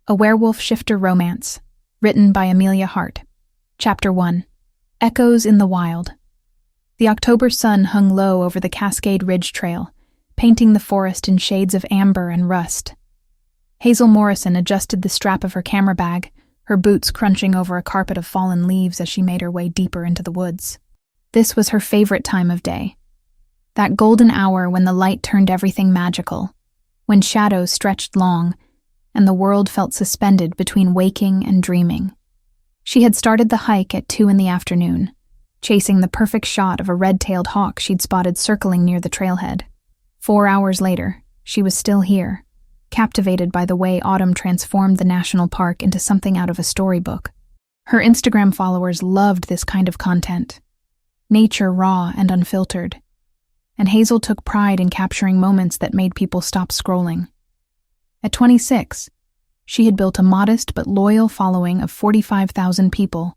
A Werewolf Shifter Romance, written by Amelia Hart. Chapter 1. Echoes in the Wild. The October sun hung low over the Cascade Ridge Trail, painting the forest in shades of amber and rust. Hazel Morrison adjusted the strap of her camera bag, her boots crunching over a carpet of fallen leaves as she made her way deeper into the woods. This was her favorite time of day. That golden hour when the light turned everything magical, when shadows stretched long, and the world felt suspended between waking and dreaming. She had started the hike at 2 p.m, chasing the perfect shot of a red-tailed hawk she'd spotted circling near the trailhead. 4 hours later, she was still here, captivated by the way autumn transformed the national park into something out of a storybook. Her Instagram followers loved this kind of content, nature raw and unfiltered, and Hazel took pride in capturing moments that made people stop scrolling. At 26, she had built a modest but loyal following of 45,000 people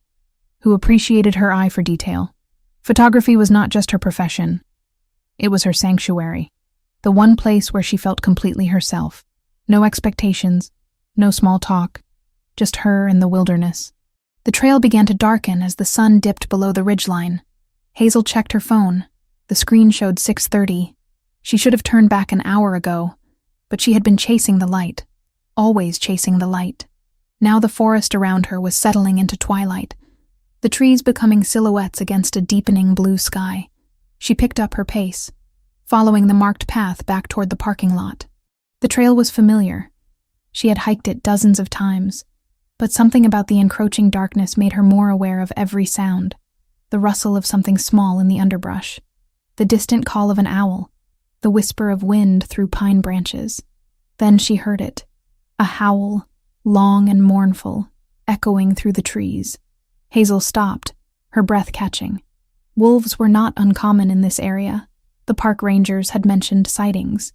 who appreciated her eye for detail. Photography was not just her profession. It was her sanctuary, the one place where she felt completely herself. No expectations, no small talk, just her and the wilderness. The trail began to darken as the sun dipped below the ridgeline. Hazel checked her phone. The screen showed 6:30. She should have turned back an hour ago, but she had been chasing the light, always chasing the light. Now the forest around her was settling into twilight, the trees becoming silhouettes against a deepening blue sky. She picked up her pace, following the marked path back toward the parking lot. The trail was familiar. She had hiked it dozens of times, but something about the encroaching darkness made her more aware of every sound. The rustle of something small in the underbrush, the distant call of an owl, the whisper of wind through pine branches. Then she heard it, a howl, long and mournful, echoing through the trees. Hazel stopped, her breath catching. Wolves were not uncommon in this area. The park rangers had mentioned sightings,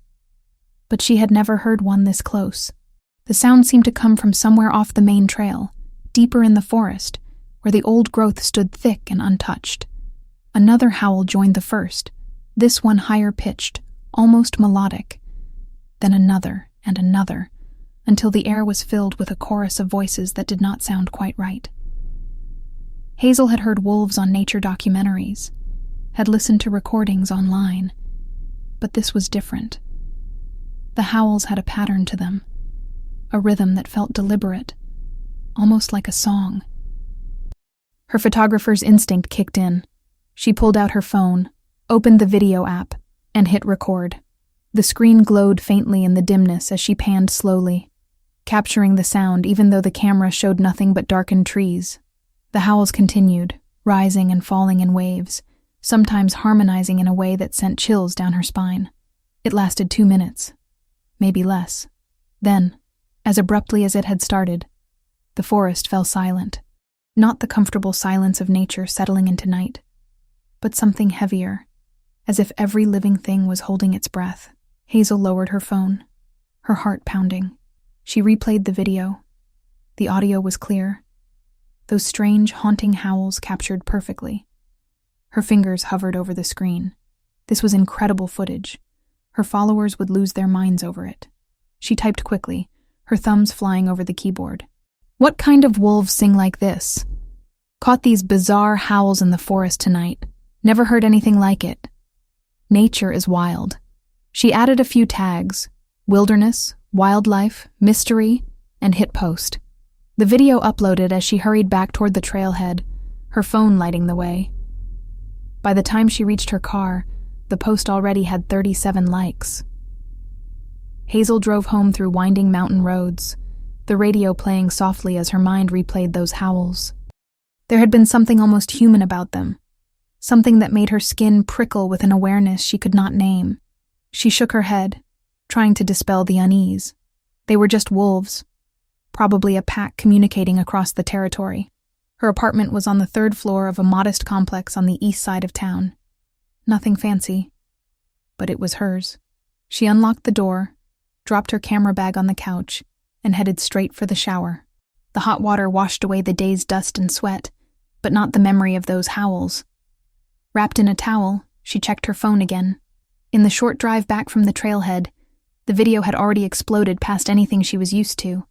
but she had never heard one this close. The sound seemed to come from somewhere off the main trail, deeper in the forest, where the old growth stood thick and untouched. Another howl joined the first, this one higher-pitched, almost melodic. Then another and another, until the air was filled with a chorus of voices that did not sound quite right. Hazel had heard wolves on nature documentaries, had listened to recordings online, but this was different. The howls had a pattern to them, a rhythm that felt deliberate, almost like a song. Her photographer's instinct kicked in. She pulled out her phone, opened the video app, and hit record. The screen glowed faintly in the dimness as she panned slowly, capturing the sound even though the camera showed nothing but darkened trees. The howls continued, rising and falling in waves, sometimes harmonizing in a way that sent chills down her spine. It lasted 2 minutes, maybe less. Then, as abruptly as it had started, the forest fell silent. Not the comfortable silence of nature settling into night, but something heavier, as if every living thing was holding its breath. Hazel lowered her phone, her heart pounding. She replayed the video. The audio was clear, those strange, haunting howls captured perfectly. Her fingers hovered over the screen. This was incredible footage. Her followers would lose their minds over it. She typed quickly, her thumbs flying over the keyboard. What kind of wolves sing like this? Caught these bizarre howls in the forest tonight. Never heard anything like it. Nature is wild. She added a few tags: wilderness, wildlife, mystery, and hit post. The video uploaded as she hurried back toward the trailhead, her phone lighting the way. By the time she reached her car, the post already had 37 likes. Hazel drove home through winding mountain roads, the radio playing softly as her mind replayed those howls. There had been something almost human about them, something that made her skin prickle with an awareness she could not name. She shook her head, trying to dispel the unease. They were just wolves, probably a pack communicating across the territory. Her apartment was on the 3rd floor of a modest complex on the east side of town. Nothing fancy, but it was hers. She unlocked the door, dropped her camera bag on the couch, and headed straight for the shower. The hot water washed away the day's dust and sweat, but not the memory of those howls. Wrapped in a towel, she checked her phone again. In the short drive back from the trailhead, the video had already exploded past anything she was used to.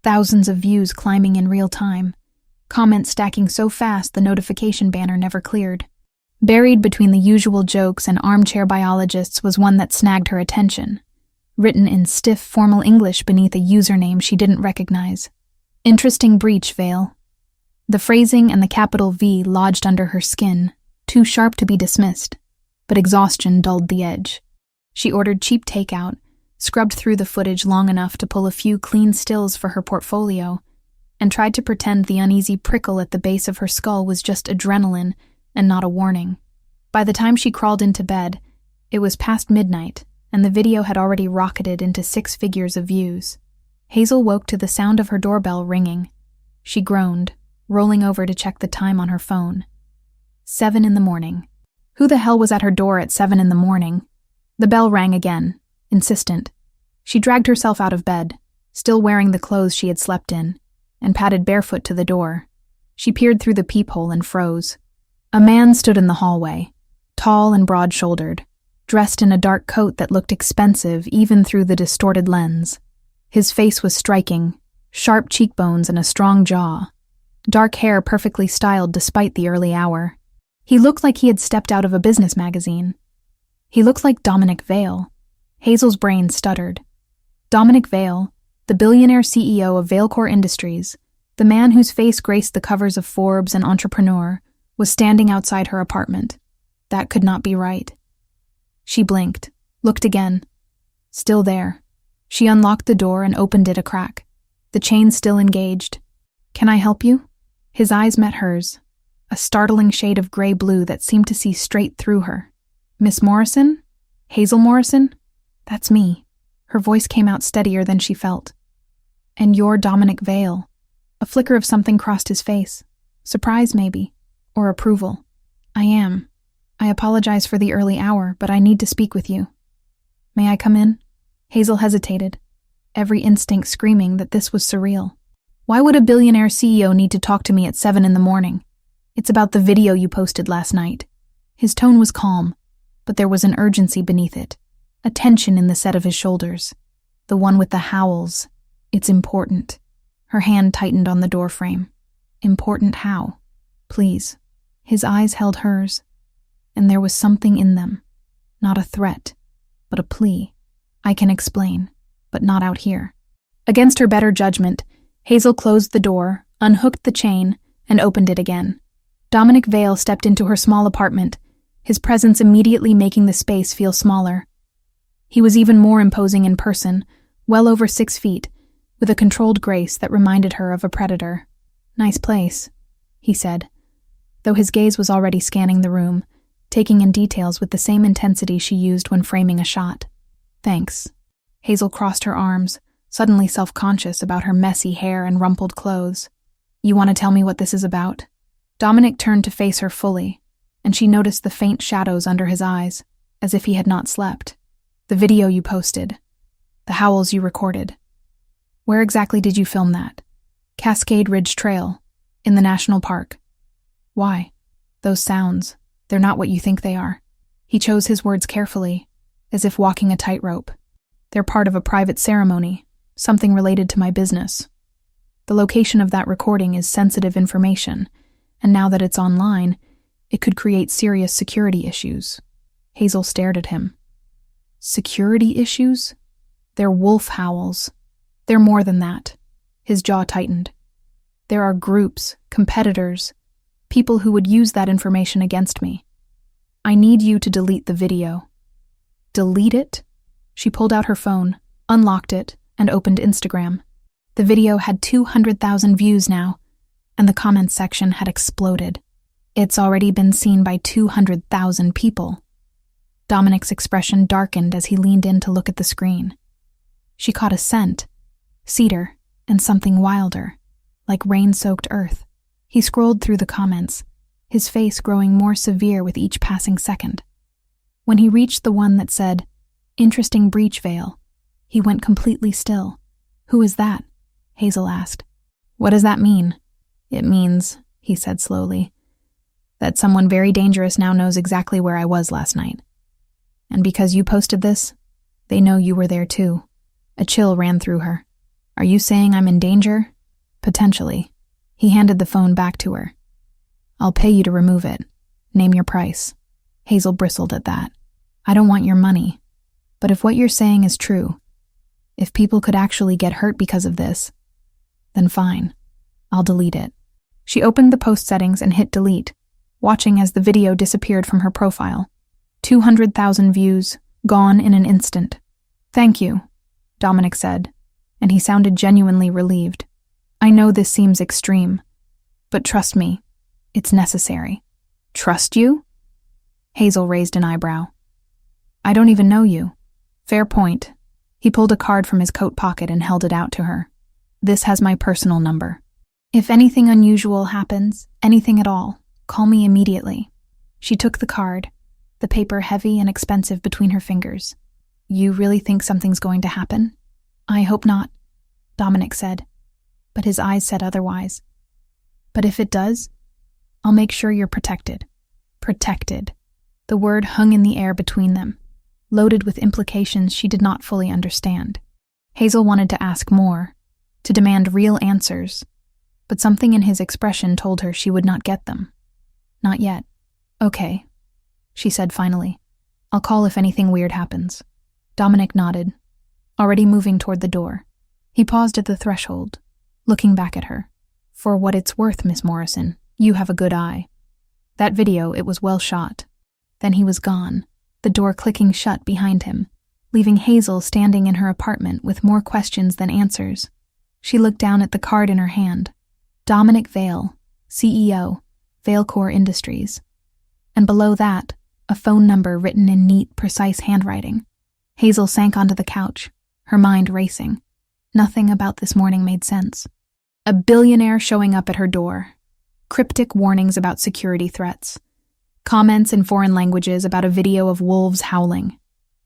Thousands of views climbing in real time. Comments stacking so fast the notification banner never cleared. Buried between the usual jokes and armchair biologists was one that snagged her attention, written in stiff, formal English beneath a username she didn't recognize. Interesting breach, Vale. The phrasing and the capital V lodged under her skin, too sharp to be dismissed, but exhaustion dulled the edge. She ordered cheap takeout, scrubbed through the footage long enough to pull a few clean stills for her portfolio, and tried to pretend the uneasy prickle at the base of her skull was just adrenaline and not a warning. By the time she crawled into bed, it was past midnight, and the video had already rocketed into 6 figures of views. Hazel woke to the sound of her doorbell ringing. She groaned, rolling over to check the time on her phone. 7 a.m. Who the hell was at her door at 7 a.m? The bell rang again, insistent. She dragged herself out of bed, still wearing the clothes she had slept in, and padded barefoot to the door. She peered through the peephole and froze. A man stood in the hallway, tall and broad-shouldered, dressed in a dark coat that looked expensive even through the distorted lens. His face was striking, sharp cheekbones and a strong jaw. Dark hair perfectly styled despite the early hour. He looked like he had stepped out of a business magazine. He looked like Dominic Vale. Hazel's brain stuttered. Dominic Vale, the billionaire CEO of Valecore Industries, the man whose face graced the covers of Forbes and Entrepreneur, was standing outside her apartment. That could not be right. She blinked, looked again. Still there. She unlocked the door and opened it a crack. The chain still engaged. "Can I help you?" His eyes met hers, a startling shade of gray-blue that seemed to see straight through her. "Miss Morrison? Hazel Morrison? That's me." Her voice came out steadier than she felt. "And you're Dominic Vale." A flicker of something crossed his face. Surprise, maybe. Or approval. "I am. I apologize for the early hour, but I need to speak with you." "May I come in?" Hazel hesitated, every instinct screaming that this was surreal. "Why would a billionaire CEO need to talk to me at 7 a.m? It's about the video you posted last night." His tone was calm, but there was an urgency beneath it, a tension in the set of his shoulders. "The one with the howls. It's important." Her hand tightened on the doorframe. "Important how? Please." His eyes held hers, and there was something in them. Not a threat, but a plea. "I can explain, but not out here." Against her better judgment, Hazel closed the door, unhooked the chain, and opened it again. Dominic Vale stepped into her small apartment, his presence immediately making the space feel smaller. He was even more imposing in person, well over 6 feet, with a controlled grace that reminded her of a predator. "Nice place," he said, though his gaze was already scanning the room, taking in details with the same intensity she used when framing a shot. "Thanks." Hazel crossed her arms, suddenly self-conscious about her messy hair and rumpled clothes. "You want to tell me what this is about?" Dominic turned to face her fully, and she noticed the faint shadows under his eyes, as if he had not slept. "The video you posted. The howls you recorded. Where exactly did you film that?" "Cascade Ridge Trail, in the national park." "Why?" "Those sounds. They're not what you think they are." He chose his words carefully, as if walking a tightrope. "They're part of a private ceremony, something related to my business. The location of that recording is sensitive information, and now that it's online, it could create serious security issues." Hazel stared at him. "Security issues? They're wolf howls. They're more than that." His jaw tightened. "There are groups, competitors, people who would use that information against me. I need you to delete the video." "Delete it?" She pulled out her phone, unlocked it, and opened Instagram. The video had 200,000 views now, and the comments section had exploded. "It's already been seen by 200,000 people." Dominic's expression darkened as he leaned in to look at the screen. She caught a scent, cedar, and something wilder, like rain-soaked earth. He scrolled through the comments, his face growing more severe with each passing second. When he reached the one that said, "Interesting breach, Vale," he went completely still. "Who is that?" Hazel asked. "What does that mean?" "It means," he said slowly, "that someone very dangerous now knows exactly where I was last night. And because you posted this, they know you were there too." A chill ran through her. Are you saying I'm in danger? Potentially. He handed the phone back to her. I'll pay you to remove it. Name your price. Hazel bristled at that. I don't want your money. But if what you're saying is true, if people could actually get hurt because of this, then fine. I'll delete it. She opened the post settings and hit delete, watching as the video disappeared from her profile. 200,000 views, gone in an instant. Thank you, Dominic said, and he sounded genuinely relieved. I know this seems extreme, but trust me, it's necessary. Trust you? Hazel raised an eyebrow. I don't even know you. Fair point. He pulled a card from his coat pocket and held it out to her. This has my personal number. If anything unusual happens, anything at all, call me immediately. She took the card, the paper heavy and expensive between her fingers. You really think something's going to happen? I hope not, Dominic said, but his eyes said otherwise. But if it does, I'll make sure you're protected. Protected. The word hung in the air between them, loaded with implications she did not fully understand. Hazel wanted to ask more, to demand real answers, but something in his expression told her she would not get them. Not yet. Okay, she said finally. I'll call if anything weird happens. Dominic nodded, already moving toward the door. He paused at the threshold, looking back at her. For what it's worth, Miss Morrison, you have a good eye. That video, it was well shot. Then he was gone, the door clicking shut behind him, leaving Hazel standing in her apartment with more questions than answers. She looked down at the card in her hand. Dominic Vale, CEO, Valecore Industries. And below that, a phone number written in neat, precise handwriting. Hazel sank onto the couch, her mind racing. Nothing about this morning made sense. A billionaire showing up at her door. Cryptic warnings about security threats. Comments in foreign languages about a video of wolves howling.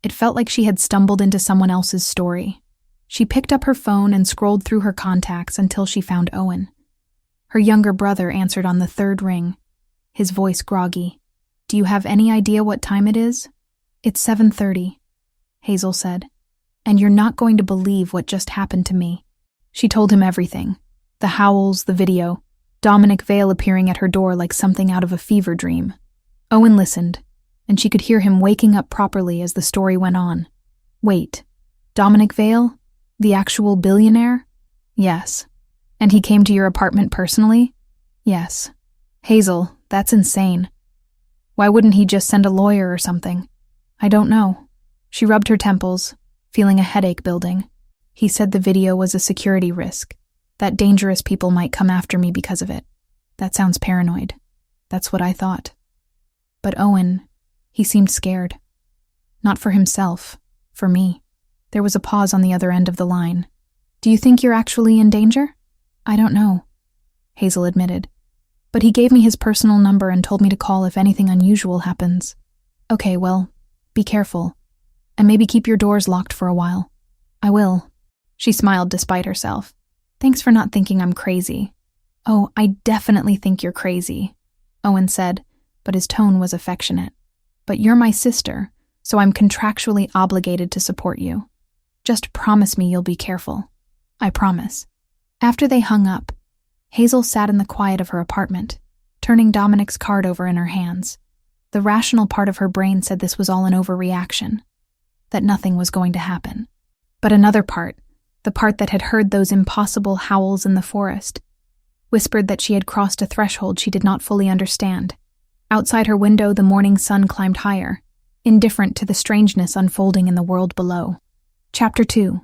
It felt like she had stumbled into someone else's story. She picked up her phone and scrolled through her contacts until she found Owen. Her younger brother answered on the third ring, his voice groggy. Do you have any idea what time it is? It's 7:30, Hazel said. And you're not going to believe what just happened to me. She told him everything. The howls, the video, Dominic Vale appearing at her door like something out of a fever dream. Owen listened, and she could hear him waking up properly as the story went on. Wait, Dominic Vale? The actual billionaire? Yes. And he came to your apartment personally? Yes. Hazel, that's insane. Why wouldn't he just send a lawyer or something? I don't know. She rubbed her temples, feeling a headache building. He said the video was a security risk, that dangerous people might come after me because of it. That sounds paranoid. That's what I thought. But Owen, he seemed scared. Not for himself, for me. There was a pause on the other end of the line. Do you think you're actually in danger? I don't know, Hazel admitted. But he gave me his personal number and told me to call if anything unusual happens. Okay, well, be careful. And maybe keep your doors locked for a while. I will. She smiled despite herself. Thanks for not thinking I'm crazy. Oh, I definitely think you're crazy, Owen said, but his tone was affectionate. But you're my sister, so I'm contractually obligated to support you. Just promise me you'll be careful. I promise. After they hung up, Hazel sat in the quiet of her apartment, turning Dominic's card over in her hands. The rational part of her brain said this was all an overreaction, that nothing was going to happen. But another part, the part that had heard those impossible howls in the forest, whispered that she had crossed a threshold she did not fully understand. Outside her window, the morning sun climbed higher, indifferent to the strangeness unfolding in the world below. Chapter 2.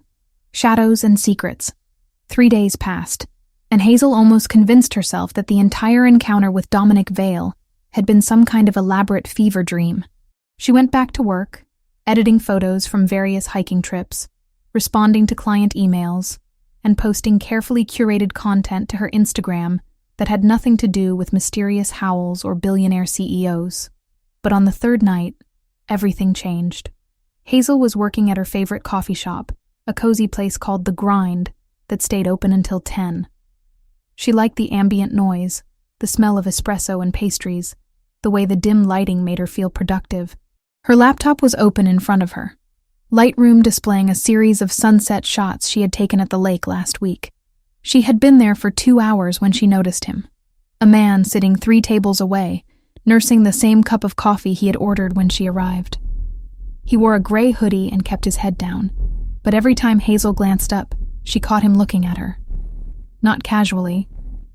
Shadows and Secrets. 3 days passed, and Hazel almost convinced herself that the entire encounter with Dominic Vale had been some kind of elaborate fever dream. She went back to work, editing photos from various hiking trips, responding to client emails, and posting carefully curated content to her Instagram that had nothing to do with mysterious howls or billionaire CEOs. But on the third night, everything changed. Hazel was working at her favorite coffee shop, a cozy place called The Grind that stayed open until 10. She liked the ambient noise, the smell of espresso and pastries, the way the dim lighting made her feel productive. Her laptop was open in front of her, Lightroom displaying a series of sunset shots she had taken at the lake last week. She had been there for 2 hours when she noticed him. A man sitting 3 tables away, nursing the same cup of coffee he had ordered when she arrived. He wore a gray hoodie and kept his head down, but every time Hazel glanced up, she caught him looking at her. Not casually,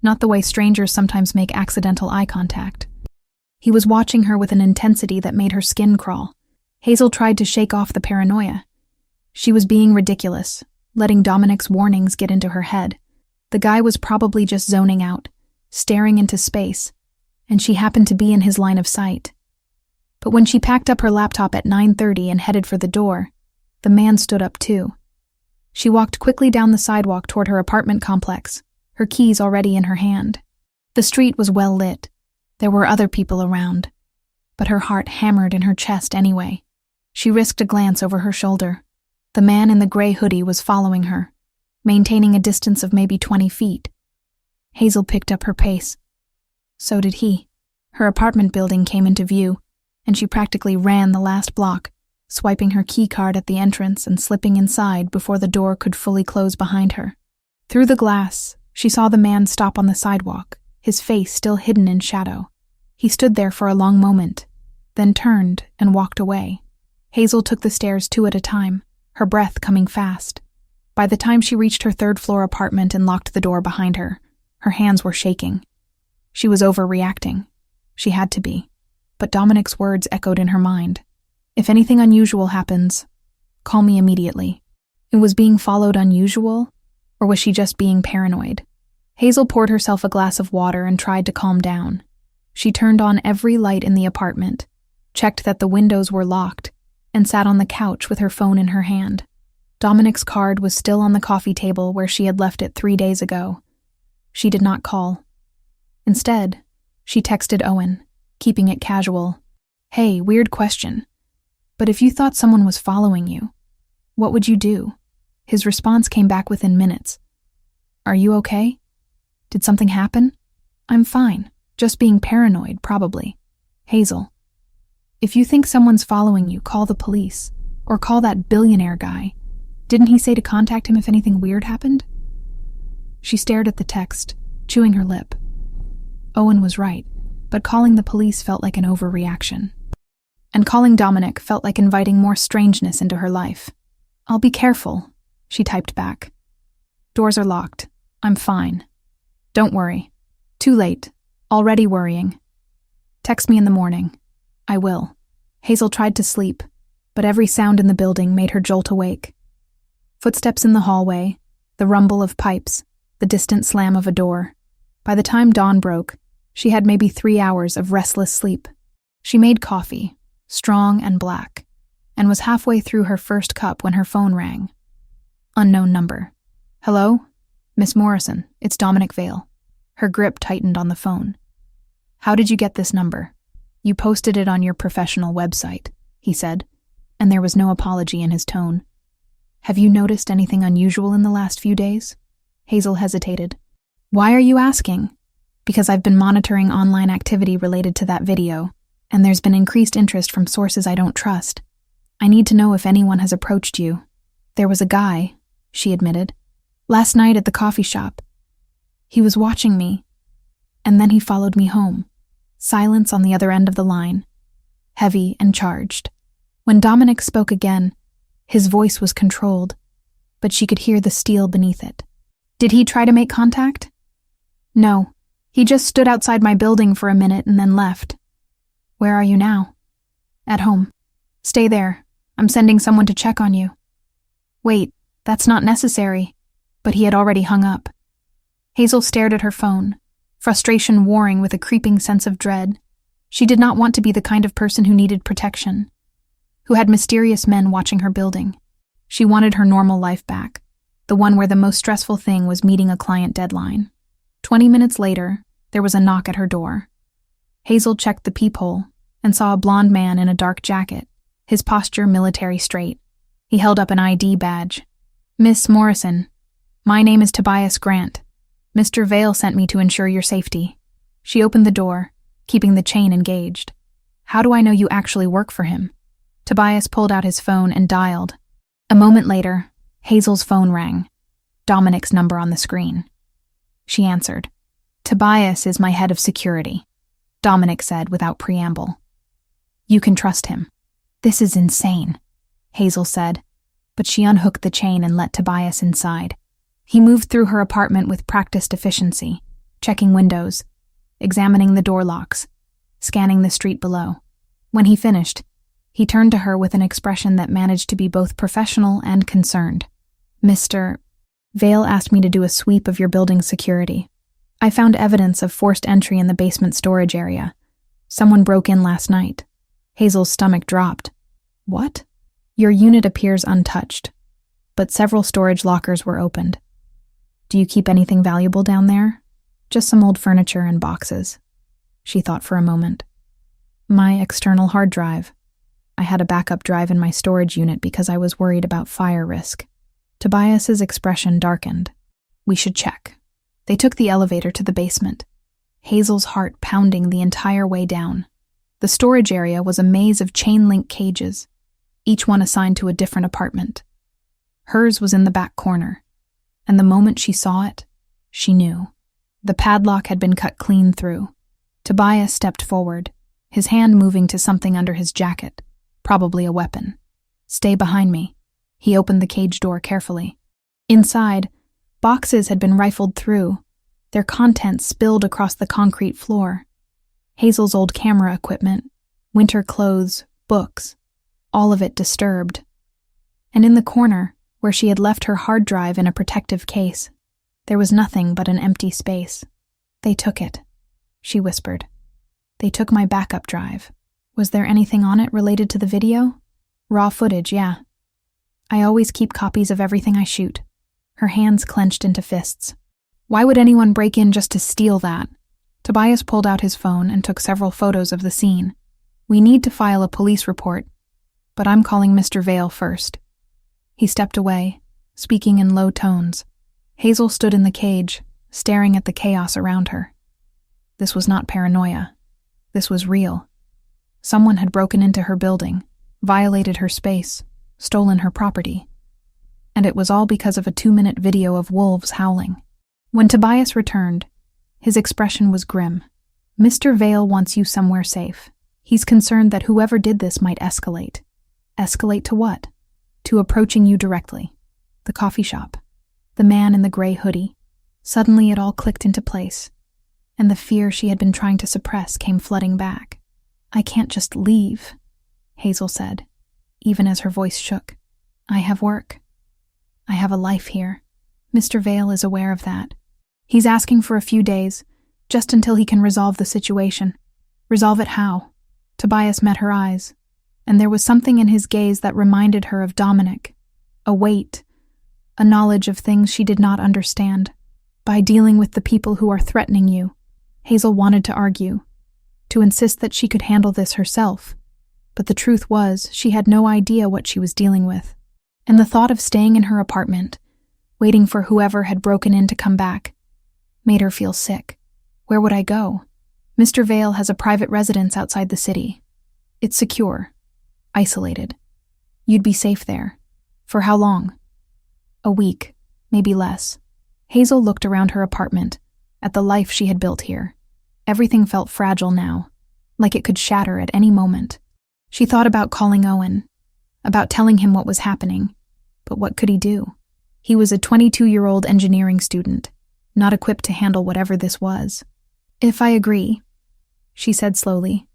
not the way strangers sometimes make accidental eye contact. He was watching her with an intensity that made her skin crawl. Hazel tried to shake off the paranoia. She was being ridiculous, letting Dominic's warnings get into her head. The guy was probably just zoning out, staring into space, and she happened to be in his line of sight. But when she packed up her laptop at 9:30 and headed for the door, the man stood up too. She walked quickly down the sidewalk toward her apartment complex, her keys already in her hand. The street was well lit. There were other people around, but her heart hammered in her chest anyway. She risked a glance over her shoulder. The man in the gray hoodie was following her, maintaining a distance of maybe 20 feet. Hazel picked up her pace. So did he. Her apartment building came into view, and she practically ran the last block, swiping her key card at the entrance and slipping inside before the door could fully close behind her. Through the glass, she saw the man stop on the sidewalk, his face still hidden in shadow. He stood there for a long moment, then turned and walked away. Hazel took the stairs 2 at a time, her breath coming fast. By the time she reached her 3rd-floor apartment and locked the door behind her, her hands were shaking. She was overreacting. She had to be. But Dominic's words echoed in her mind. If anything unusual happens, call me immediately. It was being followed unusual, or was she just being paranoid? Hazel poured herself a glass of water and tried to calm down. She turned on every light in the apartment, checked that the windows were locked, and sat on the couch with her phone in her hand. Dominic's card was still on the coffee table where she had left it 3 days ago. She did not call. Instead, she texted Owen, keeping it casual. Hey, weird question. But if you thought someone was following you, what would you do? His response came back within minutes. Are you okay? Did something happen? I'm fine. Just being paranoid, probably. Hazel. If you think someone's following you, call the police. Or call that billionaire guy. Didn't he say to contact him if anything weird happened? She stared at the text, chewing her lip. Owen was right, but calling the police felt like an overreaction. And calling Dominic felt like inviting more strangeness into her life. I'll be careful, she typed back. Doors are locked. I'm fine. Don't worry. Too late. Already worrying. Text me in the morning. I will. Hazel tried to sleep, but every sound in the building made her jolt awake. Footsteps in the hallway, the rumble of pipes, the distant slam of a door. By the time dawn broke, she had maybe 3 hours of restless sleep. She made coffee, strong and black, and was halfway through her first cup when her phone rang. Unknown number. Hello? Miss Morrison, it's Dominic Vale. Her grip tightened on the phone. How did you get this number? You posted it on your professional website, he said, and there was no apology in his tone. Have you noticed anything unusual in the last few days? Hazel hesitated. Why are you asking? Because I've been monitoring online activity related to that video, and there's been increased interest from sources I don't trust. I need to know if anyone has approached you. There was a guy, she admitted, last night at the coffee shop. He was watching me, and then he followed me home. Silence on the other end of the line, heavy and charged. When Dominic spoke again, his voice was controlled, but she could hear the steel beneath it. Did he try to make contact? No. He just stood outside my building for a minute and then left. Where are you now? At home. Stay there. I'm sending someone to check on you. Wait, that's not necessary. But he had already hung up. Hazel stared at her phone, frustration warring with a creeping sense of dread. She did not want to be the kind of person who needed protection, who had mysterious men watching her building. She wanted her normal life back, the one where the most stressful thing was meeting a client deadline. 20 minutes later, there was a knock at her door. Hazel checked the peephole and saw a blond man in a dark jacket, his posture military straight. He held up an ID badge. Miss Morrison, my name is Tobias Grant. Mr. Vale sent me to ensure your safety. She opened the door, keeping the chain engaged. How do I know you actually work for him? Tobias pulled out his phone and dialed, A moment later, Hazel's phone rang, Dominic's number on the screen. She answered. "Tobias is my head of security," Dominic said without preamble. "You can trust him." "This is insane," Hazel said, but she unhooked the chain and let Tobias inside. He moved through her apartment with practiced efficiency, checking windows, examining the door locks, scanning the street below. When he finished, he turned to her with an expression that managed to be both professional and concerned. "Mr. Vale asked me to do a sweep of your building's security. I found evidence of forced entry in the basement storage area. Someone broke in last night." Hazel's stomach dropped. "What?" "Your unit appears untouched, but several storage lockers were opened. Do you keep anything valuable down there?" "Just some old furniture and boxes." She thought for a moment. "My external hard drive. I had a backup drive in my storage unit because I was worried about fire risk." Tobias's expression darkened. "We should check." They took the elevator to the basement, Hazel's heart pounding the entire way down. The storage area was a maze of chain-link cages, each one assigned to a different apartment. Hers was in the back corner, and the moment she saw it, she knew. The padlock had been cut clean through. Tobias stepped forward, his hand moving to something under his jacket, probably a weapon. "Stay behind me." He opened the cage door carefully. Inside, boxes had been rifled through, their contents spilled across the concrete floor. Hazel's old camera equipment, winter clothes, books, all of it disturbed. And in the corner, where she had left her hard drive in a protective case, there was nothing but an empty space. "They took it," she whispered. "They took my backup drive. Was there anything on it related to the video?" "Raw footage, yeah. I always keep copies of everything I shoot." Her hands clenched into fists. "Why would anyone break in just to steal that?" Tobias pulled out his phone and took several photos of the scene. "We need to file a police report, but I'm calling Mr. Vale first." He stepped away, speaking in low tones. Hazel stood in the cage, staring at the chaos around her. This was not paranoia. This was real. Someone had broken into her building, violated her space, stolen her property. And it was all because of a 2-minute video of wolves howling. When Tobias returned, his expression was grim. "Mr. Vale wants you somewhere safe. He's concerned that whoever did this might escalate." "Escalate to what?" "To approaching you directly. The coffee shop. The man in the gray hoodie." Suddenly it all clicked into place, and the fear she had been trying to suppress came flooding back. "I can't just leave," Hazel said, even as her voice shook. "I have work. I have a life here. Mr. Vale is aware of that. He's asking for a few days, just until he can resolve the situation." "Resolve it how?" Tobias met her eyes, and there was something in his gaze that reminded her of Dominic. A weight, a knowledge of things she did not understand. "By dealing with the people who are threatening you." Hazel wanted to argue, to insist that she could handle this herself, but the truth was she had no idea what she was dealing with. And the thought of staying in her apartment, waiting for whoever had broken in to come back, made her feel sick. Where would I go? Mr. Vale has a private residence outside the city. It's secure, isolated. You'd be safe there. For how long? A week, maybe less. Hazel looked around her apartment, at the life she had built here. Everything felt fragile now, like it could shatter at any moment. She thought about calling Owen, about telling him what was happening, but what could he do? He was a 22-year-old engineering student, not equipped to handle whatever this was. "If I agree," she said slowly,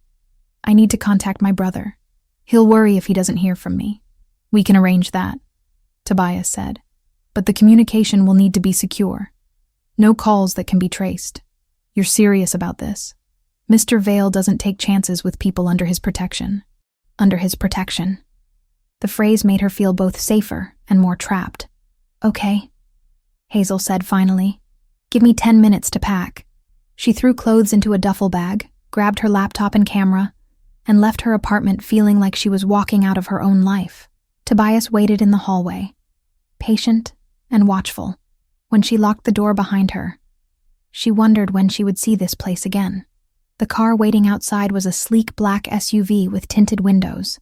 "I need to contact my brother. He'll worry if he doesn't hear from me." "We can arrange that," Tobias said, "but the communication will need to be secure. No calls that can be traced. You're serious about this?" "Mr. Vale doesn't take chances with people under his protection." Under his protection. The phrase made her feel both safer and more trapped. "Okay," Hazel said finally. "Give me 10 minutes to pack." She threw clothes into a duffel bag, grabbed her laptop and camera, and left her apartment feeling like she was walking out of her own life. Tobias waited in the hallway, patient and watchful. When she locked the door behind her, she wondered when she would see this place again. The car waiting outside was a sleek black SUV with tinted windows.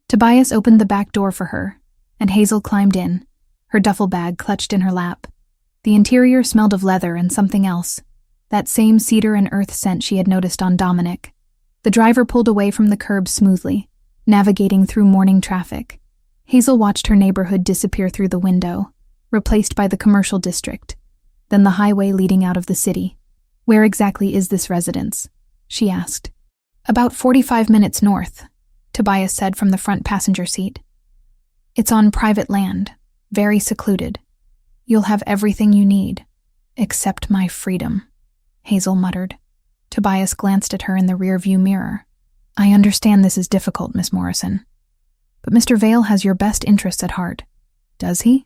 Tobias opened the back door for her and Hazel climbed in, her duffel bag clutched in her lap. The interior smelled of leather and something else, that same cedar and earth scent she had noticed on Dominic. The driver pulled away from the curb smoothly, navigating through morning traffic. Hazel watched her neighborhood disappear through the window, replaced by the commercial district, then the highway leading out of the city. "Where exactly is this residence?" she asked. "About 45 minutes north," Tobias said from the front passenger seat. "It's on private land, very secluded. You'll have everything you need, except my freedom," Hazel muttered. Tobias glanced at her in the rearview mirror. "I understand this is difficult, Miss Morrison. But Mr. Vale has your best interests at heart. Does he?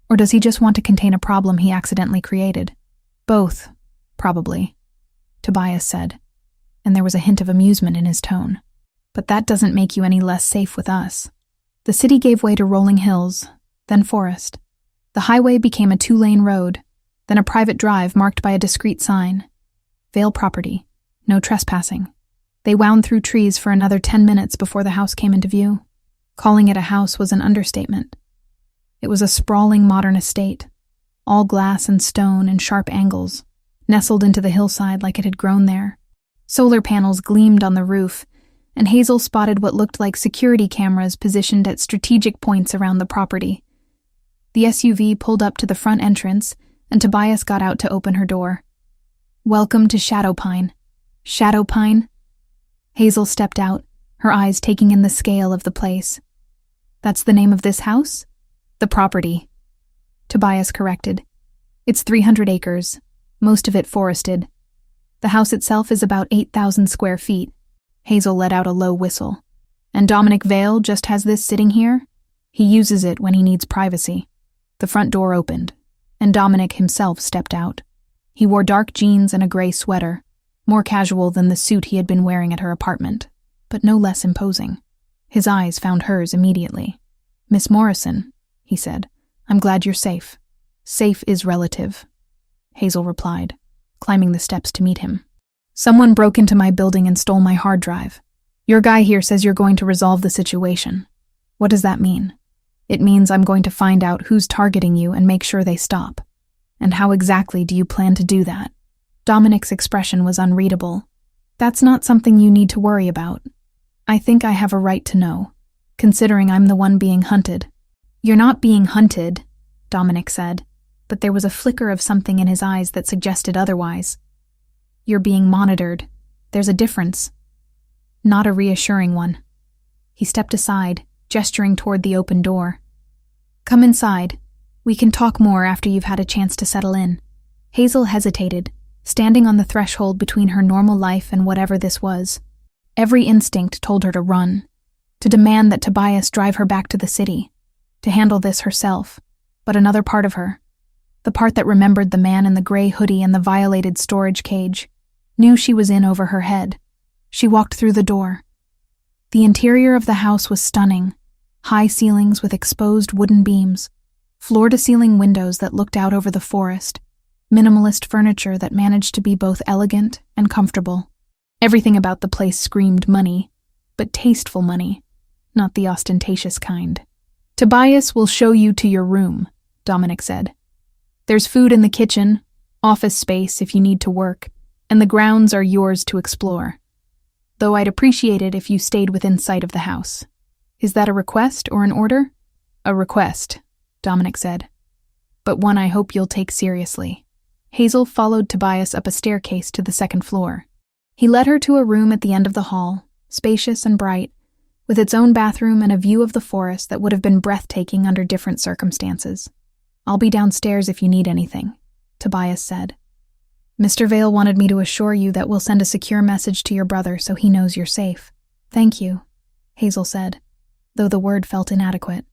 Or does he just want to contain a problem he accidentally created?" "Both, probably," Tobias said, and there was a hint of amusement in his tone. "But that doesn't make you any less safe with us." The city gave way to rolling hills, then forest. The highway became a 2-lane road, then a private drive marked by a discreet sign. Vale property, no trespassing. They wound through trees for another 10 minutes before the house came into view. Calling it a house was an understatement. It was a sprawling modern estate, all glass and stone and sharp angles, nestled into the hillside like it had grown there. Solar panels gleamed on the roof, and Hazel spotted what looked like security cameras positioned at strategic points around the property. The SUV pulled up to the front entrance, and Tobias got out to open her door. "Welcome to Shadowpine." "Shadowpine?" Hazel stepped out, her eyes taking in the scale of the place. "That's the name of this house?" "The property," Tobias corrected. "It's 300 acres, most of it forested. The house itself is about 8,000 square feet. Hazel let out a low whistle. "And Dominic Vale just has this sitting here? He uses it when he needs privacy." The front door opened, and Dominic himself stepped out. He wore dark jeans and a gray sweater, more casual than the suit he had been wearing at her apartment, but no less imposing. His eyes found hers immediately. "Miss Morrison," he said, "I'm glad you're safe." "Safe is relative," Hazel replied, climbing the steps to meet him. "Someone broke into my building and stole my hard drive. Your guy here says you're going to resolve the situation. What does that mean?" "It means I'm going to find out who's targeting you and make sure they stop. And how exactly do you plan to do that?" Dominic's expression was unreadable. "That's not something you need to worry about. I think I have a right to know, considering I'm the one being hunted." "You're not being hunted," Dominic said, but there was a flicker of something in his eyes that suggested otherwise. "You're being monitored. There's a difference." Not a reassuring one. He stepped aside, gesturing toward the open door. "Come inside. We can talk more after you've had a chance to settle in." Hazel hesitated, standing on the threshold between her normal life and whatever this was. Every instinct told her to run, to demand that Tobias drive her back to the city, to handle this herself. But another part of her, the part that remembered the man in the gray hoodie and the violated storage cage, knew she was in over her head. She walked through the door. The interior of the house was stunning, high ceilings with exposed wooden beams, floor-to-ceiling windows that looked out over the forest, minimalist furniture that managed to be both elegant and comfortable. Everything about the place screamed money, but tasteful money, not the ostentatious kind. "Tobias will show you to your room," Dominic said. "There's food in the kitchen, office space if you need to work, and the grounds are yours to explore. Though I'd appreciate it if you stayed within sight of the house. Is that a request or an order?" "A request," Dominic said, "but one I hope you'll take seriously." Hazel followed Tobias up a staircase to the second floor. He led her to a room at the end of the hall, spacious and bright, with its own bathroom and a view of the forest that would have been breathtaking under different circumstances. "I'll be downstairs if you need anything," Tobias said. "Mr. Vale wanted me to assure you that we'll send a secure message to your brother so he knows you're safe." "Thank you," Hazel said, though the word felt inadequate.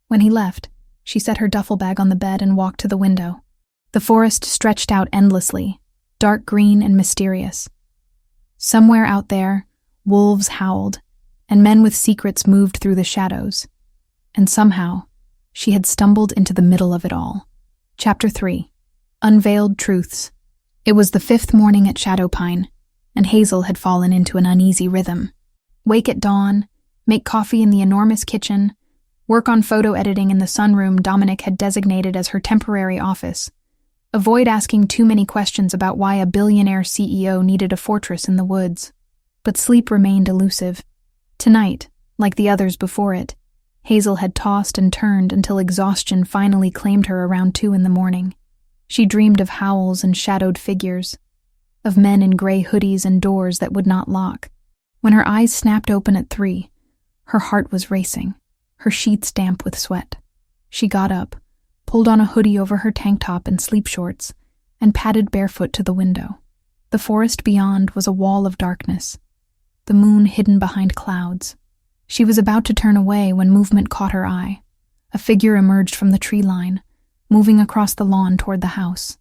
When he left, she set her duffel bag on the bed and walked to the window. The forest stretched out endlessly, dark green and mysterious. Somewhere out there, wolves howled, and men with secrets moved through the shadows. And somehow, she had stumbled into the middle of it all. Chapter 3. Unveiled Truths. It was the 5th morning at Shadowpine, and Hazel had fallen into an uneasy rhythm. Wake at dawn, make coffee in the enormous kitchen, Work on photo editing in the sunroom Dominic had designated as her temporary office. Avoid asking too many questions about why a billionaire CEO needed a fortress in the woods. But sleep remained elusive. Tonight, like the others before it, Hazel had tossed and turned until exhaustion finally claimed her around 2 a.m. She dreamed of howls and shadowed figures, of men in gray hoodies and doors that would not lock. When her eyes snapped open at 3, her heart was racing, her sheets damp with sweat. She got up, pulled on a hoodie over her tank top and sleep shorts, and padded barefoot to the window. The forest beyond was a wall of darkness, the moon hidden behind clouds. She was about to turn away when movement caught her eye. A figure emerged from the tree line, moving across the lawn toward the house.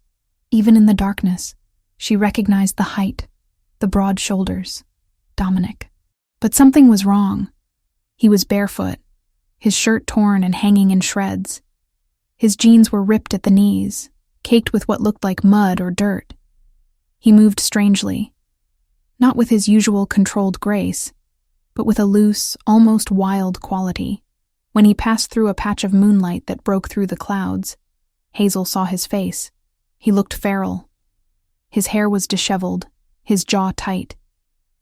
Even in the darkness, she recognized the height, the broad shoulders. Dominic. But something was wrong. He was barefoot, his shirt torn and hanging in shreds. His jeans were ripped at the knees, caked with what looked like mud or dirt. He moved strangely, not with his usual controlled grace, but with a loose, almost wild quality. When he passed through a patch of moonlight that broke through the clouds, Hazel saw his face. He looked feral. His hair was disheveled, his jaw tight,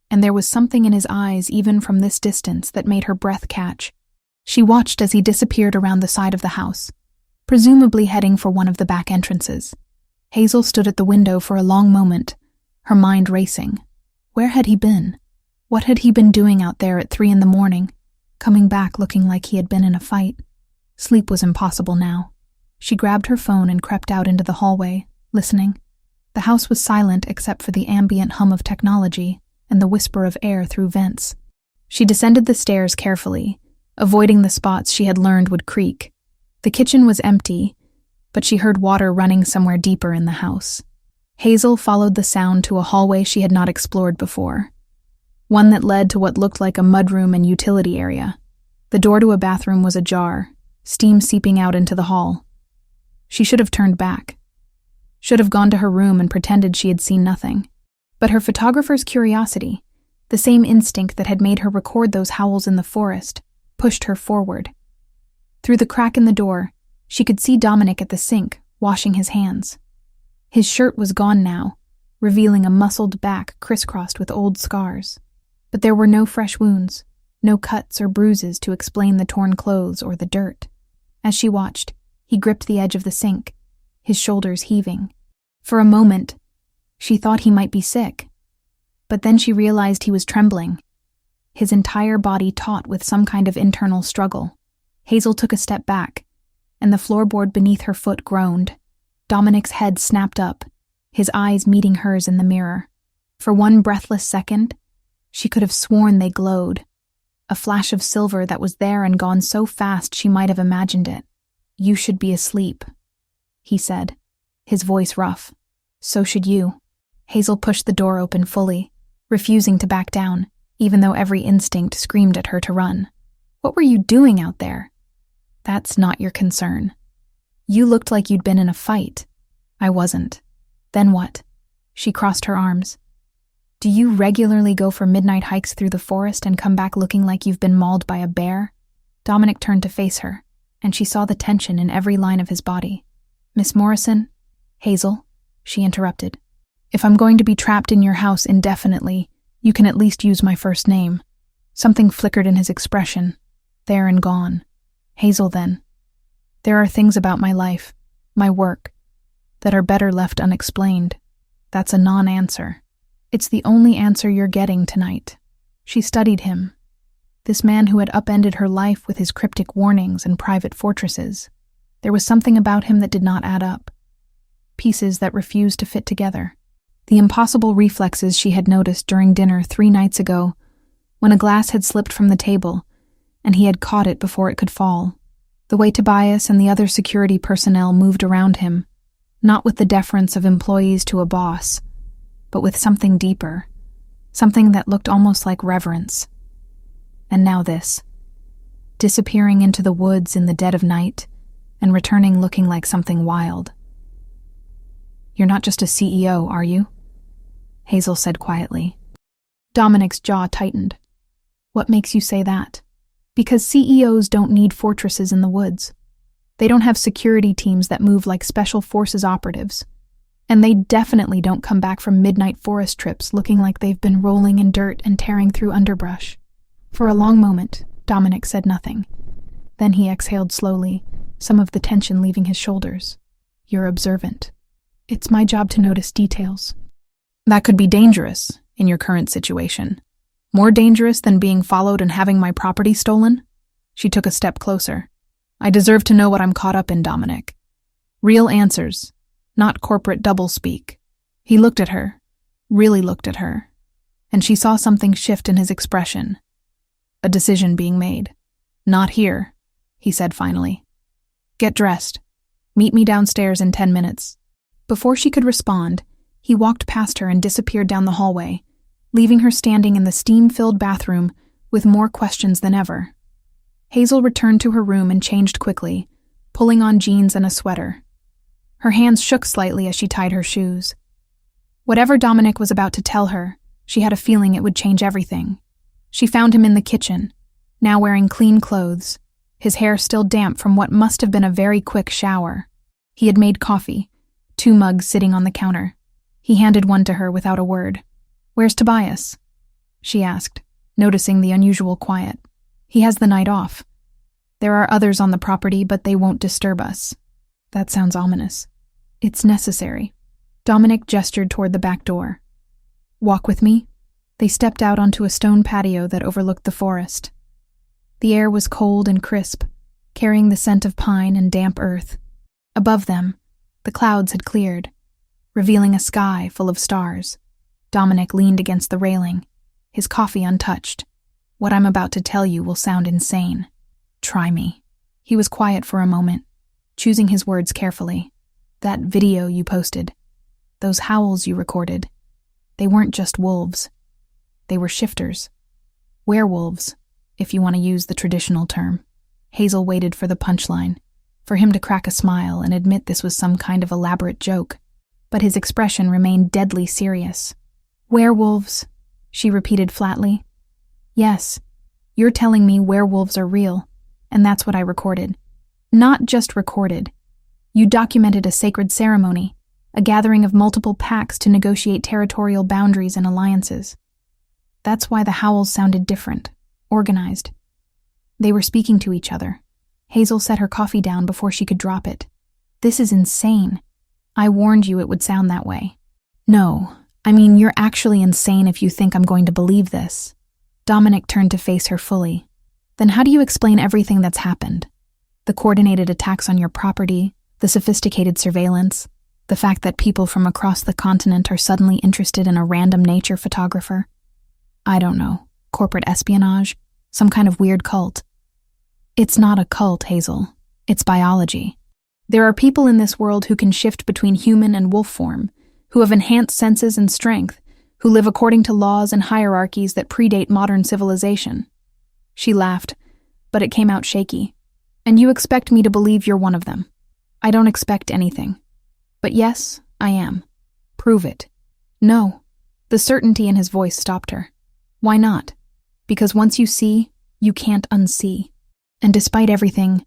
and there was something in his eyes even from this distance that made her breath catch. She watched as he disappeared around the side of the house, presumably heading for one of the back entrances. Hazel stood at the window for a long moment, her mind racing. Where had he been? What had he been doing out there at 3 a.m, coming back looking like he had been in a fight? Sleep was impossible now. She grabbed her phone and crept out into the hallway, listening. The house was silent except for the ambient hum of technology and the whisper of air through vents. She descended the stairs carefully, avoiding the spots she had learned would creak. The kitchen was empty, but she heard water running somewhere deeper in the house. Hazel followed the sound to a hallway she had not explored before, one that led to what looked like a mudroom and utility area. The door to a bathroom was ajar, steam seeping out into the hall. She should have turned back, should have gone to her room and pretended she had seen nothing. But her photographer's curiosity, the same instinct that had made her record those howls in the forest, pushed her forward. Through the crack in the door, she could see Dominic at the sink, washing his hands. His shirt was gone now, revealing a muscled back crisscrossed with old scars. But there were no fresh wounds, no cuts or bruises to explain the torn clothes or the dirt. As she watched, he gripped the edge of the sink, his shoulders heaving. For a moment, she thought he might be sick, but then she realized he was trembling, his entire body taut with some kind of internal struggle. Hazel took a step back, and the floorboard beneath her foot groaned. Dominic's head snapped up, his eyes meeting hers in the mirror. For one breathless second, she could have sworn they glowed, a flash of silver that was there and gone so fast she might have imagined it. "You should be asleep," he said, his voice rough. "So should you." Hazel pushed the door open fully, refusing to back down, even though every instinct screamed at her to run. "What were you doing out there?" "That's not your concern. You looked like you'd been in a fight." "I wasn't." "Then what?" She crossed her arms. "Do you regularly go for midnight hikes through the forest and come back looking like you've been mauled by a bear?" Dominic turned to face her, and she saw the tension in every line of his body. "Miss Morrison?" "Hazel," she interrupted. "If I'm going to be trapped in your house indefinitely, you can at least use my first name." Something flickered in his expression, there and gone. "Hazel, then. There are things about my life, my work, that are better left unexplained." "That's a non-answer." "It's the only answer you're getting tonight." She studied him, this man who had upended her life with his cryptic warnings and private fortresses. There was something about him that did not add up, pieces that refused to fit together. The impossible reflexes she had noticed during dinner 3 nights ago, when a glass had slipped from the table, and he had caught it before it could fall. The way Tobias and the other security personnel moved around him, not with the deference of employees to a boss, but with something deeper, something that looked almost like reverence. And now this, disappearing into the woods in the dead of night, and returning looking like something wild. "You're not just a CEO, are you?" Hazel said quietly. Dominic's jaw tightened. "What makes you say that?" Because CEOs don't need fortresses in the woods. They don't have security teams that move like special forces operatives. And they definitely don't come back from midnight forest trips looking like they've been rolling in dirt and tearing through underbrush. For a long moment, Dominic said nothing. Then he exhaled slowly, some of the tension leaving his shoulders. You're observant. It's my job to notice details. That could be dangerous in your current situation. More dangerous than being followed and having my property stolen? She took a step closer. I deserve to know what I'm caught up in, Dominic. Real answers, not corporate doublespeak. He looked at her, really looked at her, and she saw something shift in his expression. A decision being made. Not here, he said finally. Get dressed. Meet me downstairs in 10 minutes. Before she could respond, he walked past her and disappeared down the hallway, leaving her standing in the steam-filled bathroom with more questions than ever. Hazel returned to her room and changed quickly, pulling on jeans and a sweater. Her hands shook slightly as she tied her shoes. Whatever Dominic was about to tell her, she had a feeling it would change everything. She found him in the kitchen, now wearing clean clothes, his hair still damp from what must have been a very quick shower. He had made coffee, 2 mugs sitting on the counter. He handed one to her without a word. Where's Tobias? She asked, noticing the unusual quiet. He has the night off. There are others on the property, but they won't disturb us. That sounds ominous. It's necessary. Dominic gestured toward the back door. Walk with me? They stepped out onto a stone patio that overlooked the forest. The air was cold and crisp, carrying the scent of pine and damp earth. Above them, the clouds had cleared, revealing a sky full of stars. Dominic leaned against the railing, his coffee untouched. What I'm about to tell you will sound insane. Try me. He was quiet for a moment, choosing his words carefully. That video you posted, those howls you recorded, they weren't just wolves. They were shifters. Werewolves, if you want to use the traditional term. Hazel waited for the punchline, for him to crack a smile and admit this was some kind of elaborate joke. But his expression remained deadly serious. Werewolves, she repeated flatly. Yes, you're telling me werewolves are real, and that's what I recorded. Not just recorded. You documented a sacred ceremony, a gathering of multiple packs to negotiate territorial boundaries and alliances. That's why the howls sounded different, organized. They were speaking to each other. Hazel set her coffee down before she could drop it. This is insane. I warned you it would sound that way. No, I mean you're actually insane if you think I'm going to believe this. Dominic turned to face her fully. Then how do you explain everything that's happened? The coordinated attacks on your property, the sophisticated surveillance, the fact that people from across the continent are suddenly interested in a random nature photographer? I don't know, corporate espionage, some kind of weird cult. It's not a cult, Hazel. It's biology. There are people in this world who can shift between human and wolf form, who have enhanced senses and strength, who live according to laws and hierarchies that predate modern civilization. She laughed, but it came out shaky. And you expect me to believe you're one of them. I don't expect anything. But yes, I am. Prove it. No. The certainty in his voice stopped her. Why not? Because once you see, you can't unsee. And despite everything,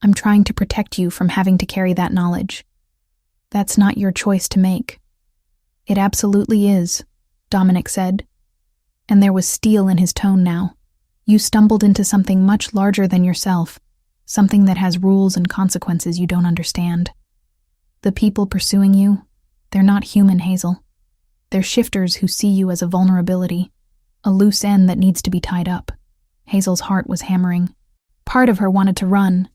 I'm trying to protect you from having to carry that knowledge. That's not your choice to make. It absolutely is, Dominic said. And there was steel in his tone now. You stumbled into something much larger than yourself, something that has rules and consequences you don't understand. The people pursuing you, they're not human, Hazel. They're shifters who see you as a vulnerability, a loose end that needs to be tied up. Hazel's heart was hammering. Part of her wanted to run,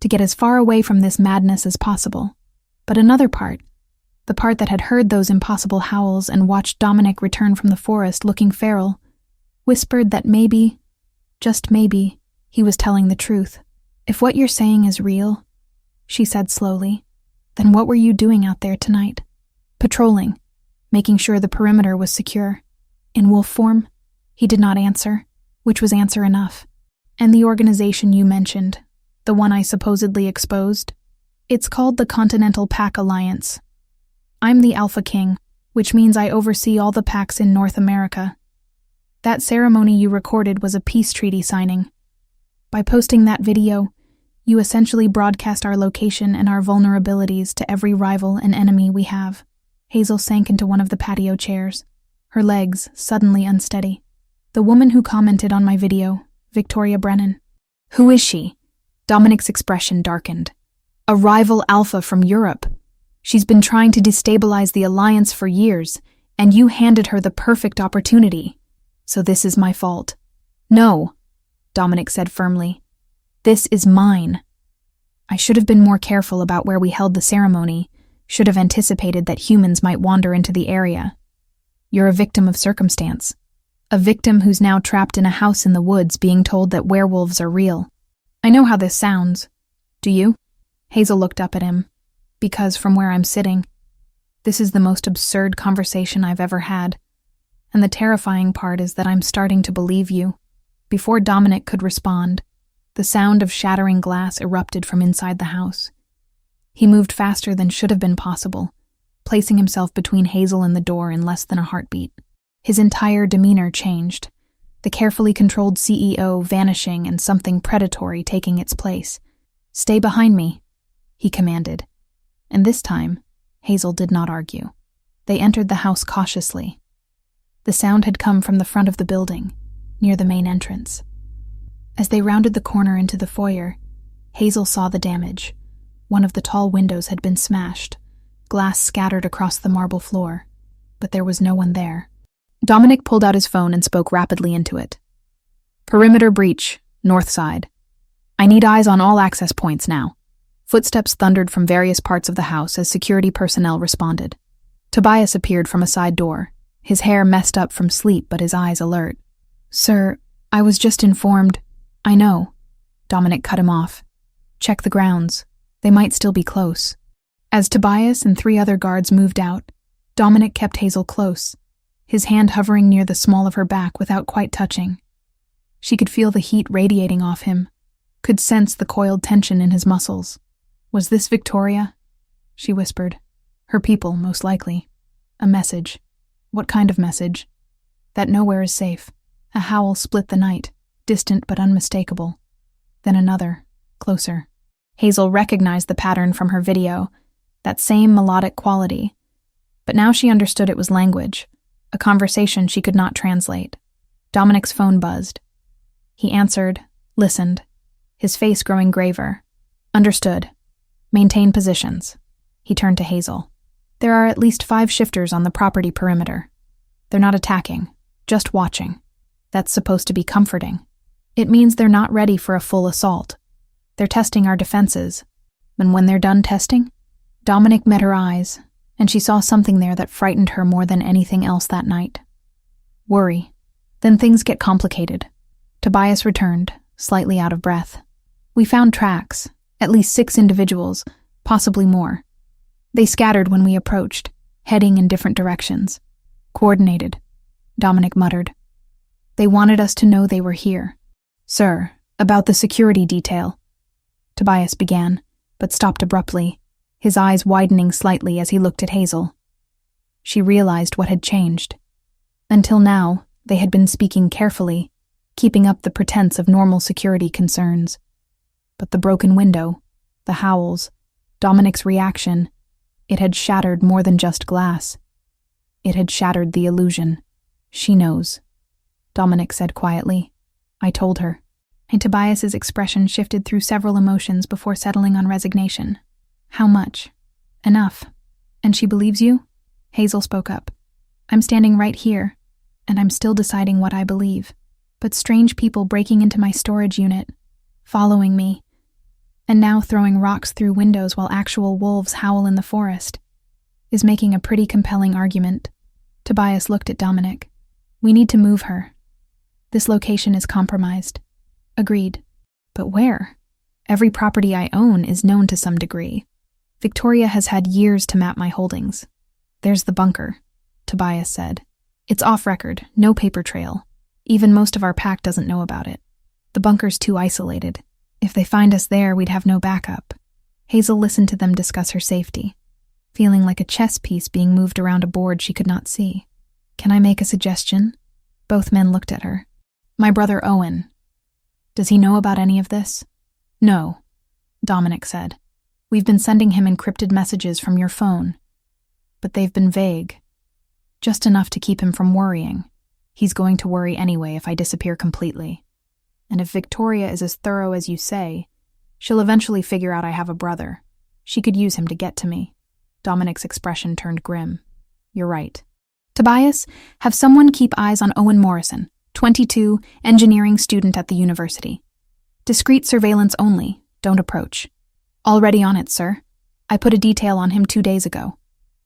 to get as far away from this madness as possible. But another part, the part that had heard those impossible howls and watched Dominic return from the forest looking feral, whispered that maybe, just maybe, he was telling the truth. If what you're saying is real, she said slowly, then what were you doing out there tonight? Patrolling, making sure the perimeter was secure. In wolf form? He did not answer, which was answer enough. And the organization you mentioned, the one I supposedly exposed? It's called the Continental Pack Alliance. I'm the Alpha King, which means I oversee all the packs in North America. That ceremony you recorded was a peace treaty signing. By posting that video, you essentially broadcast our location and our vulnerabilities to every rival and enemy we have. Hazel sank into one of the patio chairs, her legs suddenly unsteady. The woman who commented on my video, Victoria Brennan. Who is she? Dominic's expression darkened. A rival alpha from Europe. She's been trying to destabilize the alliance for years, and you handed her the perfect opportunity. So this is my fault. No, Dominic said firmly. This is mine. I should have been more careful about where we held the ceremony, should have anticipated that humans might wander into the area. You're a victim of circumstance. A victim who's now trapped in a house in the woods being told that werewolves are real. I know how this sounds. Do you? Hazel looked up at him. Because from where I'm sitting, this is the most absurd conversation I've ever had. And the terrifying part is that I'm starting to believe you. Before Dominic could respond, the sound of shattering glass erupted from inside the house. He moved faster than should have been possible, placing himself between Hazel and the door in less than a heartbeat. His entire demeanor changed, the carefully controlled CEO vanishing and something predatory taking its place. Stay behind me, he commanded. And this time, Hazel did not argue. They entered the house cautiously. The sound had come from the front of the building, near the main entrance. As they rounded the corner into the foyer, Hazel saw the damage. One of the tall windows had been smashed, glass scattered across the marble floor, but there was no one there. Dominic pulled out his phone and spoke rapidly into it. Perimeter breach, north side. I need eyes on all access points now. Footsteps thundered from various parts of the house as security personnel responded. Tobias appeared from a side door, his hair messed up from sleep but his eyes alert. Sir, I was just informed. I know. Dominic cut him off. Check the grounds. They might still be close. As Tobias and 3 other guards moved out, Dominic kept Hazel close, his hand hovering near the small of her back without quite touching. She could feel the heat radiating off him, could sense the coiled tension in his muscles. Was this Victoria? She whispered. Her people, most likely. A message. What kind of message? That nowhere is safe. A howl split the night, distant but unmistakable. Then another, closer. Hazel recognized the pattern from her video, that same melodic quality. But now she understood it was language, a conversation she could not translate. Dominic's phone buzzed. He answered, listened, his face growing graver. Understood. Maintain positions. He turned to Hazel. There are at least 5 shifters on the property perimeter. They're not attacking, just watching. That's supposed to be comforting. It means they're not ready for a full assault. They're testing our defenses. And when they're done testing, Dominic met her eyes, and she saw something there that frightened her more than anything else that night. Worry. Then things get complicated. Tobias returned, slightly out of breath. We found tracks, at least 6 individuals, possibly more. They scattered when we approached, heading in different directions. Coordinated, Dominic muttered. They wanted us to know they were here. Sir, about the security detail. Tobias began, but stopped abruptly, his eyes widening slightly as he looked at Hazel. She realized what had changed. Until now, they had been speaking carefully, keeping up the pretense of normal security concerns. But the broken window, the howls, Dominic's reaction, it had shattered more than just glass. It had shattered the illusion. She knows, Dominic said quietly. I told her. And Tobias's expression shifted through several emotions before settling on resignation. How much? Enough. And she believes you? Hazel spoke up. I'm standing right here, and I'm still deciding what I believe. But strange people breaking into my storage unit, following me, and now throwing rocks through windows while actual wolves howl in the forest, is making a pretty compelling argument. Tobias looked at Dominic. We need to move her. This location is compromised. Agreed. But where? Every property I own is known to some degree. Victoria has had years to map my holdings. There's the bunker, Tobias said. It's off record, no paper trail. Even most of our pack doesn't know about it. The bunker's too isolated. If they find us there, we'd have no backup. Hazel listened to them discuss her safety, feeling like a chess piece being moved around a board she could not see. Can I make a suggestion? Both men looked at her. My brother Owen. Does he know about any of this? No, Dominic said. We've been sending him encrypted messages from your phone. But they've been vague. Just enough to keep him from worrying. He's going to worry anyway if I disappear completely. And if Victoria is as thorough as you say, she'll eventually figure out I have a brother. She could use him to get to me. Dominic's expression turned grim. You're right. Tobias, have someone keep eyes on Owen Morrison, 22, engineering student at the university. Discreet surveillance only. Don't approach. Already on it, sir. I put a detail on him 2 days ago.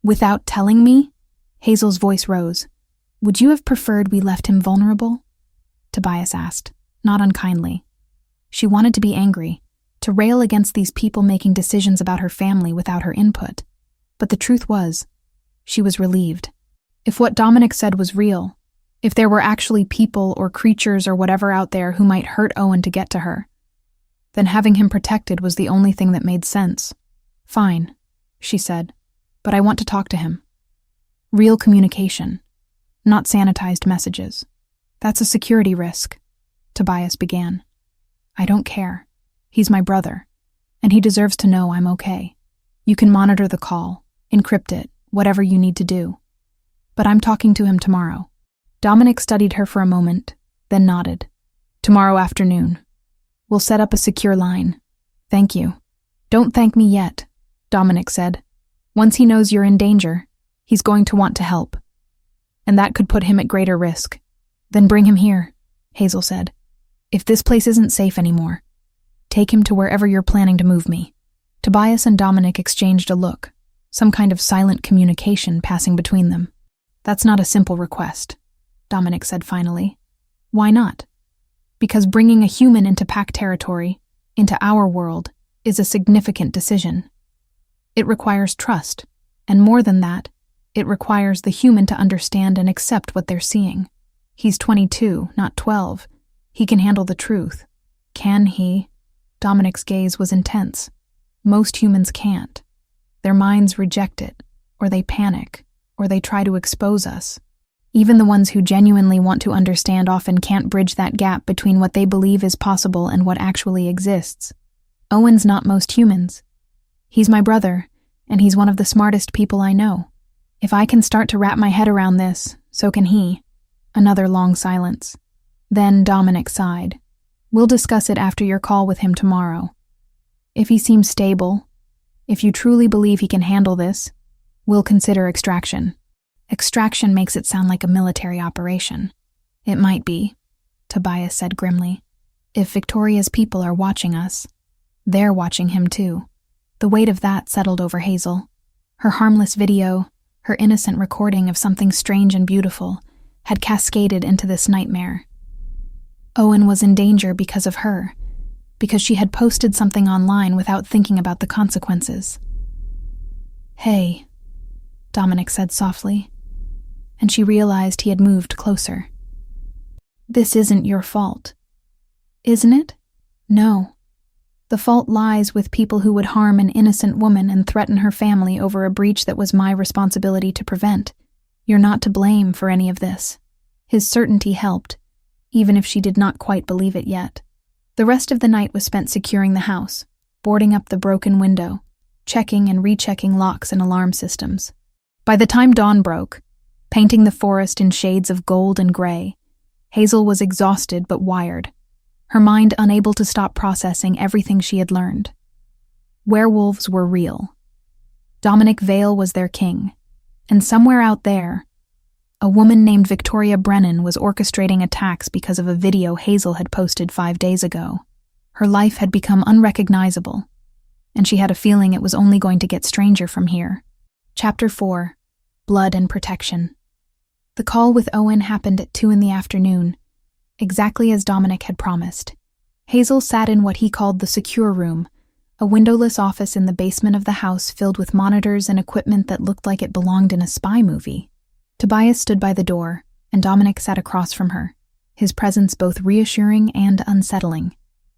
Without telling me? Hazel's voice rose. Would you have preferred we left him vulnerable? Tobias asked, not unkindly. She wanted to be angry, to rail against these people making decisions about her family without her input. But the truth was, she was relieved. If what Dominic said was real, if there were actually people or creatures or whatever out there who might hurt Owen to get to her, then having him protected was the only thing that made sense. Fine, she said, but I want to talk to him. Real communication, not sanitized messages. That's a security risk, Tobias began. I don't care. He's my brother, and he deserves to know I'm okay. You can monitor the call, encrypt it, whatever you need to do. But I'm talking to him tomorrow. Dominic studied her for a moment, then nodded. Tomorrow afternoon. We'll set up a secure line. Thank you. Don't thank me yet, Dominic said. Once he knows you're in danger, he's going to want to help. And that could put him at greater risk. Then bring him here, Hazel said. If this place isn't safe anymore, take him to wherever you're planning to move me. Tobias and Dominic exchanged a look, some kind of silent communication passing between them. That's not a simple request, Dominic said finally. Why not? Because bringing a human into pack territory, into our world, is a significant decision. It requires trust, and more than that, it requires the human to understand and accept what they're seeing. He's 22, not 12. He can handle the truth. Can he? Dominic's gaze was intense. Most humans can't. Their minds reject it, or they panic, or they try to expose us. Even the ones who genuinely want to understand often can't bridge that gap between what they believe is possible and what actually exists. Owen's not most humans. He's my brother, and he's one of the smartest people I know. If I can start to wrap my head around this, so can he. Another long silence. Then Dominic sighed. We'll discuss it after your call with him tomorrow. If he seems stable, if you truly believe he can handle this, we'll consider extraction. Extraction makes it sound like a military operation. It might be, Tobias said grimly. If Victoria's people are watching us, they're watching him too. The weight of that settled over Hazel. Her harmless video, her innocent recording of something strange and beautiful, had cascaded into this nightmare. Owen was in danger because of her, because she had posted something online without thinking about the consequences. Hey, Dominic said softly, and she realized he had moved closer. This isn't your fault, isn't it? No. The fault lies with people who would harm an innocent woman and threaten her family over a breach that was my responsibility to prevent. You're not to blame for any of this. His certainty helped, even if she did not quite believe it yet. The rest of the night was spent securing the house, boarding up the broken window, checking and rechecking locks and alarm systems. By the time dawn broke, painting the forest in shades of gold and gray, Hazel was exhausted but wired, her mind unable to stop processing everything she had learned. Werewolves were real. Dominic Vale was their king, and somewhere out there, a woman named Victoria Brennan was orchestrating attacks because of a video Hazel had posted 5 days ago. Her life had become unrecognizable, and she had a feeling it was only going to get stranger from here. Chapter 4. Blood and Protection. The call with Owen happened at 2 p.m, exactly as Dominic had promised. Hazel sat in what he called the secure room, a windowless office in the basement of the house filled with monitors and equipment that looked like it belonged in a spy movie. Tobias stood by the door, and Dominic sat across from her, his presence both reassuring and unsettling.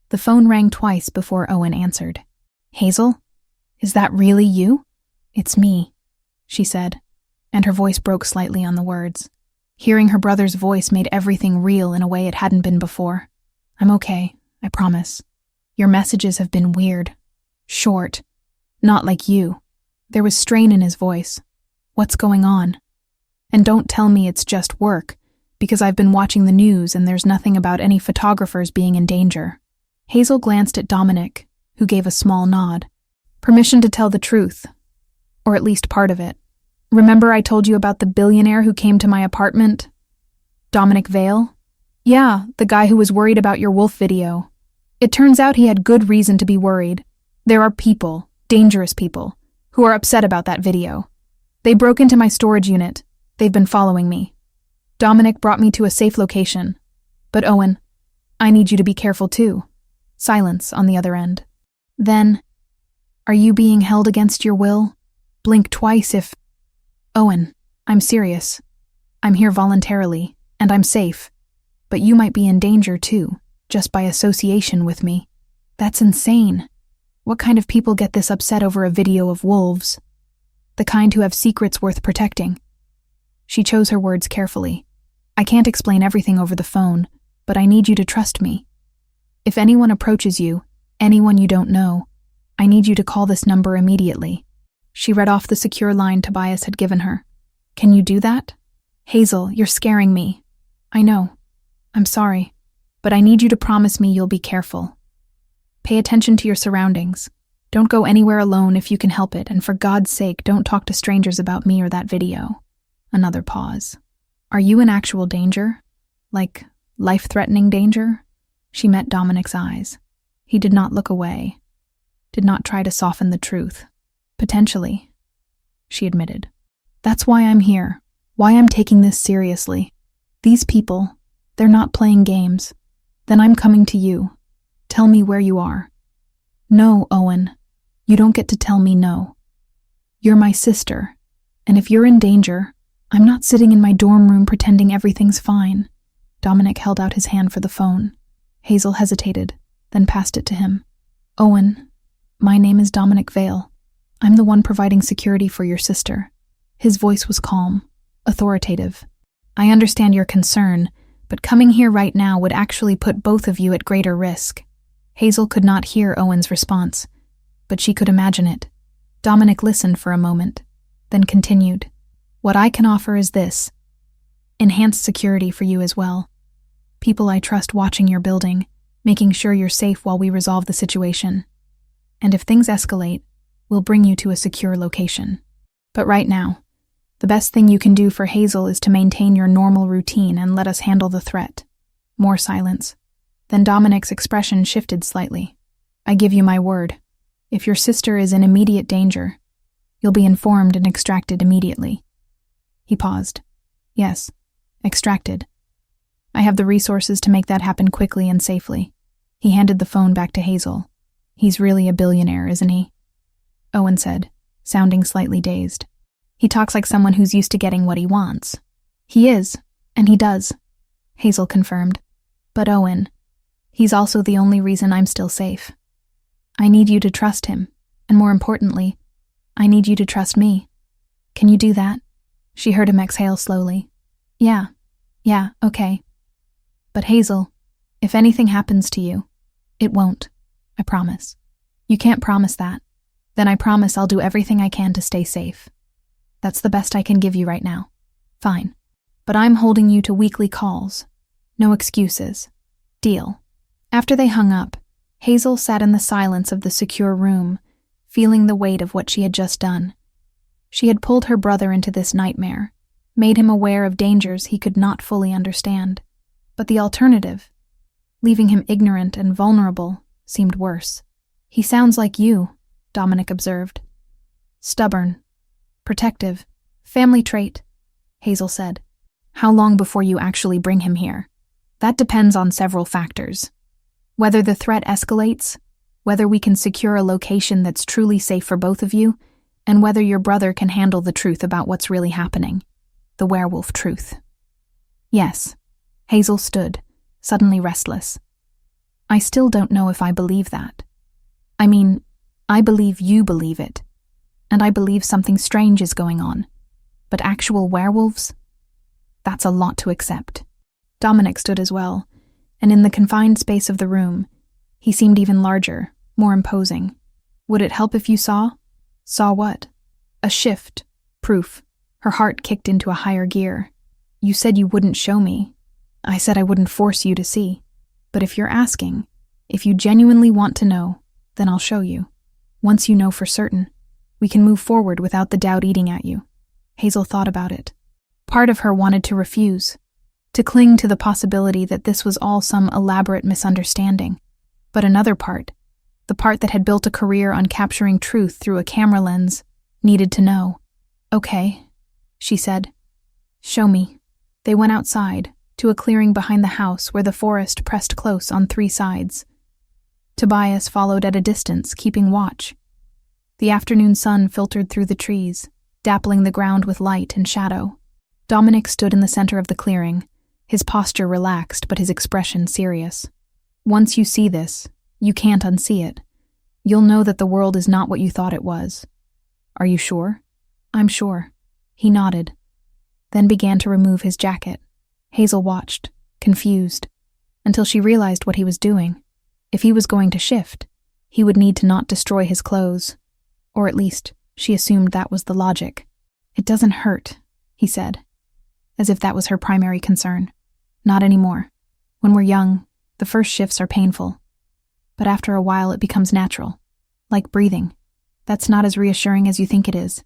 The phone rang twice before Owen answered. Hazel? Is that really you? It's me, she said, and her voice broke slightly on the words. Hearing her brother's voice made everything real in a way it hadn't been before. I'm okay. I promise. Your messages have been weird. Short. Not like you. There was strain in his voice. What's going on? And don't tell me it's just work, because I've been watching the news and there's nothing about any photographers being in danger. Hazel glanced at Dominic, who gave a small nod. Permission to tell the truth. Or at least part of it. Remember I told you about the billionaire who came to my apartment? Dominic Vale? Yeah, the guy who was worried about your wolf video. It turns out he had good reason to be worried. There are people, dangerous people, who are upset about that video. They broke into my storage unit. They've been following me. Dominic brought me to a safe location. But Owen, I need you to be careful too. Silence on the other end. Then, are you being held against your will? Blink twice if... Owen, I'm serious. I'm here voluntarily, and I'm safe. But you might be in danger too, just by association with me. That's insane. What kind of people get this upset over a video of wolves? The kind who have secrets worth protecting. She chose her words carefully. I can't explain everything over the phone, but I need you to trust me. If anyone approaches you, anyone you don't know, I need you to call this number immediately. She read off the secure line Tobias had given her. Can you do that? Hazel, you're scaring me. I know. I'm sorry, but I need you to promise me you'll be careful. Pay attention to your surroundings. Don't go anywhere alone if you can help it, and for God's sake, don't talk to strangers about me or that video. Another pause. Are you in actual danger? Like, life-threatening danger? She met Dominic's eyes. He did not look away. Did not try to soften the truth. Potentially, she admitted. That's why I'm here. Why I'm taking this seriously. These people, they're not playing games. Then I'm coming to you. Tell me where you are. No, Owen. You don't get to tell me no. You're my sister, and if you're in danger, I'm not sitting in my dorm room pretending everything's fine. Dominic held out his hand for the phone. Hazel hesitated, then passed it to him. Owen, my name is Dominic Vale. I'm the one providing security for your sister. His voice was calm, authoritative. I understand your concern, but coming here right now would actually put both of you at greater risk. Hazel could not hear Owen's response, but she could imagine it. Dominic listened for a moment, then continued. What I can offer is this. Enhanced security for you as well. People I trust watching your building, making sure you're safe while we resolve the situation. And if things escalate, we'll bring you to a secure location. But right now, the best thing you can do for Hazel is to maintain your normal routine and let us handle the threat. More silence. Then Dominic's expression shifted slightly. I give you my word. If your sister is in immediate danger, you'll be informed and extracted immediately. He paused. Yes, extracted. I have the resources to make that happen quickly and safely. He handed the phone back to Hazel. He's really a billionaire, isn't he? Owen said, sounding slightly dazed. He talks like someone who's used to getting what he wants. He is, and he does, Hazel confirmed. But Owen, he's also the only reason I'm still safe. I need you to trust him, and more importantly, I need you to trust me. Can you do that? She heard him exhale slowly. Yeah, okay. But Hazel, if anything happens to you, it won't, I promise. You can't promise that. Then I promise I'll do everything I can to stay safe. That's the best I can give you right now. Fine. But I'm holding you to weekly calls. No excuses. Deal. After they hung up, Hazel sat in the silence of the secure room, feeling the weight of what she had just done. She had pulled her brother into this nightmare, made him aware of dangers he could not fully understand. But the alternative, leaving him ignorant and vulnerable, seemed worse. He sounds like you, Dominic observed. Stubborn, protective, family trait, Hazel said. How long before you actually bring him here? That depends on several factors. Whether the threat escalates, whether we can secure a location that's truly safe for both of you, and whether your brother can handle the truth about what's really happening. The werewolf truth. Yes. Hazel stood, suddenly restless. I still don't know if I believe that. I mean, I believe you believe it. And I believe something strange is going on. But actual werewolves? That's a lot to accept. Dominic stood as well, and in the confined space of the room, He seemed even larger, more imposing. Would it help if you saw? Saw what? A shift. Proof. Her heart kicked into a higher gear. You said you wouldn't show me. I said I wouldn't force you to see. But if you're asking, if you genuinely want to know, then I'll show you. Once you know for certain, we can move forward without the doubt eating at you. Hazel thought about it. Part of her wanted to refuse, to cling to the possibility that this was all some elaborate misunderstanding. But another part, the part that had built a career on capturing truth through a camera lens, needed to know. Okay, she said. Show me. They went outside, to a clearing behind the house where the forest pressed close on 3 sides. Tobias followed at a distance, keeping watch. The afternoon sun filtered through the trees, dappling the ground with light and shadow. Dominic stood in the center of the clearing, his posture relaxed but his expression serious. Once you see this, you can't unsee it. You'll know that the world is not what you thought it was. Are you sure? I'm sure. He nodded, then began to remove his jacket. Hazel watched, confused, until she realized what he was doing. If he was going to shift, he would need to not destroy his clothes. Or at least, she assumed that was the logic. It doesn't hurt, he said, as if that was her primary concern. Not anymore. When we're young, the first shifts are painful. But after a while it becomes natural. Like breathing. That's not as reassuring as you think it is.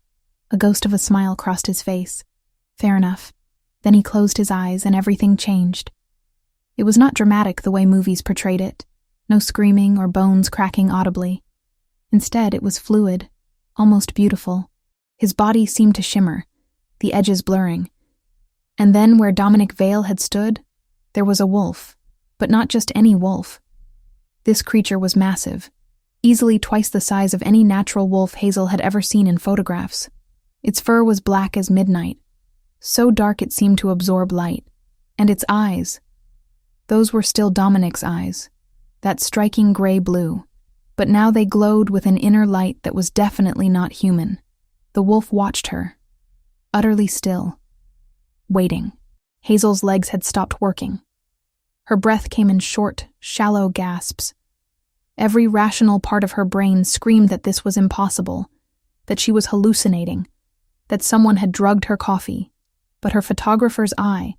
A ghost of a smile crossed his face. Fair enough. Then he closed his eyes and everything changed. It was not dramatic the way movies portrayed it. No screaming or bones cracking audibly. Instead, it was fluid, almost beautiful. His body seemed to shimmer, the edges blurring. And then where Dominic Vale had stood, there was a wolf, but not just any wolf. This creature was massive, easily twice the size of any natural wolf Hazel had ever seen in photographs. Its fur was black as midnight, so dark it seemed to absorb light. And its eyes, those were still Dominic's eyes, that striking gray blue, but now they glowed with an inner light that was definitely not human. The wolf watched her, utterly still, waiting. Hazel's legs had stopped working. Her breath came in short, shallow gasps. Every rational part of her brain screamed that this was impossible, that she was hallucinating, that someone had drugged her coffee. But her photographer's eye,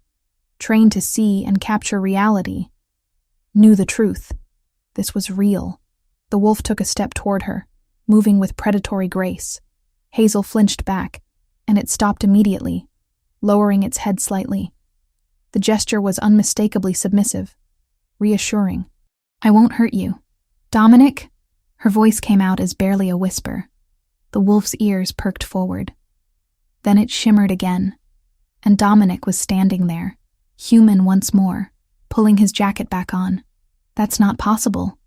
trained to see and capture reality, knew the truth. This was real. The wolf took a step toward her, moving with predatory grace. Hazel flinched back, and it stopped immediately, lowering its head slightly. The gesture was unmistakably submissive, reassuring. I won't hurt you. Dominic? Her voice came out as barely a whisper. The wolf's ears perked forward. Then it shimmered again, and Dominic was standing there, human once more, pulling his jacket back on. That's not possible,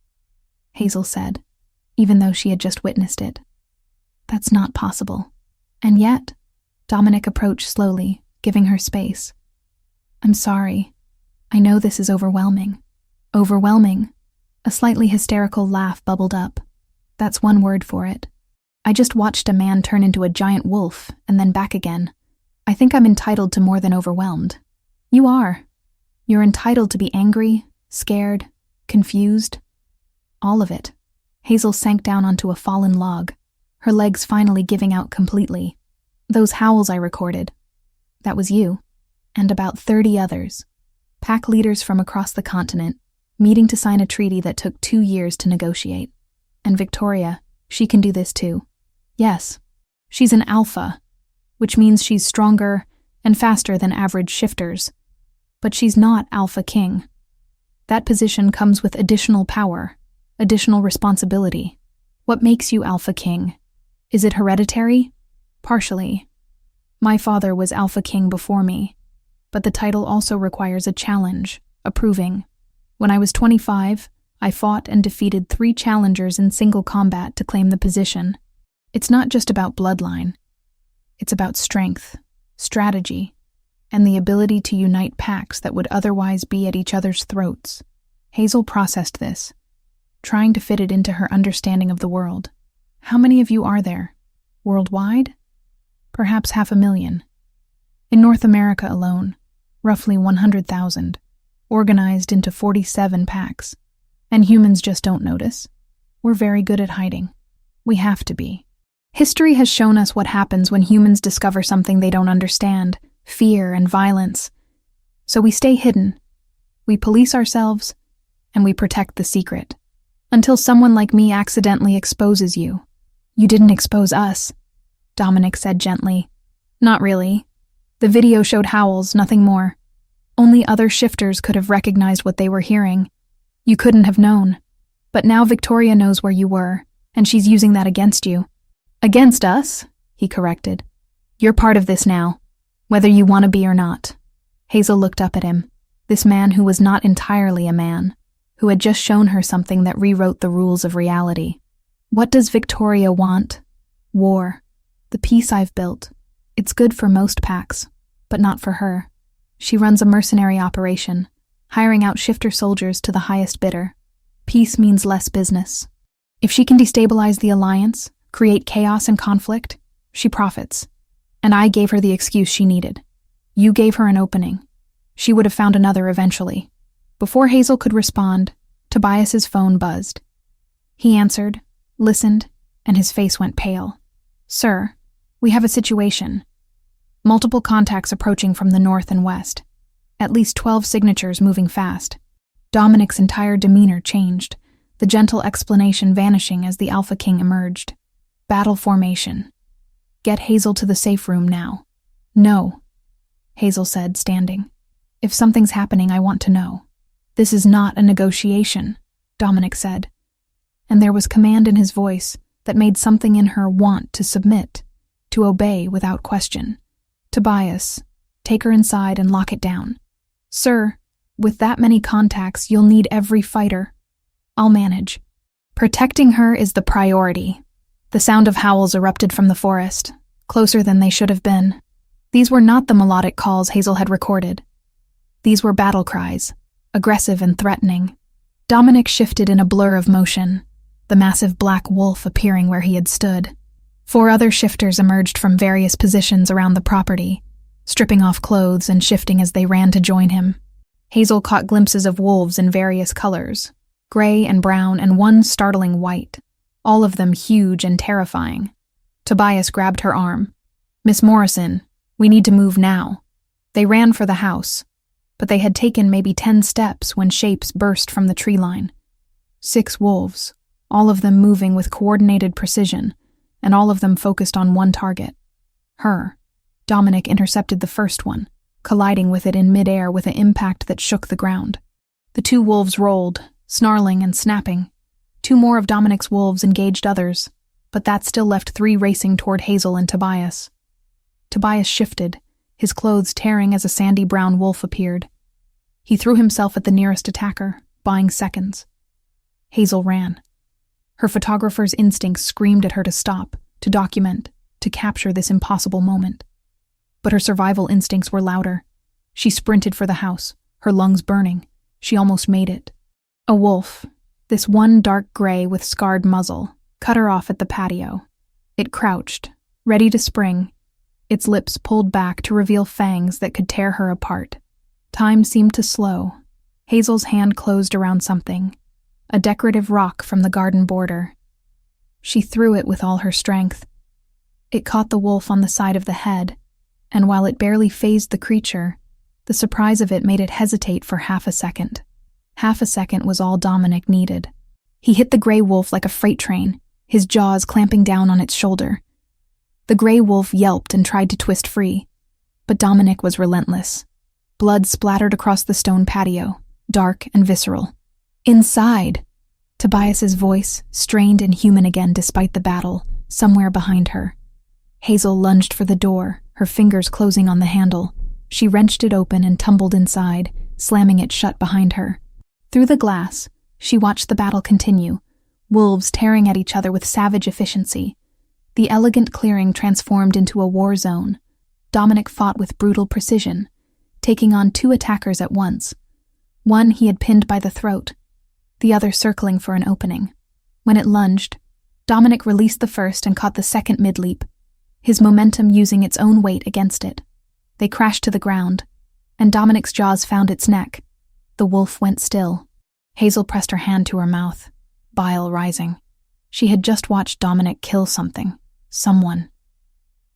Hazel said, even though she had just witnessed it. That's not possible. And yet, Dominic approached slowly, giving her space. I'm sorry. I know this is overwhelming. Overwhelming. A slightly hysterical laugh bubbled up. That's one word for it. I just watched a man turn into a giant wolf and then back again. I think I'm entitled to more than overwhelmed. You are. You're entitled to be angry, scared, confused. All of it. Hazel sank down onto a fallen log, her legs finally giving out completely. Those howls I recorded. That was you. And about 30 others. Pack leaders from across the continent, meeting to sign a treaty that took 2 years to negotiate. And Victoria, she can do this too. Yes, she's an alpha, which means she's stronger and faster than average shifters. But she's not Alpha King. That position comes with additional power, additional responsibility. What makes you Alpha King? Is it hereditary? Partially. My father was Alpha King before me, but the title also requires a challenge, a proving. When I was 25, I fought and defeated 3 challengers in single combat to claim the position. It's not just about bloodline. It's about strength, strategy, and the ability to unite packs that would otherwise be at each other's throats. Hazel processed this, trying to fit it into her understanding of the world. How many of you are there? Worldwide? Perhaps 500,000. In North America alone, roughly 100,000, organized into 47 packs. And humans just don't notice. We're very good at hiding. We have to be. History has shown us what happens when humans discover something they don't understand, fear and violence. So we stay hidden. We police ourselves, and we protect the secret. Until someone like me accidentally exposes you. You didn't expose us, Dominic said gently. Not really. The video showed Howls, nothing more. Only other shifters could have recognized what they were hearing. You couldn't have known. But now Victoria knows where you were, and she's using that against you. Against us, he corrected. You're part of this now, whether you want to be or not. Hazel looked up at him, this man who was not entirely a man, who had just shown her something that rewrote the rules of reality. What does Victoria want? War. The peace I've built. It's good for most packs, but not for her. She runs a mercenary operation, hiring out shifter soldiers to the highest bidder. Peace means less business. If she can destabilize the alliance, create chaos and conflict, she profits. And I gave her the excuse she needed. You gave her an opening. She would have found another eventually. Before Hazel could respond, Tobias's phone buzzed. He answered, listened, and his face went pale. Sir, we have a situation. Multiple contacts approaching from the north and west. At least 12 signatures moving fast. Dominic's entire demeanor changed, the gentle explanation vanishing as the Alpha King emerged. Battle formation. Get Hazel to the safe room now. No, Hazel said, standing. If something's happening, I want to know. This is not a negotiation, Dominic said. And there was command in his voice that made something in her want to submit, to obey without question. Tobias, take her inside and lock it down. Sir, with that many contacts, you'll need every fighter. I'll manage. Protecting her is the priority. The sound of howls erupted from the forest, closer than they should have been. These were not the melodic calls Hazel had recorded. These were battle cries, aggressive and threatening. Dominic shifted in a blur of motion, the massive black wolf appearing where he had stood. 4 other shifters emerged from various positions around the property, stripping off clothes and shifting as they ran to join him. Hazel caught glimpses of wolves in various colors, gray and brown and one startling white, all of them huge and terrifying. Tobias grabbed her arm. Miss Morrison, we need to move now. They ran for the house, but they had taken maybe 10 steps when shapes burst from the tree line. 6 wolves, all of them moving with coordinated precision, and all of them focused on one target. Her. Dominic intercepted the first one, colliding with it in midair with an impact that shook the ground. The 2 wolves rolled, snarling and snapping. 2 more of Dominic's wolves engaged others, but that still left 3 racing toward Hazel and Tobias. Tobias shifted, his clothes tearing as a sandy brown wolf appeared. He threw himself at the nearest attacker, buying seconds. Hazel ran. Her photographer's instincts screamed at her to stop, to document, to capture this impossible moment. But her survival instincts were louder. She sprinted for the house, her lungs burning. She almost made it. A wolf, this one dark gray with scarred muzzle, cut her off at the patio. It crouched, ready to spring, its lips pulled back to reveal fangs that could tear her apart. Time seemed to slow. Hazel's hand closed around something, a decorative rock from the garden border. She threw it with all her strength. It caught the wolf on the side of the head, and while it barely fazed the creature, the surprise of it made it hesitate for half a second. Half a second was all Dominic needed. He hit the gray wolf like a freight train, his jaws clamping down on its shoulder. The gray wolf yelped and tried to twist free, but Dominic was relentless. Blood splattered across the stone patio, dark and visceral. Inside! Tobias's voice, strained and human again despite the battle, somewhere behind her. Hazel lunged for the door, her fingers closing on the handle. She wrenched it open and tumbled inside, slamming it shut behind her. Through the glass, she watched the battle continue, wolves tearing at each other with savage efficiency. The elegant clearing transformed into a war zone. Dominic fought with brutal precision, taking on 2 attackers at once. One he had pinned by the throat, the other circling for an opening. When it lunged, Dominic released the first and caught the second mid-leap, his momentum using its own weight against it. They crashed to the ground, and Dominic's jaws found its neck. The wolf went still. Hazel pressed her hand to her mouth, bile rising. She had just watched Dominic kill something, someone.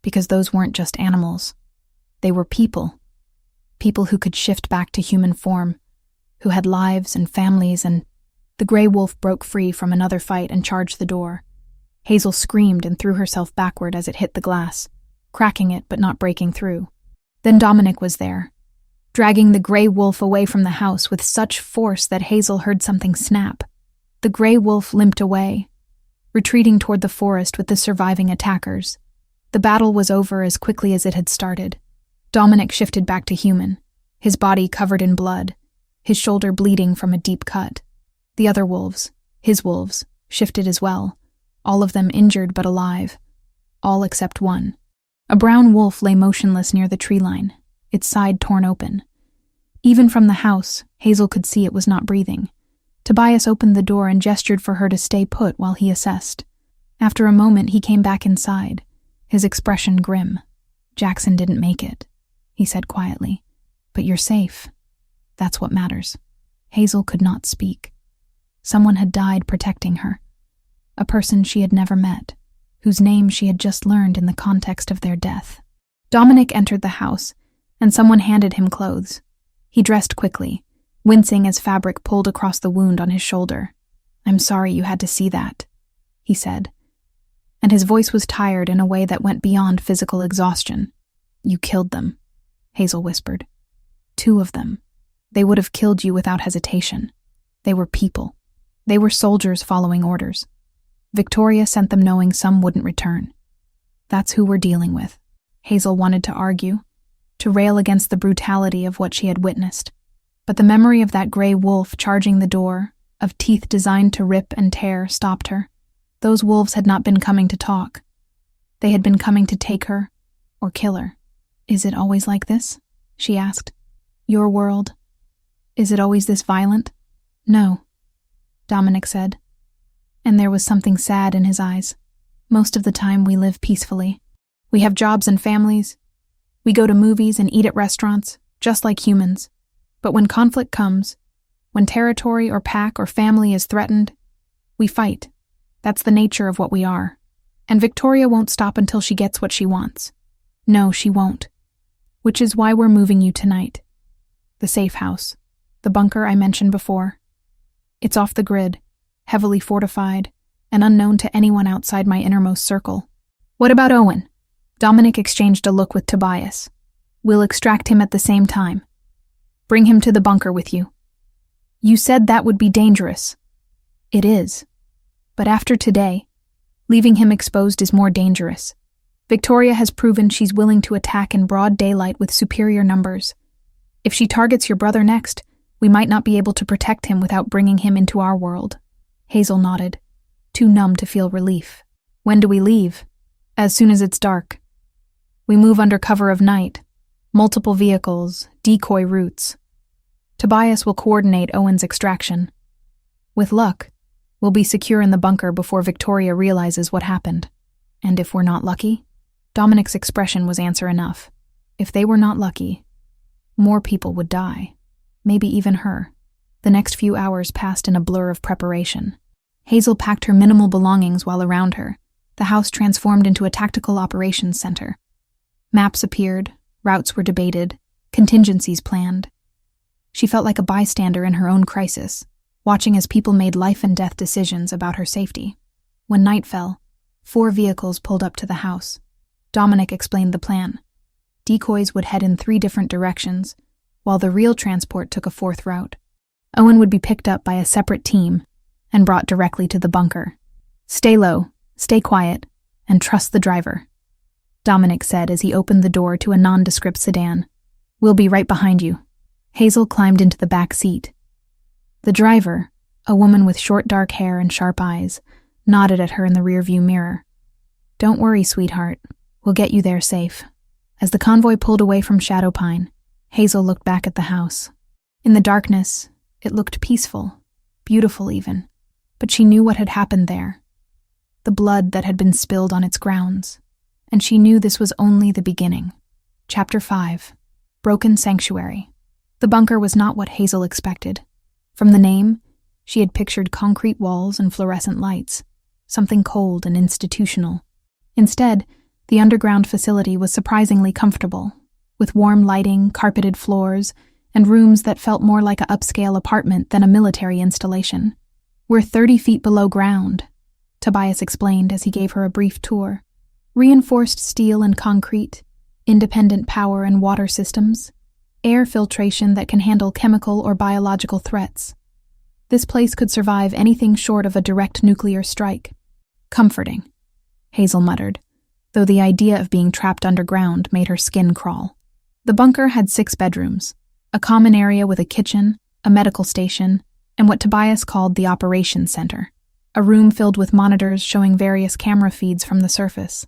Because those weren't just animals. They were people. People who could shift back to human form, who had lives and families, and the gray wolf broke free from another fight and charged the door. Hazel screamed and threw herself backward as it hit the glass, cracking it but not breaking through. Then Dominic was there, dragging the gray wolf away from the house with such force that Hazel heard something snap. The gray wolf limped away, retreating toward the forest with the surviving attackers. The battle was over as quickly as it had started. Dominic shifted back to human, his body covered in blood, his shoulder bleeding from a deep cut. The other wolves, his wolves, shifted as well, all of them injured but alive, all except one. A brown wolf lay motionless near the tree line, its side torn open. Even from the house, Hazel could see it was not breathing. Tobias opened the door and gestured for her to stay put while he assessed. After a moment, he came back inside, his expression grim. "Jackson didn't make it," he said quietly. "But you're safe. That's what matters." Hazel could not speak. Someone had died protecting her. A person she had never met, whose name she had just learned in the context of their death. Dominic entered the house, and someone handed him clothes. He dressed quickly, wincing as fabric pulled across the wound on his shoulder. "I'm sorry you had to see that," he said. And his voice was tired in a way that went beyond physical exhaustion. "You killed them," Hazel whispered. "2 of them. They would have killed you without hesitation. They were people. They were soldiers following orders. Victoria sent them knowing some wouldn't return. That's who we're dealing with." Hazel wanted to argue, to rail against the brutality of what she had witnessed. But the memory of that gray wolf charging the door, of teeth designed to rip and tear, stopped her. Those wolves had not been coming to talk. They had been coming to take her, or kill her. "Is it always like this?" she asked. "Your world? Is it always this violent?" "No," Dominic said. And there was something sad in his eyes. "Most of the time we live peacefully. We have jobs and families. We go to movies and eat at restaurants, just like humans. But when conflict comes, when territory or pack or family is threatened, we fight. That's the nature of what we are. And Victoria won't stop until she gets what she wants. No, she won't. Which is why we're moving you tonight. The safe house. The bunker I mentioned before. It's off the grid, heavily fortified, and unknown to anyone outside my innermost circle." "What about Owen?" Dominic exchanged a look with Tobias. "We'll extract him at the same time. Bring him to the bunker with you." "You said that would be dangerous." "It is. But after today, leaving him exposed is more dangerous. Victoria has proven she's willing to attack in broad daylight with superior numbers. If she targets your brother next, we might not be able to protect him without bringing him into our world." Hazel nodded, too numb to feel relief. "When do we leave?" "As soon as it's dark. We move under cover of night. Multiple vehicles, decoy routes. Tobias will coordinate Owen's extraction. With luck, we'll be secure in the bunker before Victoria realizes what happened. And if we're not lucky?" Dominic's expression was answer enough. If they were not lucky, more people would die. Maybe even her. The next few hours passed in a blur of preparation. Hazel packed her minimal belongings while around her. The house transformed into a tactical operations center. Maps appeared, routes were debated, contingencies planned. She felt like a bystander in her own crisis, watching as people made life-and-death decisions about her safety. When night fell, 4 vehicles pulled up to the house. Dominic explained the plan. Decoys would head in 3 different directions, while the real transport took a 4th route. Owen would be picked up by a separate team and brought directly to the bunker. "Stay low, stay quiet, and trust the driver," Dominic said as he opened the door to a nondescript sedan. "We'll be right behind you." Hazel climbed into the back seat. The driver, a woman with short dark hair and sharp eyes, nodded at her in the rearview mirror. "Don't worry, sweetheart. We'll get you there safe." As the convoy pulled away from Shadow Pine, Hazel looked back at the house. In the darkness, it looked peaceful, beautiful even, but she knew what had happened there. The blood that had been spilled on its grounds, and she knew this was only the beginning. Chapter 5. Broken Sanctuary. The bunker was not what Hazel expected. From the name, She had pictured concrete walls and fluorescent lights, something cold and institutional. Instead, the underground facility was surprisingly comfortable, with warm lighting, carpeted floors, and rooms that felt more like an upscale apartment than a military installation. "We're 30 feet below ground," Tobias explained as he gave her a brief tour. "Reinforced steel and concrete, independent power and water systems, air filtration that can handle chemical or biological threats. This place could survive anything short of a direct nuclear strike." "Comforting," Hazel muttered, though the idea of being trapped underground made her skin crawl. The bunker had 6 bedrooms, a common area with a kitchen, a medical station, and what Tobias called the operations center, a room filled with monitors showing various camera feeds from the surface.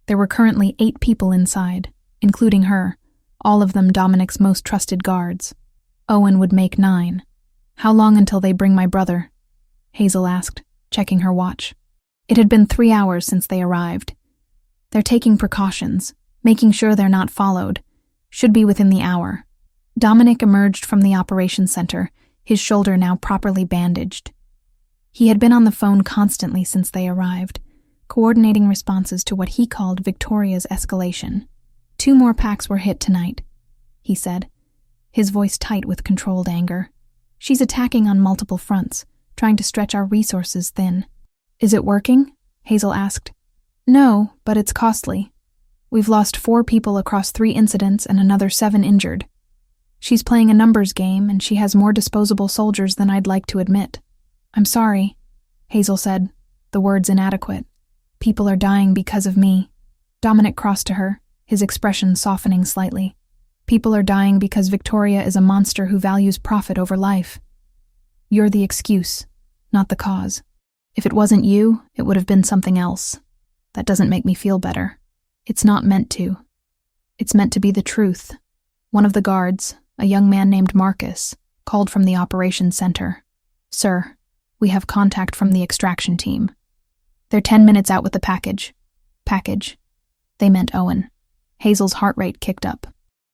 There were currently 8 people inside, including her, all of them Dominic's most trusted guards. Owen would make 9. "How long until they bring my brother?" Hazel asked, checking her watch. It had been 3 hours since they arrived. "They're taking precautions, making sure they're not followed. Should be within the hour." Dominic emerged from the operations center, his shoulder now properly bandaged. He had been on the phone constantly since they arrived, coordinating responses to what he called Victoria's escalation. 2 more packs were hit tonight, he said, his voice tight with controlled anger. "She's attacking on multiple fronts, trying to stretch our resources thin." "Is it working?" Hazel asked. "No, but it's costly. We've lost 4 people across 3 incidents and another 7 injured. She's playing a numbers game, and she has more disposable soldiers than I'd like to admit." "I'm sorry," Hazel said, the words inadequate. "People are dying because of me." Dominic crossed to her, his expression softening slightly. "People are dying because Victoria is a monster who values profit over life. You're the excuse, not the cause. If it wasn't you, it would have been something else. That doesn't make me feel better. It's not meant to. It's meant to be the truth." One of the guards, a young man named Marcus, called from the operations center. "Sir, we have contact from the extraction team. They're 10 minutes out with the package." Package. They meant Owen. Hazel's heart rate kicked up.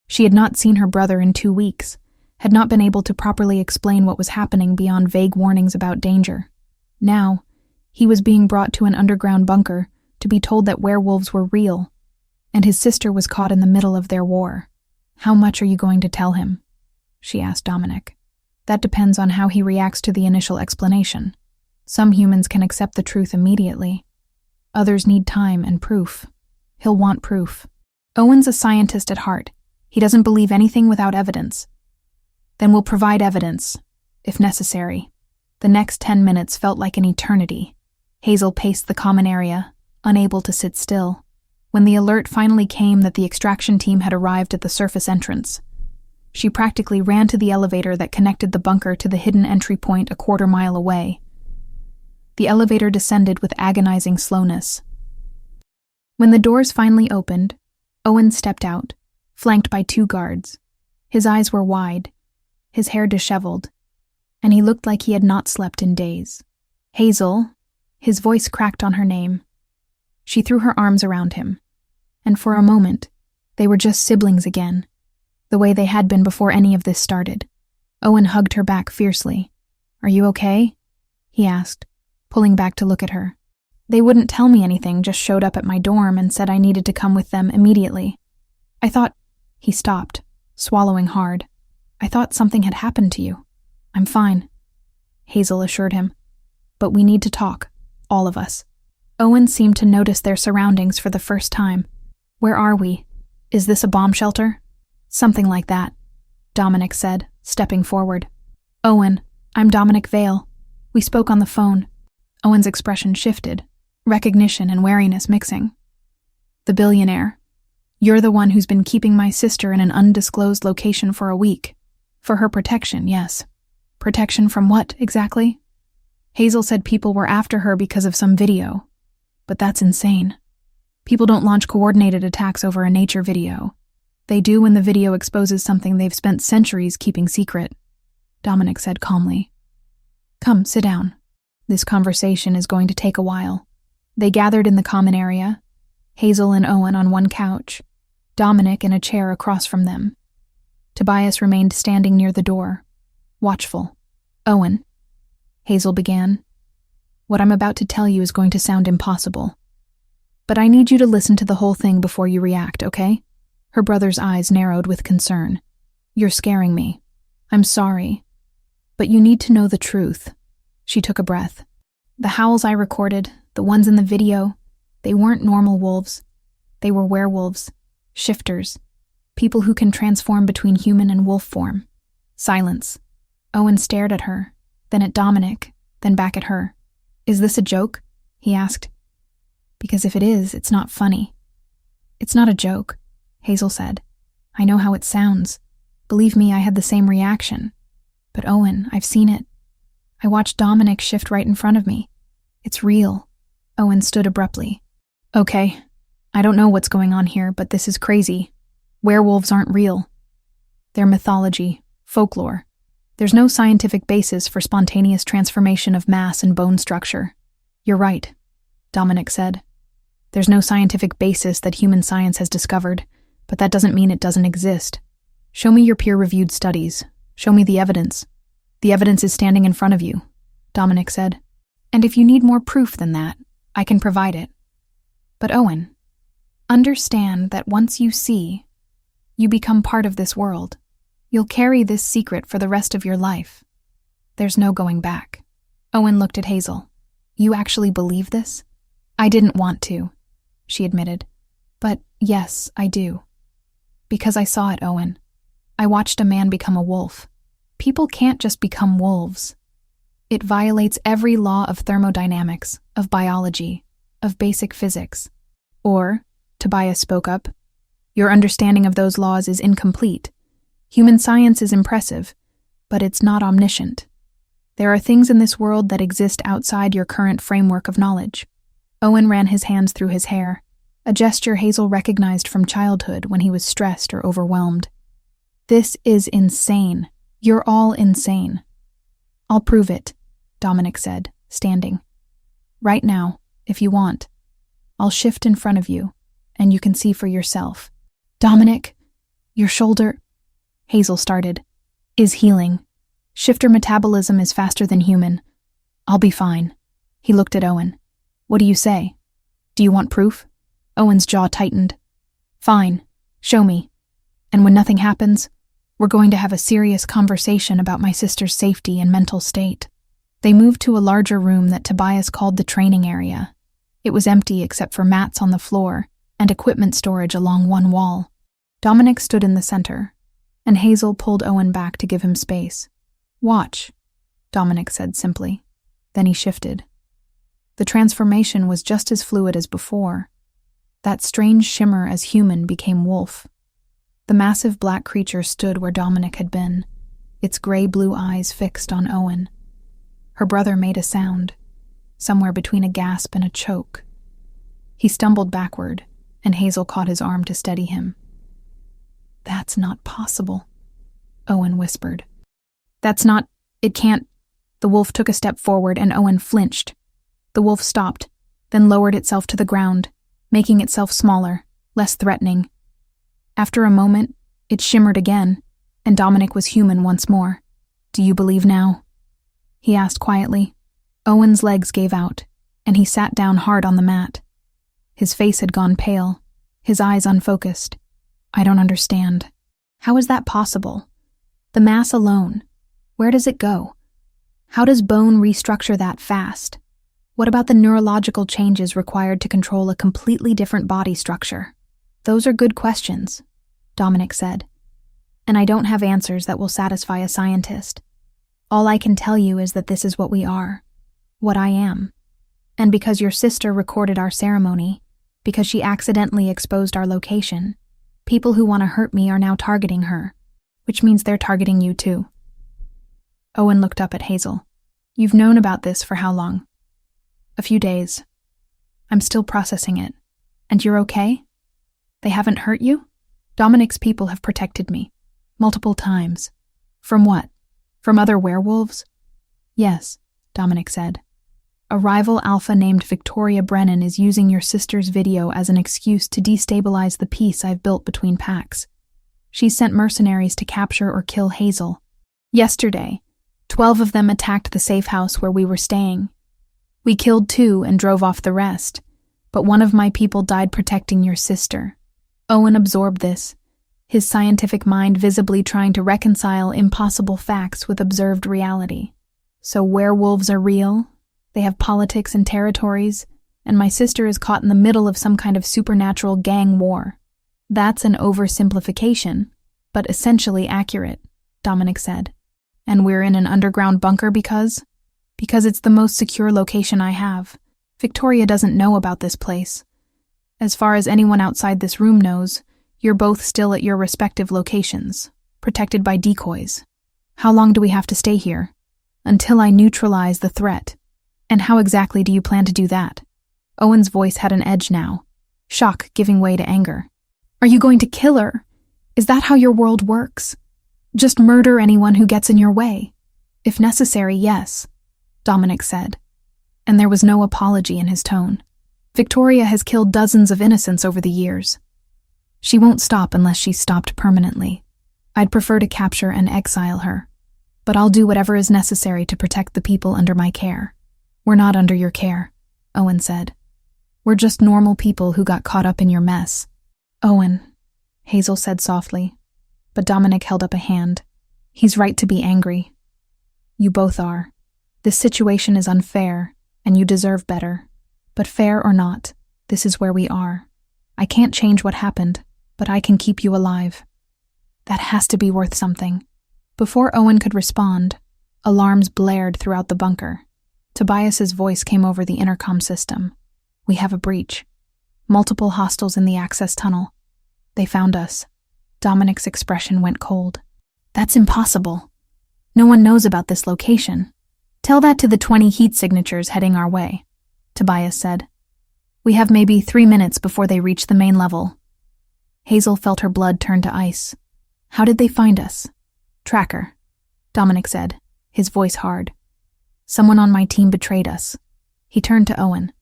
She had not seen her brother in 2 weeks, had not been able to properly explain what was happening beyond vague warnings about danger. Now, he was being brought to an underground bunker to be told that werewolves were real, and his sister was caught in the middle of their war. "How much are you going to tell him?" she asked Dominic. "That depends on how he reacts to the initial explanation. Some humans can accept the truth immediately. Others need time and proof. He'll want proof. Owen's a scientist at heart. He doesn't believe anything without evidence. Then we'll provide evidence, if necessary." The next 10 minutes felt like an eternity. Hazel paced the common area, unable to sit still, when the alert finally came that the extraction team had arrived at the surface entrance. She practically ran to the elevator that connected the bunker to the hidden entry point a 1/4 mile away. The elevator descended with agonizing slowness. When the doors finally opened, Owen stepped out, flanked by 2 guards. His eyes were wide, his hair disheveled, and he looked like he had not slept in days. "Hazel," his voice cracked on her name. She threw her arms around him, and for a moment, they were just siblings again, the way they had been before any of this started. Owen hugged her back fiercely. "Are you okay?" he asked, pulling back to look at her. "They wouldn't tell me anything, just showed up at my dorm and said I needed to come with them immediately. I thought—" He stopped, swallowing hard. "I thought something had happened to you." "I'm fine," Hazel assured him. "But we need to talk, all of us." Owen seemed to notice their surroundings for the first time. "Where are we? Is this a bomb shelter?" "Something like that," Dominic said, stepping forward. "Owen, I'm Dominic Vale. We spoke on the phone." Owen's expression shifted, recognition and wariness mixing. "The billionaire. You're the one who's been keeping my sister in an undisclosed location for a week. For her protection, yes. Protection from what, exactly?" Hazel said people were after her because of some video. But that's insane. People don't launch coordinated attacks over a nature video. They do when the video exposes something they've spent centuries keeping secret, Dominic said calmly. "Come, sit down. This conversation is going to take a while." They gathered in the common area, Hazel and Owen on one couch, Dominic in a chair across from them. Tobias remained standing near the door, watchful. "Owen, Hazel began. What I'm about to tell you is going to sound impossible. But I need you to listen to the whole thing before you react, okay? Her brother's eyes narrowed with concern. You're scaring me. I'm sorry. But you need to know the truth. She took a breath. The howls I recorded, the ones in the video, they weren't normal wolves. They were werewolves, shifters, people who can transform between human and wolf form. Silence. Owen stared at her, then at Dominic, then back at her. Is this a joke? He asked. Because if it is, it's not funny. It's not a joke, Hazel said. I know how it sounds. Believe me, I had the same reaction. But Owen, I've seen it. I watched Dominic shift right in front of me. It's real. Owen stood abruptly. Okay, I don't know what's going on here, but this is crazy. Werewolves aren't real. They're mythology, folklore. There's no scientific basis for spontaneous transformation of mass and bone structure. You're right, Dominic said. There's no scientific basis that human science has discovered, but that doesn't mean it doesn't exist. Show me your peer-reviewed studies. Show me the evidence. The evidence is standing in front of you, Dominic said. And if you need more proof than that, I can provide it. But Owen, understand that once you see, you become part of this world. You'll carry this secret for the rest of your life. There's no going back. Owen looked at Hazel. You actually believe this? I didn't want to, she admitted. But yes, I do. Because I saw it, Owen. I watched a man become a wolf. People can't just become wolves. It violates every law of thermodynamics, of biology, of basic physics. Or, Tobias spoke up, your understanding of those laws is incomplete. Human science is impressive, but it's not omniscient. There are things in this world that exist outside your current framework of knowledge. Owen ran his hands through his hair, a gesture Hazel recognized from childhood when he was stressed or overwhelmed. This is insane. You're all insane. I'll prove it, Dominic said, standing. Right now, if you want. I'll shift in front of you, and you can see for yourself. Dominic, your shoulder, Hazel started, is healing. Shifter metabolism is faster than human. I'll be fine. He looked at Owen. What do you say? Do you want proof? Owen's jaw tightened. Fine. Show me. And when nothing happens, we're going to have a serious conversation about my sister's safety and mental state. They moved to a larger room that Tobias called the training area. It was empty except for mats on the floor and equipment storage along one wall. Dominic stood in the center, and Hazel pulled Owen back to give him space. Watch, Dominic said simply. Then he shifted. The transformation was just as fluid as before. That strange shimmer as human became wolf. The massive black creature stood where Dominic had been, its gray-blue eyes fixed on Owen. Her brother made a sound, somewhere between a gasp and a choke. He stumbled backward, and Hazel caught his arm to steady him. That's not possible, Owen whispered. It can't. The wolf took a step forward and Owen flinched. The wolf stopped, then lowered itself to the ground, making itself smaller, less threatening. After a moment, it shimmered again, and Dominic was human once more. Do you believe now? He asked quietly. Owen's legs gave out, and he sat down hard on the mat. His face had gone pale, his eyes unfocused. I don't understand. How is that possible? The mass alone. Where does it go? How does bone restructure that fast? What about the neurological changes required to control a completely different body structure? Those are good questions, Dominic said. And I don't have answers that will satisfy a scientist. All I can tell you is that this is what we are, what I am. And because your sister recorded our ceremony, because she accidentally exposed our location, people who want to hurt me are now targeting her, which means they're targeting you too. Owen looked up at Hazel. You've known about this for how long? A few days. I'm still processing it. And you're okay? They haven't hurt you? Dominic's people have protected me. Multiple times. From what? From other werewolves? Yes, Dominic said. A rival alpha named Victoria Brennan is using your sister's video as an excuse to destabilize the peace I've built between packs. She's sent mercenaries to capture or kill Hazel. Yesterday, 12 of them attacked the safe house where we were staying. We killed 2 and drove off the rest, but one of my people died protecting your sister." Owen absorbed this, his scientific mind visibly trying to reconcile impossible facts with observed reality. "So werewolves are real? They have politics and territories, and my sister is caught in the middle of some kind of supernatural gang war." "That's an oversimplification, but essentially accurate," Dominic said. "And we're in an underground bunker because it's the most secure location I have. Victoria doesn't know about this place. As far as anyone outside this room knows, you're both still at your respective locations, protected by decoys. How long do we have to stay here?" "Until I neutralize the threat." "And how exactly do you plan to do that?" Owen's voice had an edge now, shock giving way to anger. "Are you going to kill her? Is that how your world works? Just murder anyone who gets in your way?" "If necessary, yes," Dominic said, and there was no apology in his tone. "Victoria has killed dozens of innocents over the years. She won't stop unless she's stopped permanently. I'd prefer to capture and exile her, but I'll do whatever is necessary to protect the people under my care." "We're not under your care," Owen said. "We're just normal people who got caught up in your mess." "Owen," Hazel said softly, but Dominic held up a hand. "He's right to be angry. You both are. This situation is unfair, and you deserve better. But fair or not, this is where we are. I can't change what happened, but I can keep you alive. That has to be worth something." Before Owen could respond, alarms blared throughout the bunker. Tobias's voice came over the intercom system. "We have a breach. Multiple hostiles in the access tunnel. They found us." Dominic's expression went cold. "That's impossible. No one knows about this location." "Tell that to the 20 heat signatures heading our way," Tobias said. "We have maybe 3 minutes before they reach the main level." Hazel felt her blood turn to ice. "How did they find us?" "Tracker," Dominic said, his voice hard. "Someone on my team betrayed us." He turned to Owen.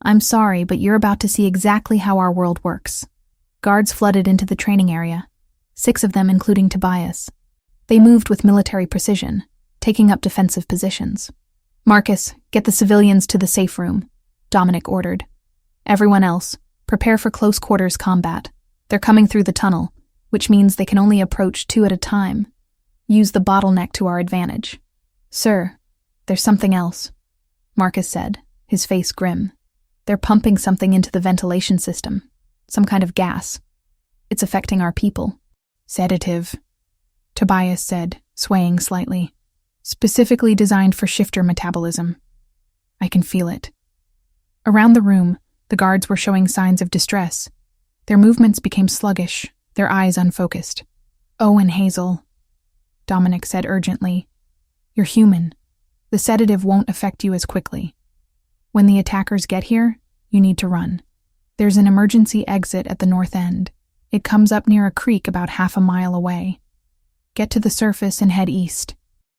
"I'm sorry, but you're about to see exactly how our world works." Guards flooded into the training area, 6 of them including Tobias. They moved with military precision, taking up defensive positions. "Marcus, get the civilians to the safe room," Dominic ordered. "Everyone else, prepare for close quarters combat. They're coming through the tunnel, which means they can only approach 2 at a time. Use the bottleneck to our advantage." "Sir, there's something else," Marcus said, his face grim. "They're pumping something into the ventilation system, some kind of gas. It's affecting our people." "Sedative," Tobias said, swaying slightly. "Specifically designed for shifter metabolism. I can feel it." Around the room, the guards were showing signs of distress. Their movements became sluggish, their eyes unfocused. "Owen, Hazel," Dominic said urgently. "You're human. The sedative won't affect you as quickly. When the attackers get here, you need to run. There's an emergency exit at the north end. It comes up near a creek about half a mile away. Get to the surface and head east.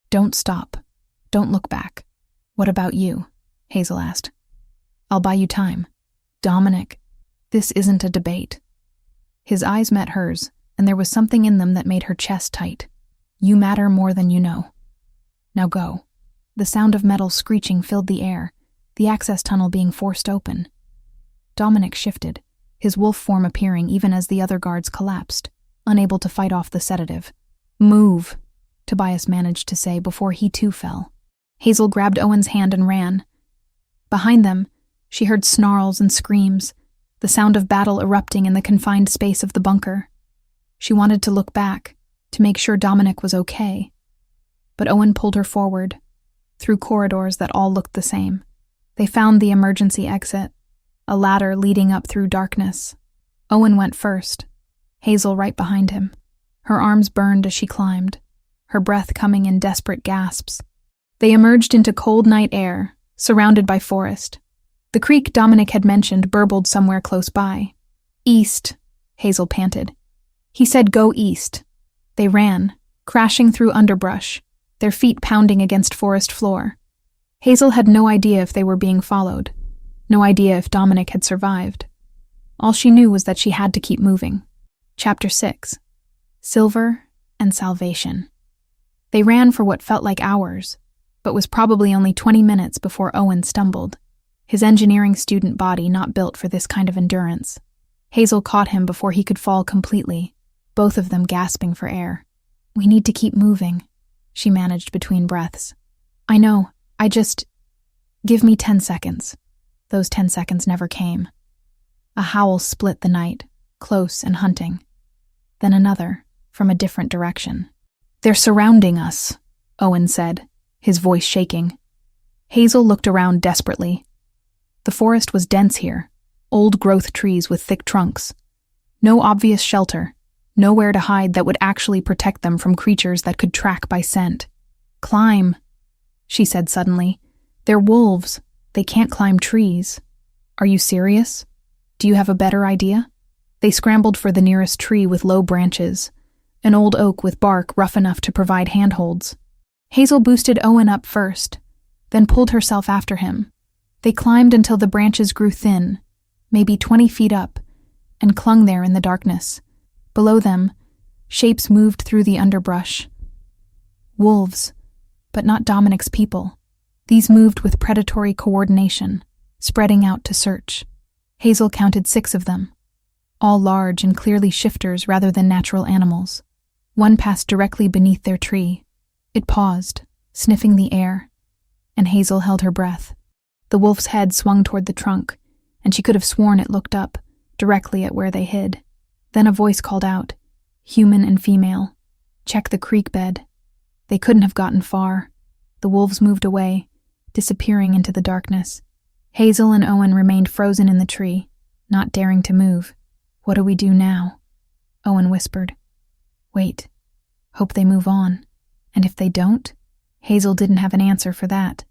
Don't stop. Don't look back." "What about you?" Hazel asked. "I'll buy you time." "Dominic, this isn't a debate." His eyes met hers, and there was something in them that made her chest tight. "You matter more than you know. Now go." The sound of metal screeching filled the air, the access tunnel being forced open. Dominic shifted, his wolf form appearing even as the other guards collapsed, unable to fight off the sedative. "Move," Tobias managed to say before he too fell. Hazel grabbed Owen's hand and ran. Behind them, she heard snarls and screams, the sound of battle erupting in the confined space of the bunker. She wanted to look back, to make sure Dominic was okay. But Owen pulled her forward, through corridors that all looked the same. They found the emergency exit, a ladder leading up through darkness. Owen went first, Hazel right behind him. Her arms burned as she climbed, her breath coming in desperate gasps. They emerged into cold night air, surrounded by forest. The creek Dominic had mentioned burbled somewhere close by. "East," Hazel panted. He said go east. They ran, crashing through underbrush, their feet pounding against forest floor. Hazel had no idea if they were being followed, no idea if Dominic had survived. All she knew was that she had to keep moving. Chapter 6. Silver and Salvation. They ran for what felt like hours, but was probably only 20 minutes before Owen stumbled, his engineering student body not built for this kind of endurance. Hazel caught him before he could fall completely, both of them gasping for air. "We need to keep moving," she managed between breaths. "I know, give me 10 seconds. Those 10 seconds never came. A howl split the night, close and hunting. Then another, from a different direction. "They're surrounding us," Owen said, his voice shaking. Hazel looked around desperately. The forest was dense here, old-growth trees with thick trunks. No obvious shelter, nowhere to hide that would actually protect them from creatures that could track by scent. "Climb," she said suddenly. "They're wolves. They can't climb trees." "Are you serious? Do you have a better idea?" They scrambled for the nearest tree with low branches, an old oak with bark rough enough to provide handholds. Hazel boosted Owen up first, then pulled herself after him. They climbed until the branches grew thin, maybe 20 feet up, and clung there in the darkness. Below them, shapes moved through the underbrush. Wolves, but not Dominic's people. These moved with predatory coordination, spreading out to search. Hazel counted 6 of them, all large and clearly shifters rather than natural animals. One passed directly beneath their tree. It paused, sniffing the air, and Hazel held her breath. The wolf's head swung toward the trunk, and she could have sworn it looked up, directly at where they hid. Then a voice called out, human and female, "Check the creek bed." They couldn't have gotten far. The wolves moved away, disappearing into the darkness. Hazel and Owen remained frozen in the tree, not daring to move. "What do we do now?" Owen whispered. "Wait. Hope they move on. And if they don't?" Hazel didn't have an answer for that.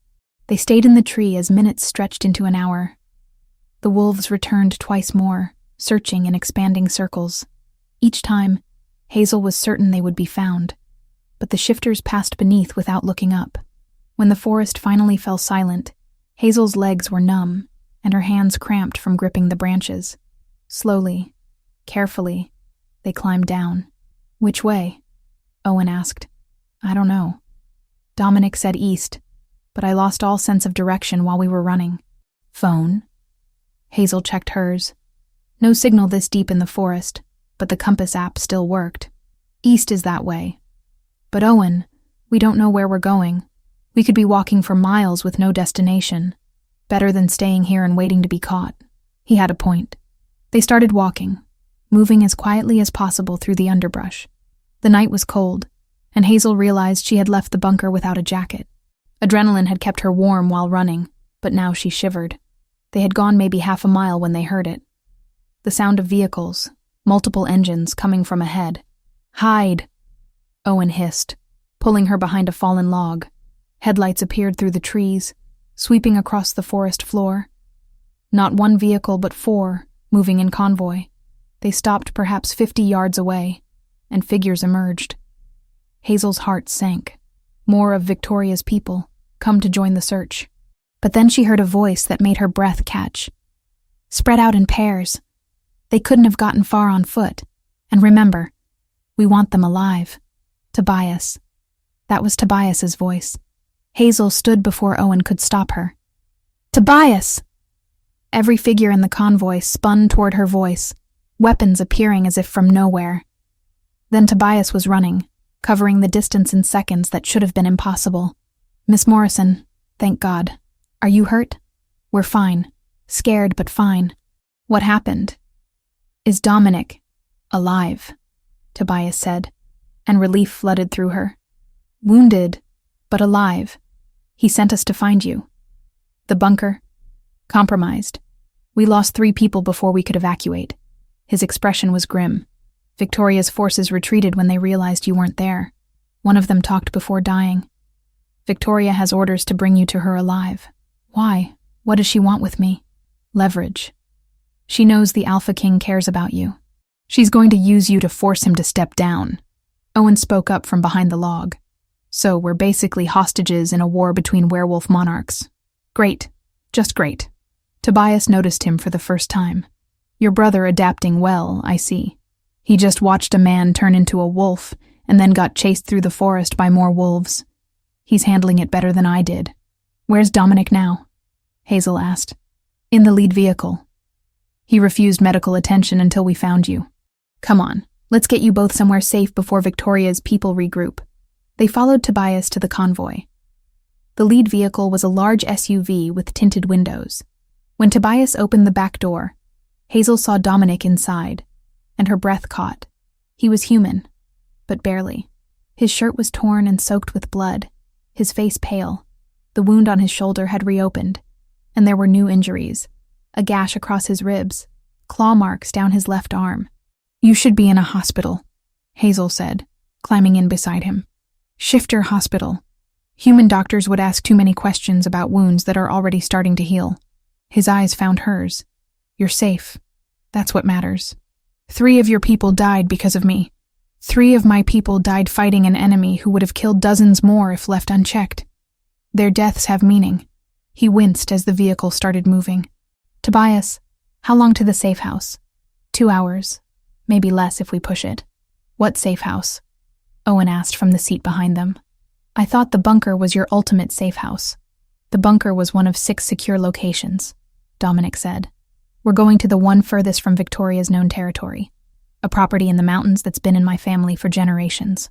They stayed in the tree as minutes stretched into an hour. The wolves returned twice more, searching in expanding circles. Each time, Hazel was certain they would be found, but the shifters passed beneath without looking up. When the forest finally fell silent, Hazel's legs were numb, and her hands cramped from gripping the branches. Slowly, carefully, they climbed down. "Which way?" Owen asked. "I don't know. Dominic said east, but I lost all sense of direction while we were running." "Phone?" Hazel checked hers. No signal this deep in the forest, but the compass app still worked. "East is that way. But Owen, we don't know where we're going. We could be walking for miles with no destination. Better than staying here and waiting to be caught." He had a point. They started walking, moving as quietly as possible through the underbrush. The night was cold, and Hazel realized she had left the bunker without a jacket. Adrenaline had kept her warm while running, but now she shivered. They had gone maybe half a mile when they heard it. The sound of vehicles, multiple engines coming from ahead. "Hide!" Owen hissed, pulling her behind a fallen log. Headlights appeared through the trees, sweeping across the forest floor. Not one vehicle but 4, moving in convoy. They stopped perhaps 50 yards away, and figures emerged. Hazel's heart sank. More of Victoria's people, come to join the search. But then she heard a voice that made her breath catch. "Spread out in pairs. They couldn't have gotten far on foot. And remember, we want them alive. Tobias." That was Tobias's voice. Hazel stood before Owen could stop her. "Tobias!" Every figure in the convoy spun toward her voice, weapons appearing as if from nowhere. Then Tobias was running, covering the distance in seconds that should have been impossible. "Miss Morrison, thank God. Are you hurt?" "We're fine. Scared, but fine." "What happened?" "Is Dominic alive?" Tobias said, and relief flooded through her. "Wounded, but alive. He sent us to find you." "The bunker?" "Compromised. We lost 3 people before we could evacuate." His expression was grim. "Victoria's forces retreated when they realized you weren't there. One of them talked before dying. Victoria has orders to bring you to her alive." "Why? What does she want with me?" "Leverage. She knows the Alpha King cares about you. She's going to use you to force him to step down." Owen spoke up from behind the log. "So we're basically hostages in a war between werewolf monarchs." "Great. Just great." Tobias noticed him for the first time. "Your brother adapting well, I see. He just watched a man turn into a wolf and then got chased through the forest by more wolves. He's handling it better than I did. Where's Dominic now? Hazel asked. In the lead vehicle. He refused medical attention until we found you. Come on, let's get you both somewhere safe before Victoria's people regroup. They followed Tobias to the convoy. The lead vehicle was a large SUV with tinted windows. When Tobias opened the back door, Hazel saw Dominic inside, and her breath caught. He was human, but barely. His shirt was torn and soaked with blood, his face pale. The wound on his shoulder had reopened, and there were new injuries, a gash across his ribs, claw marks down his left arm. You should be in a hospital, Hazel said, climbing in beside him. Shifter Hospital. Human doctors would ask too many questions about wounds that are already starting to heal. His eyes found hers. You're safe. That's what matters. 3 of your people died because of me. 3 of my people died fighting an enemy who would have killed dozens more if left unchecked. Their deaths have meaning. He winced as the vehicle started moving. Tobias, how long to the safe house? 2 hours. Maybe less if we push it. What safe house? Owen asked from the seat behind them. I thought the bunker was your ultimate safe house. The bunker was one of 6 secure locations, Dominic said. We're going to the one furthest from Victoria's known territory, a property in the mountains that's been in my family for generations.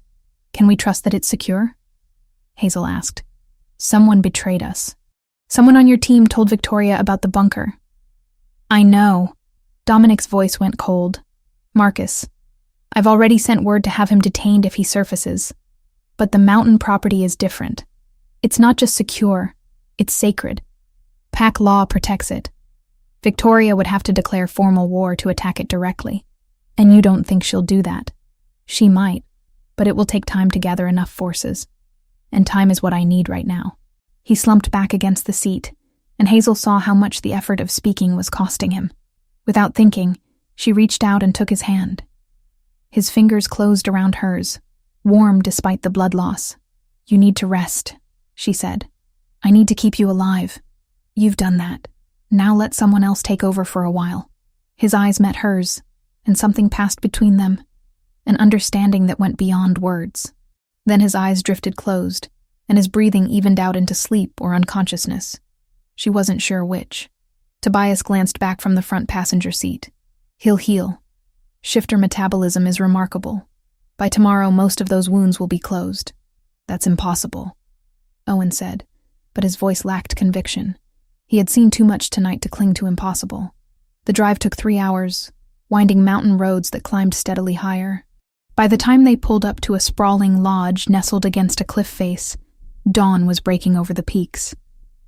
Can we trust that it's secure? Hazel asked. Someone betrayed us. Someone on your team told Victoria about the bunker. I know. Dominic's voice went cold. Marcus, I've already sent word to have him detained if he surfaces. But the mountain property is different. It's not just secure, it's sacred. Pack law protects it. Victoria would have to declare formal war to attack it directly. And you don't think she'll do that. She might, but it will take time to gather enough forces. And time is what I need right now. He slumped back against the seat, and Hazel saw how much the effort of speaking was costing him. Without thinking, she reached out and took his hand. His fingers closed around hers, warm despite the blood loss. You need to rest, she said. I need to keep you alive. You've done that. Now let someone else take over for a while. His eyes met hers, and something passed between them, an understanding that went beyond words. Then his eyes drifted closed, and his breathing evened out into sleep or unconsciousness. She wasn't sure which. Tobias glanced back from the front passenger seat. He'll heal. Shifter metabolism is remarkable. By tomorrow, most of those wounds will be closed. That's impossible, Owen said, but his voice lacked conviction. He had seen too much tonight to cling to impossible. The drive took 3 hours, winding mountain roads that climbed steadily higher. By the time they pulled up to a sprawling lodge nestled against a cliff face, dawn was breaking over the peaks.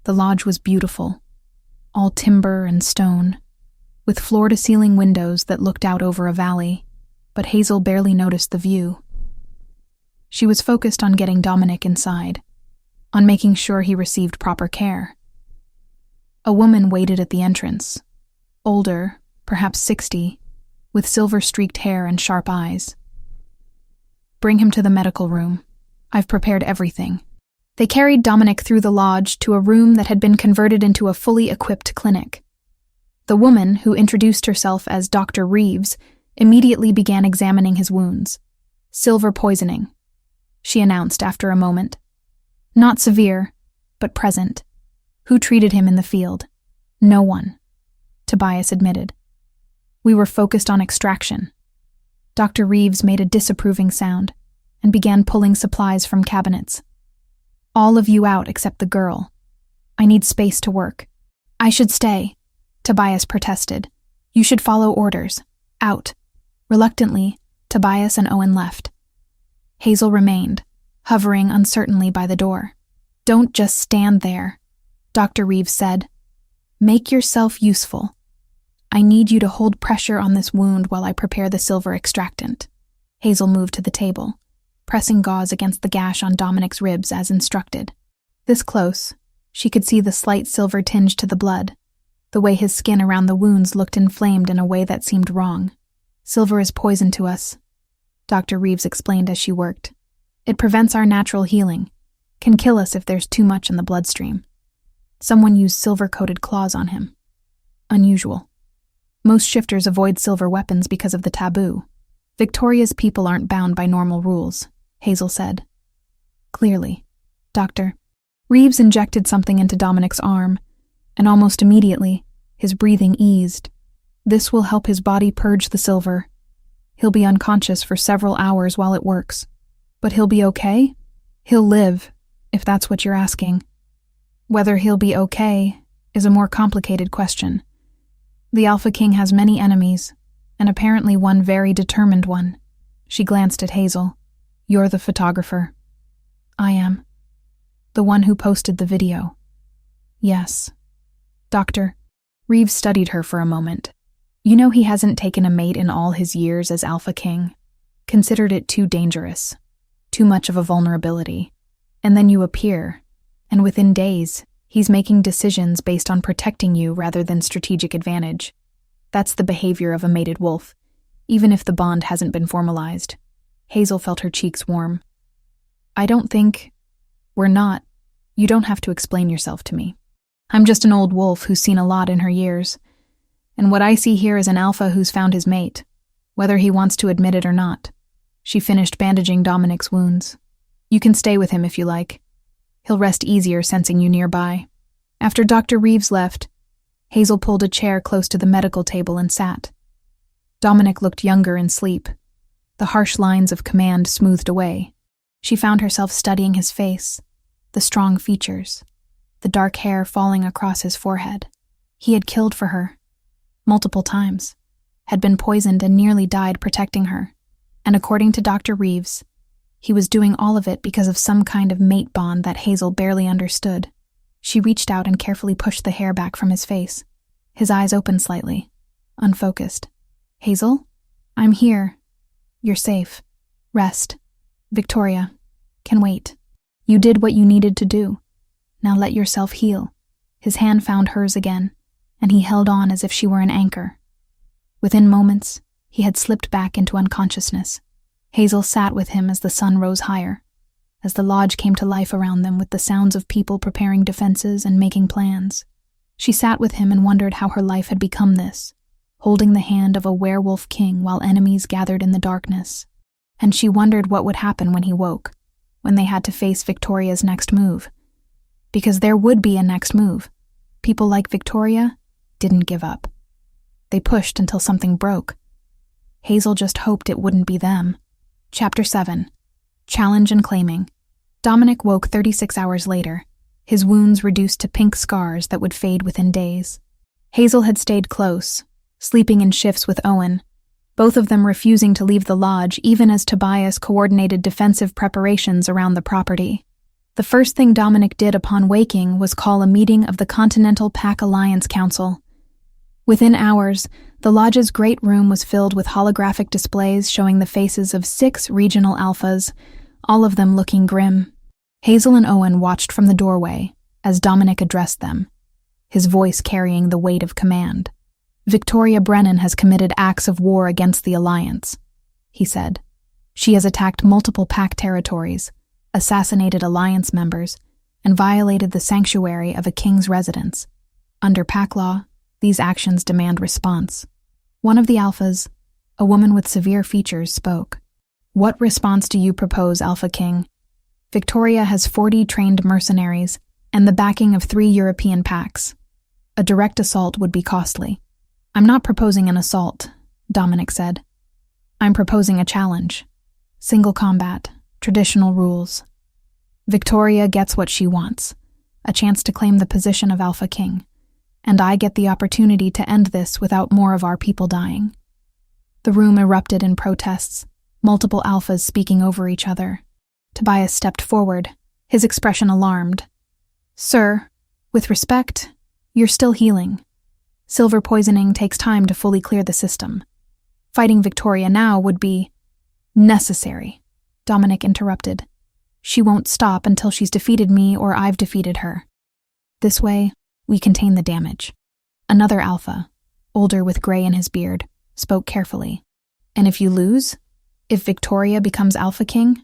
The lodge was beautiful, all timber and stone, with floor-to-ceiling windows that looked out over a valley, but Hazel barely noticed the view. She was focused on getting Dominic inside, on making sure he received proper care. A woman waited at the entrance, older, perhaps 60, with silver-streaked hair and sharp eyes. Bring him to the medical room. I've prepared everything. They carried Dominic through the lodge to a room that had been converted into a fully equipped clinic. The woman, who introduced herself as Dr. Reeves, immediately began examining his wounds. Silver poisoning, she announced after a moment. Not severe, but present. Who treated him in the field? No one, Tobias admitted. We were focused on extraction. Dr. Reeves made a disapproving sound and began pulling supplies from cabinets. All of you out except the girl. I need space to work. I should stay, Tobias protested. You should follow orders. Out. Reluctantly, Tobias and Owen left. Hazel remained, hovering uncertainly by the door. Don't just stand there, Dr. Reeves said. Make yourself useful. I need you to hold pressure on this wound while I prepare the silver extractant. Hazel moved to the table, pressing gauze against the gash on Dominic's ribs as instructed. This close, she could see the slight silver tinge to the blood, the way his skin around the wounds looked inflamed in a way that seemed wrong. Silver is poison to us, Dr. Reeves explained as she worked. It prevents our natural healing, can kill us if there's too much in the bloodstream. Someone used silver-coated claws on him. Unusual. Most shifters avoid silver weapons because of the taboo. Victoria's people aren't bound by normal rules. Hazel said. Clearly. Doctor. Reeves injected something into Dominic's arm, and almost immediately, his breathing eased. This will help his body purge the silver. He'll be unconscious for several hours while it works. But he'll be okay? He'll live, if that's what you're asking. Whether he'll be okay is a more complicated question. The Alpha King has many enemies, and apparently one very determined one. She glanced at Hazel. You're the photographer. I am. The one who posted the video. Yes. Doctor. Reeves studied her for a moment. You know he hasn't taken a mate in all his years as Alpha King. Considered it too dangerous. Too much of a vulnerability. And then you appear, and within days, he's making decisions based on protecting you rather than strategic advantage. That's the behavior of a mated wolf, even if the bond hasn't been formalized. Hazel felt her cheeks warm. I don't think... We're not. You don't have to explain yourself to me. I'm just an old wolf who's seen a lot in her years. And what I see here is an alpha who's found his mate, whether he wants to admit it or not. She finished bandaging Dominic's wounds. You can stay with him if you like. He'll rest easier sensing you nearby. After Dr. Reeves left, Hazel pulled a chair close to the medical table and sat. Dominic looked younger in sleep. The harsh lines of command smoothed away. She found herself studying his face, the strong features, the dark hair falling across his forehead. He had killed for her, multiple times, had been poisoned and nearly died protecting her. And according to Dr. Reeves, he was doing all of it because of some kind of mate bond that Hazel barely understood. She reached out and carefully pushed the hair back from his face. His eyes opened slightly, unfocused. Hazel? I'm here. You're safe. Rest. Victoria. Can wait. You did what you needed to do. Now let yourself heal. His hand found hers again, and he held on as if she were an anchor. Within moments, he had slipped back into unconsciousness. Hazel sat with him as the sun rose higher, as the lodge came to life around them with the sounds of people preparing defenses and making plans. She sat with him and wondered how her life had become this, holding the hand of a werewolf king while enemies gathered in the darkness. And she wondered what would happen when he woke, when they had to face Victoria's next move. Because there would be a next move. People like Victoria didn't give up. They pushed until something broke. Hazel just hoped it wouldn't be them. Chapter 7. Challenge and Claiming. Dominic woke 36 hours later, his wounds reduced to pink scars that would fade within days. Hazel had stayed close, sleeping in shifts with Owen, both of them refusing to leave the lodge even as Tobias coordinated defensive preparations around the property. The first thing Dominic did upon waking was call a meeting of the Continental Pack Alliance Council. Within hours, the lodge's great room was filled with holographic displays showing the faces of 6 regional alphas, all of them looking grim. Hazel and Owen watched from the doorway as Dominic addressed them, his voice carrying the weight of command. Victoria Brennan has committed acts of war against the Alliance, he said. She has attacked multiple Pack territories, assassinated Alliance members, and violated the sanctuary of a king's residence. Under Pack law, these actions demand response. One of the alphas, a woman with severe features, spoke. What response do you propose, Alpha King? Victoria has 40 trained mercenaries and the backing of 3 European packs. A direct assault would be costly. I'm not proposing an assault, Dominic said. I'm proposing a challenge. Single combat, traditional rules. Victoria gets what she wants, a chance to claim the position of Alpha King, and I get the opportunity to end this without more of our people dying. The room erupted in protests, multiple alphas speaking over each other. Tobias stepped forward, his expression alarmed. Sir, with respect, you're still healing. Silver poisoning takes time to fully clear the system. Fighting Victoria now would be necessary, Dominic interrupted. She won't stop until she's defeated me or I've defeated her. This way, we contain the damage. Another alpha, older with gray in his beard, spoke carefully. And if you lose, if Victoria becomes Alpha King,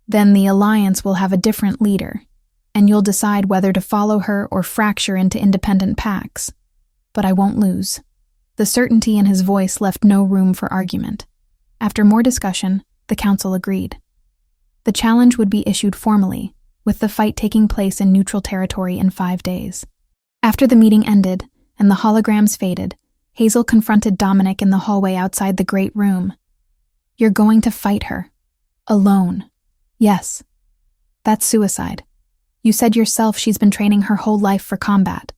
then the Alliance will have a different leader, and you'll decide whether to follow her or fracture into independent packs. But I won't lose. The certainty in his voice left no room for argument. After more discussion, the council agreed. The challenge would be issued formally, with the fight taking place in neutral territory in 5 days. After the meeting ended and the holograms faded, Hazel confronted Dominic in the hallway outside the great room. "You're going to fight her. Alone. Yes. That's suicide. You said yourself she's been training her whole life for combat.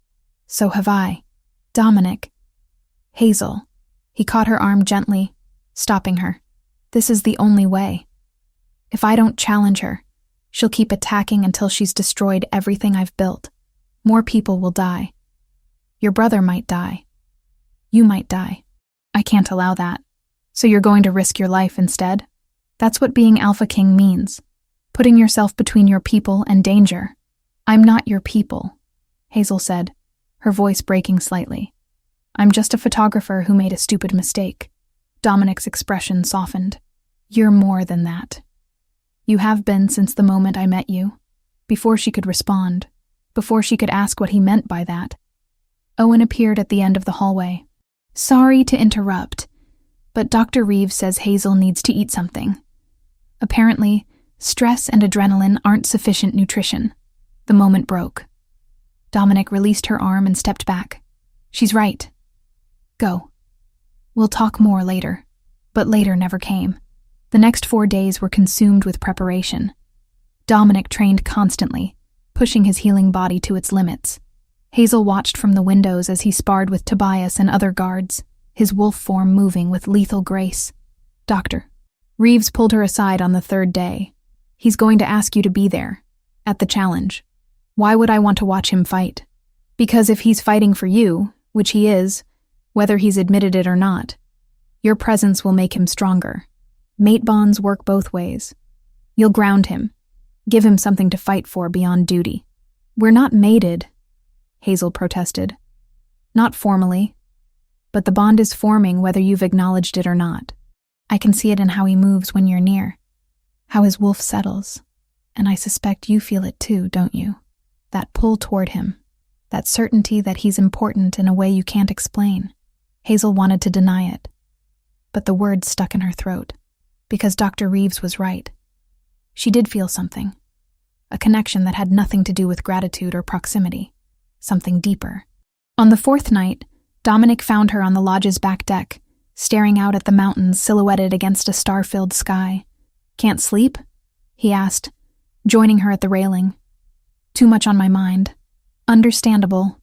So have I. Dominic." "Hazel." He caught her arm gently, stopping her. "This is the only way. If I don't challenge her, she'll keep attacking until she's destroyed everything I've built. More people will die. Your brother might die. You might die. I can't allow that. So you're going to risk your life instead? That's what being Alpha King means. Putting yourself between your people and danger." "I'm not your people," Hazel said, her voice breaking slightly. "I'm just a photographer who made a stupid mistake." Dominic's expression softened. "You're more than that. You have been since the moment I met you." Before she could respond, before she could ask what he meant by that, Owen appeared at the end of the hallway. "Sorry to interrupt, but Dr. Reeves says Hazel needs to eat something. Apparently, stress and adrenaline aren't sufficient nutrition." The moment broke. Dominic released her arm and stepped back. "She's right. Go. We'll talk more later." But later never came. The next 4 days were consumed with preparation. Dominic trained constantly, pushing his healing body to its limits. Hazel watched from the windows as he sparred with Tobias and other guards, his wolf form moving with lethal grace. "Doctor." Reeves pulled her aside on the 3rd day. "He's going to ask you to be there, at the challenge." "Why would I want to watch him fight?" "Because if he's fighting for you, which he is, whether he's admitted it or not, your presence will make him stronger. Mate bonds work both ways. You'll ground him, give him something to fight for beyond duty." "We're not mated," Hazel protested. "Not formally, but the bond is forming whether you've acknowledged it or not. I can see it in how he moves when you're near, how his wolf settles, and I suspect you feel it too, don't you? That pull toward him, that certainty that he's important in a way you can't explain." Hazel wanted to deny it, but the words stuck in her throat, because Dr. Reeves was right. She did feel something, a connection that had nothing to do with gratitude or proximity, something deeper. On the 4th night, Dominic found her on the lodge's back deck, staring out at the mountains silhouetted against a star-filled sky. "Can't sleep?" he asked, joining her at the railing. "Too much on my mind." "Understandable."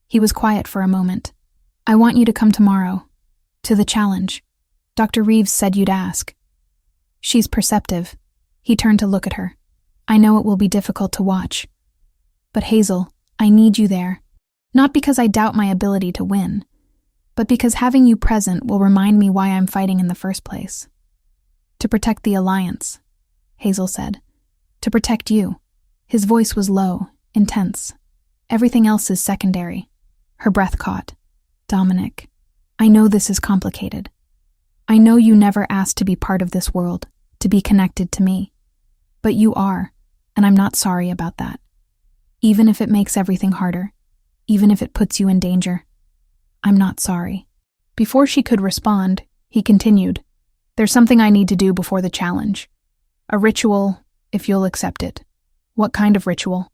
He was quiet for a moment. "I want you to come tomorrow, to the challenge. Dr. Reeves said you'd ask." "She's perceptive." He turned to look at her. "I know it will be difficult to watch. But Hazel, I need you there. Not because I doubt my ability to win, but because having you present will remind me why I'm fighting in the first place." "To protect the Alliance," Hazel said. "To protect you." His voice was low, intense. "Everything else is secondary." Her breath caught. "Dominic, I know this is complicated. I know you never asked to be part of this world, to be connected to me. But you are, and I'm not sorry about that. Even if it makes everything harder, even if it puts you in danger, I'm not sorry." Before she could respond, he continued, "There's something I need to do before the challenge. A ritual, if you'll accept it." "What kind of ritual?"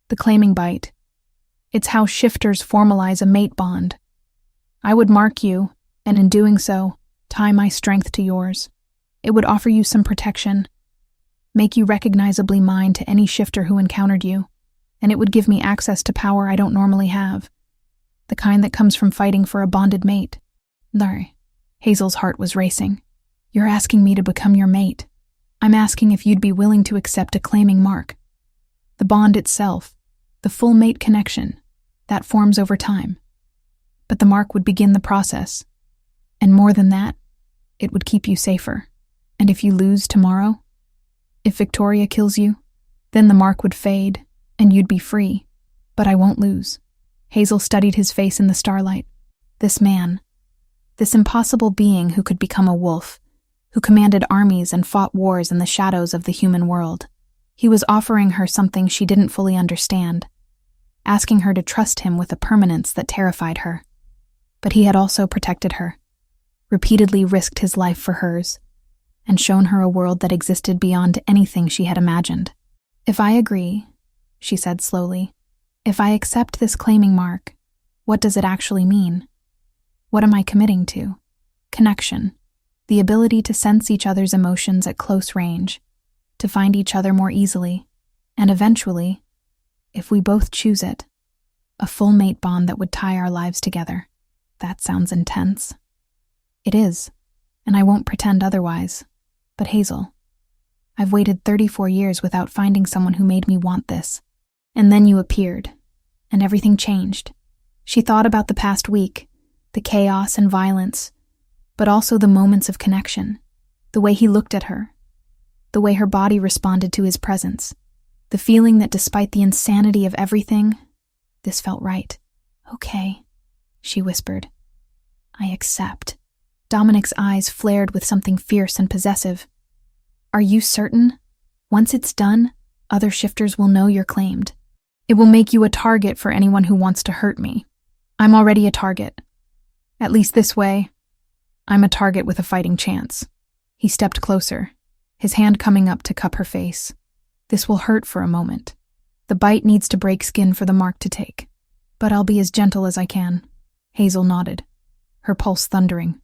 "The claiming bite. It's how shifters formalize a mate bond. I would mark you, and in doing so, tie my strength to yours. It would offer you some protection, make you recognizably mine to any shifter who encountered you, and it would give me access to power I don't normally have, the kind that comes from fighting for a bonded mate." "Larry." Hazel's heart was racing. "You're asking me to become your mate. I'm asking if you'd be willing to accept a claiming mark. The bond itself, the full mate connection, that forms over time. But the mark would begin the process. And more than that, it would keep you safer. And if you lose tomorrow, if Victoria kills you, then the mark would fade, and you'd be free. But I won't lose." Hazel studied his face in the starlight. This man, this impossible being who could become a wolf, who commanded armies and fought wars in the shadows of the human world. He was offering her something she didn't fully understand, asking her to trust him with a permanence that terrified her. But he had also protected her, repeatedly risked his life for hers, and shown her a world that existed beyond anything she had imagined. "If I agree," she said slowly, "if I accept this claiming mark, what does it actually mean? What am I committing to? Connection, the ability to sense each other's emotions at close range, to find each other more easily, and eventually, if we both choose it, a full mate bond that would tie our lives together." That sounds intense. It is, and I won't pretend otherwise. But Hazel, I've waited 34 years without finding someone who made me want this. And then you appeared, and everything changed. She thought about the past week, the chaos and violence, but also the moments of connection, the way he looked at her, the way her body responded to his presence, the feeling that despite the insanity of everything, this felt right. "Okay," she whispered. "I accept." Dominic's eyes flared with something fierce and possessive. "Are you certain? Once it's done, other shifters will know you're claimed. It will make you a target for anyone who wants to hurt me. I'm already a target. At least this way, I'm a target with a fighting chance." He stepped closer, his hand coming up to cup her face. "This will hurt for a moment. The bite needs to break skin for the mark to take. But I'll be as gentle as I can." Hazel nodded, her pulse thundering.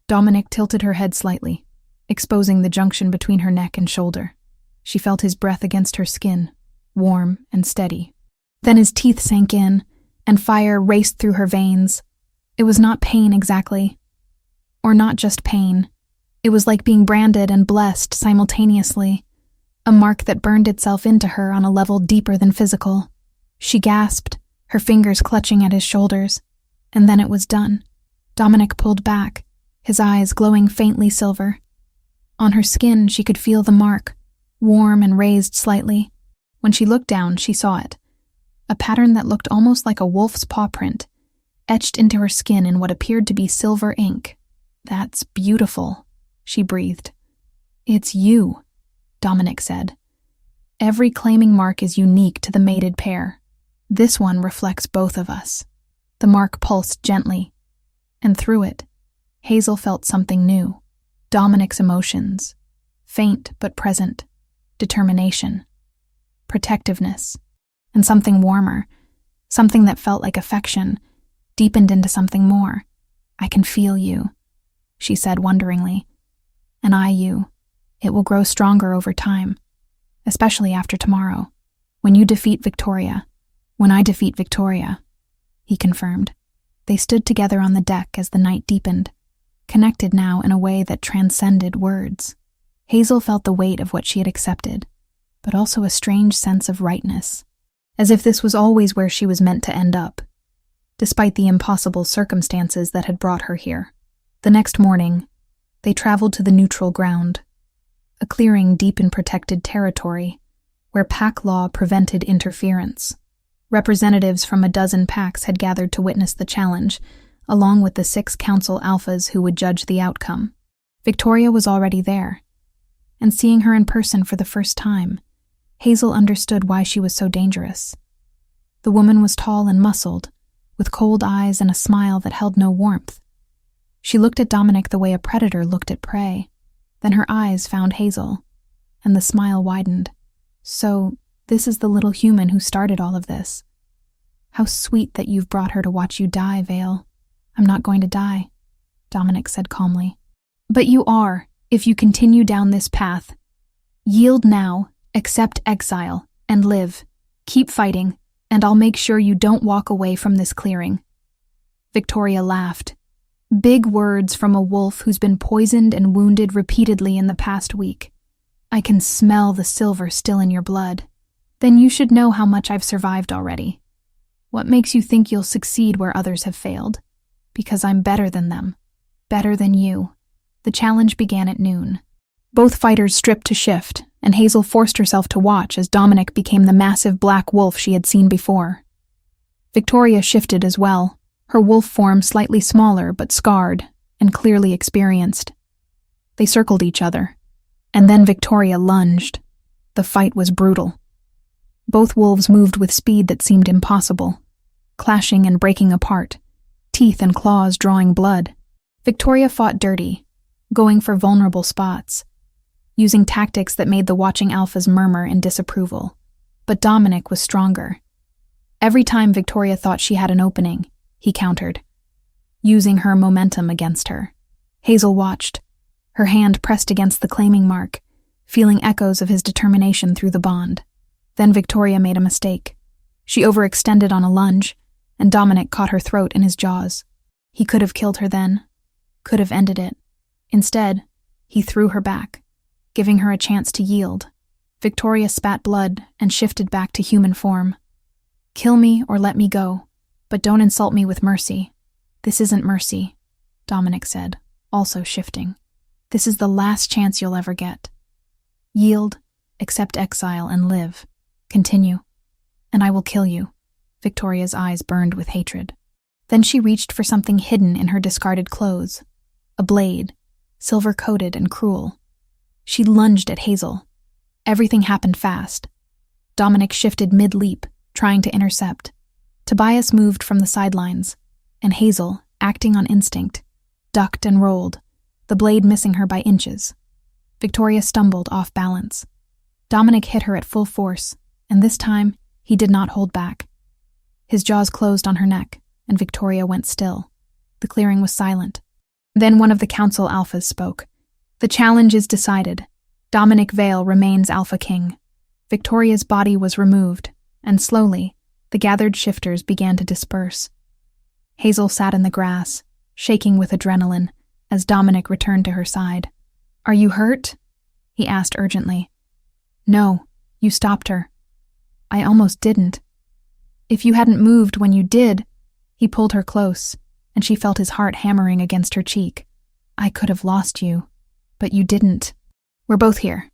Dominic tilted her head slightly, exposing the junction between her neck and shoulder. She felt his breath against her skin, warm and steady. Then his teeth sank in, and fire raced through her veins. It was not pain exactly. Or not just pain. It was like being branded and blessed simultaneously, a mark that burned itself into her on a level deeper than physical. She gasped, her fingers clutching at his shoulders, and then it was done. Dominic pulled back, his eyes glowing faintly silver. On her skin, she could feel the mark, warm and raised slightly. When she looked down, she saw it. A pattern that looked almost like a wolf's paw print, etched into her skin in what appeared to be silver ink. "That's beautiful," she breathed. "It's you," Dominic said. "Every claiming mark is unique to the mated pair. This one reflects both of us." The mark pulsed gently, and through it, Hazel felt something new. Dominic's emotions, faint but present, determination, protectiveness, and something warmer, something that felt like affection, deepened into something more. "I can feel you," she said wonderingly. "And I you. It will grow stronger over time, especially after tomorrow, when you defeat Victoria. When I defeat Victoria," he confirmed. They stood together on the deck as the night deepened, connected now in a way that transcended words. Hazel felt the weight of what she had accepted, but also a strange sense of rightness, as if this was always where she was meant to end up, despite the impossible circumstances that had brought her here. The next morning, they traveled to the neutral ground, a clearing deep in protected territory, where pack law prevented interference. Representatives from a dozen packs had gathered to witness the challenge, along with the 6 council alphas who would judge the outcome. Victoria was already there, and seeing her in person for the first time, Hazel understood why she was so dangerous. The woman was tall and muscled, with cold eyes and a smile that held no warmth. She looked at Dominic the way a predator looked at prey. Then her eyes found Hazel, and the smile widened. "So, this is the little human who started all of this. How sweet that you've brought her to watch you die, Vale." "I'm not going to die," Dominic said calmly. "But you are, if you continue down this path. Yield now, accept exile, and live. Keep fighting, and I'll make sure you don't walk away from this clearing." Victoria laughed. Big words from a wolf who's been poisoned and wounded repeatedly in the past week. "I can smell the silver still in your blood. Then you should know how much I've survived already. What makes you think you'll succeed where others have failed? Because I'm better than them. Better than you." The challenge began at noon. Both fighters stripped to shift, and Hazel forced herself to watch as Dominic became the massive black wolf she had seen before. Victoria shifted as well, her wolf form slightly smaller but scarred and clearly experienced. They circled each other, and then Victoria lunged. The fight was brutal. Both wolves moved with speed that seemed impossible, clashing and breaking apart, teeth and claws drawing blood. Victoria fought dirty, going for vulnerable spots, using tactics that made the watching alphas murmur in disapproval. But Dominic was stronger. Every time Victoria thought she had an opening, he countered, using her momentum against her. Hazel watched, her hand pressed against the claiming mark, feeling echoes of his determination through the bond. Then Victoria made a mistake. She overextended on a lunge, and Dominic caught her throat in his jaws. He could have killed her then, could have ended it. Instead, he threw her back, giving her a chance to yield. Victoria spat blood and shifted back to human form. "Kill me or let me go, but don't insult me with mercy." "This isn't mercy," Dominic said, also shifting. "This is the last chance you'll ever get. Yield, accept exile, and live. Continue, and I will kill you." Victoria's eyes burned with hatred. Then she reached for something hidden in her discarded clothes. A blade, silver-coated and cruel. She lunged at Hazel. Everything happened fast. Dominic shifted mid-leap, trying to intercept. Tobias moved from the sidelines, and Hazel, acting on instinct, ducked and rolled, the blade missing her by inches. Victoria stumbled off balance. Dominic hit her at full force, and this time, he did not hold back. His jaws closed on her neck, and Victoria went still. The clearing was silent. Then one of the council alphas spoke. "The challenge is decided. Dominic Vale remains Alpha King." Victoria's body was removed, and slowly, the gathered shifters began to disperse. Hazel sat in the grass, shaking with adrenaline, as Dominic returned to her side. "Are you hurt?" he asked urgently. "No, you stopped her." "I almost didn't." "If you hadn't moved when you did," he pulled her close, and she felt his heart hammering against her cheek. "I could have lost you, but you didn't. We're both here."